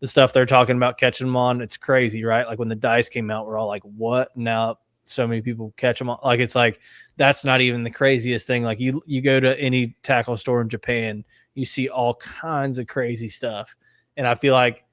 the stuff they're talking about catching them on, it's crazy, right? Like when the dice came out, we're all like, what? Now so many people catch them on. Like, it's like, that's not even the craziest thing. Like you go to any tackle store in Japan, you see all kinds of crazy stuff. And I feel like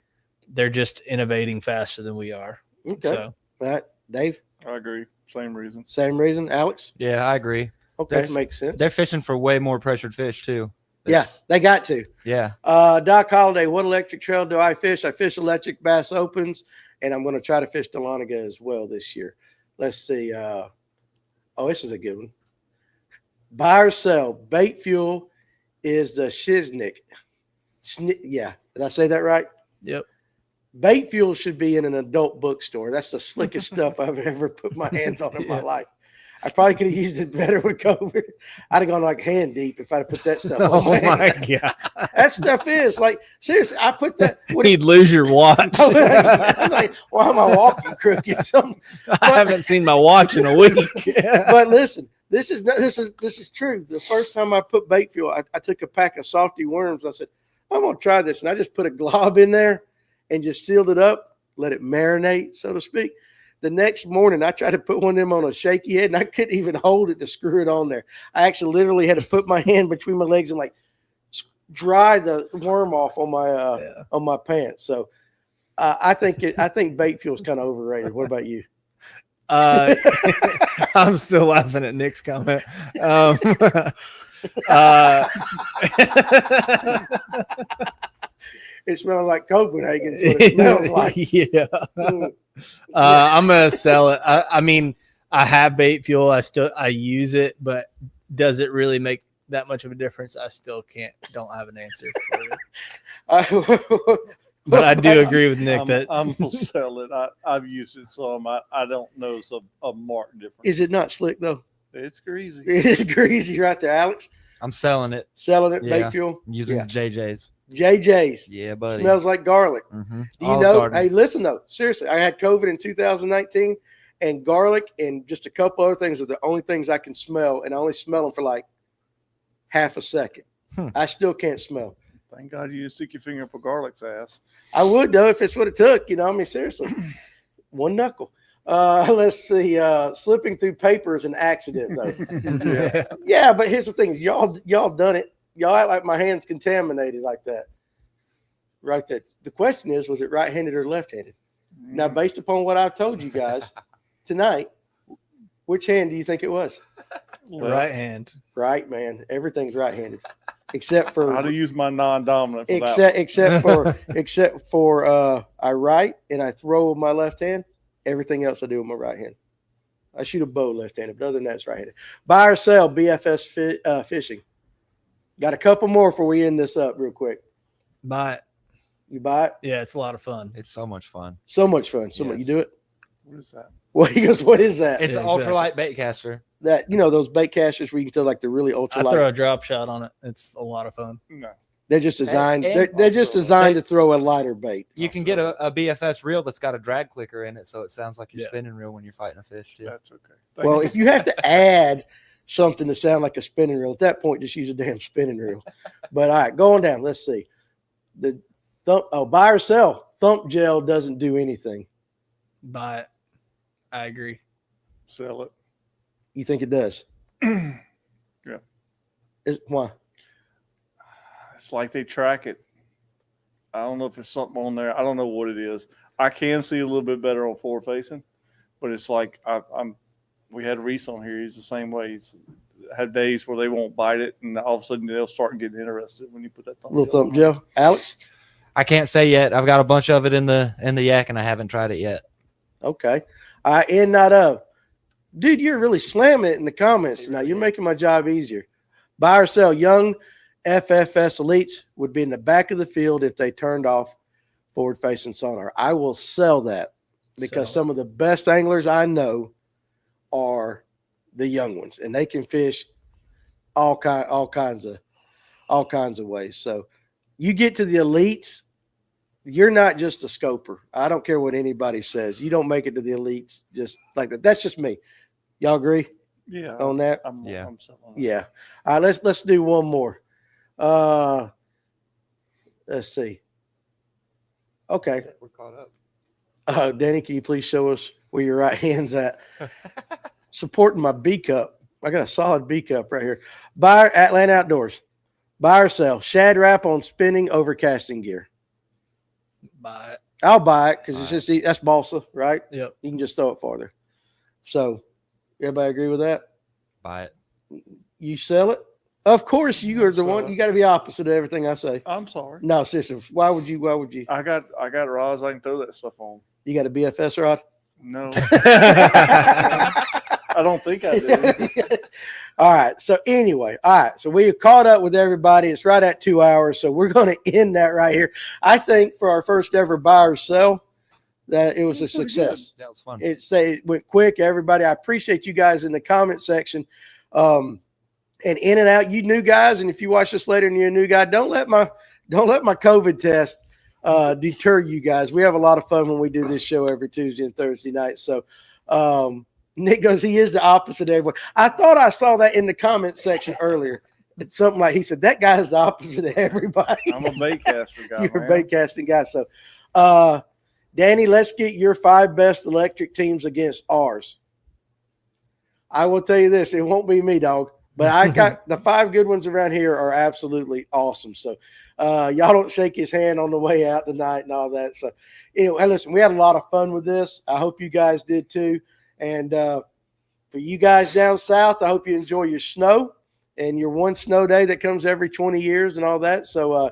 they're just innovating faster than we are.
Okay.
So,
All right. Dave,
I agree. Same reason.
same reason. Alex?
Yeah, I agree.
Okay.
That's-
Makes sense.
They're fishing for way more pressured fish too.
Yes, they got to.
Yeah.
Doc Holiday, what electric trail do I fish? I fish electric bass opens, and I'm going to try to fish Deloniga as well this year. Let's see. This is a good one. Buy or sell. Bait fuel is the Shiznik. Yeah. Did I say that right?
yep.
Bait fuel should be in an adult bookstore. That's the slickest stuff I've ever put my hands on in my life. I probably could have used it better with COVID. I'd have gone like hand deep if I'd have put that stuff on.
Oh my God.
That stuff is like, seriously, I put that.
You'd lose your watch.
I'm like, why am I walking crooked?
I haven't seen my watch in a week.
But listen, this is true. The first time I put bait fuel, I took a pack of salty worms. I said, I'm going to try this. And I just put a glob in there and just sealed it up, let it marinate, so to speak. The next morning, I tried to put one of them on a shaky head, and I couldn't even hold it to screw it on there. I actually literally had to put my hand between my legs and like dry the worm off on my pants. So I think bait fuel is kind of overrated. What about you?
I'm still laughing at Nick's comment.
It smells like Copenhagen's what it smells like.
Yeah. I'm gonna sell it. I mean, I have bait fuel. I use it, but does it really make that much of a difference? I still don't have an answer for it. But I do agree with Nick that
I'm gonna sell it. I've used it some. I don't notice a marked difference.
Is it not slick though?
It's greasy.
It is greasy right there, Alex.
I'm selling it.
Selling it,
Yeah.
bait fuel.
I'm using the JJs.
JJ's.
Yeah, buddy.
Smells like garlic.
Mm-hmm.
Do you know? Hey, listen though. Seriously, I had COVID in 2019, and garlic and just a couple other things are the only things I can smell, and I only smell them for like half a second. I still can't smell.
Thank God you didn't stick your finger up a garlic's ass.
I would though if it's what it took. I mean, seriously, one knuckle. Let's see. Slipping through paper is an accident though.
Yes.
Yeah, but here's the thing: y'all done it. Y'all act like my hand's contaminated like that. Right there. The question is, was it right-handed or left-handed? Now, based upon what I've told you guys tonight, which hand do you think it was?
Right hand.
Right, man. Everything's right-handed, except for
How to use my non-dominant for that.
except for I write and I throw with my left hand. Everything else I do with my right hand. I shoot a bow left-handed, but other than that, it's right-handed. Buy or sell BFS fishing. Got a couple more before we end this up real quick.
Buy it.
You buy it?
Yeah, it's a lot of fun.
It's so much fun.
So much fun. So much. You
Yes.
do it?
What is that?
Well, he goes, what is that?
It's
Yeah,
an ultralight bait caster.
That, those bait casters where you can tell like the really
I
ultra light.
throw a drop shot on it. It's a lot of fun.
No.
They're just designed.
And
They're just
also-
designed to throw a lighter bait.
You can get a BFS reel that's got a drag clicker in it, so it sounds like you're
Yeah.
spinning reel when you're fighting a fish too.
That's okay. Thank
Well,
you.
if you have to add something to sound like a spinning reel, at that point, just use a damn spinning reel. But all right, going down. Let's see. Buy or sell. Thump gel doesn't do anything.
Buy it. I agree.
Sell it.
You think it does?
Yeah.
Why?
It's like they track it. I don't know if there's something on there. I don't know what it is. I can see a little bit better on forward facing, but it's like we had Reese on here. He's the same way. He's had days where they won't bite it, and all of a sudden they'll start getting interested when you put that
Little thump
on.
gel. Alex?
I can't say yet. I've got a bunch of it in the yak, and I haven't tried it yet.
Okay. In, not of. Dude, you're really slamming it in the comments tonight. You're making my job easier. Buy or sell. Young FFS elites would be in the back of the field if they turned off forward-facing sonar. I will sell that because some of the best anglers I know are the young ones, and they can fish all kinds of ways. So you get to the elites, you're not just a scoper. I don't care what anybody says. You don't make it to the elites just like that. That's just me. Y'all agree
Yeah.
on that?
I'm selling it.
Yeah. All right, let's do one more. Let's see. Okay.
We're caught up.
Danny, can you please show us where your right hand's at? Supporting my B cup. I got a solid B cup right here. Buy Atlanta Outdoors. Buy or sell. Shad wrap on spinning over casting gear.
Buy it.
I'll buy it because it's
Buy
just that's balsa, right?
Yep.
You can just throw it farther. So, everybody agree with that?
Buy it.
You sell it? Of course, you are the
Sell
one.
it.
You got to be opposite of everything I say.
I'm sorry.
No, seriously. Why would you?
I got rods I can throw that stuff on.
You got a BFS rod?
No, I don't think I do.
All right. So anyway, so we have caught up with everybody. It's right at 2 hours. So we're going to end that right here. I think for our first ever buy or sell, that it was a success.
That was fun.
It went quick. Everybody, I appreciate you guys in the comment section. And in and out, you new guys. And if you watch this later and you're a new guy, don't let my COVID test deter you guys. We have a lot of fun when we do this show every Tuesday and Thursday night. So Nick goes, he is the opposite of everyone. I thought I saw that in the comment section earlier. It's something like he said, that guy is the opposite of everybody.
I'm a bait caster guy.
You're
man.
a bait casting guy. So Danny, let's get your 5 best electric teams against ours. I will tell you this, it won't be me, dog. But I got the 5 good ones around here are absolutely awesome. So y'all don't shake his hand on the way out tonight and all that. So anyway, hey, listen, we had a lot of fun with this. I hope you guys did too. And for you guys down south, I hope you enjoy your snow and your one snow day that comes every 20 years and all that. So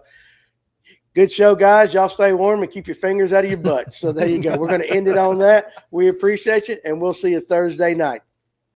good show, guys. Y'all stay warm and keep your fingers out of your butts. So there you go. We're going to end it on that. We appreciate you, and we'll see you Thursday night.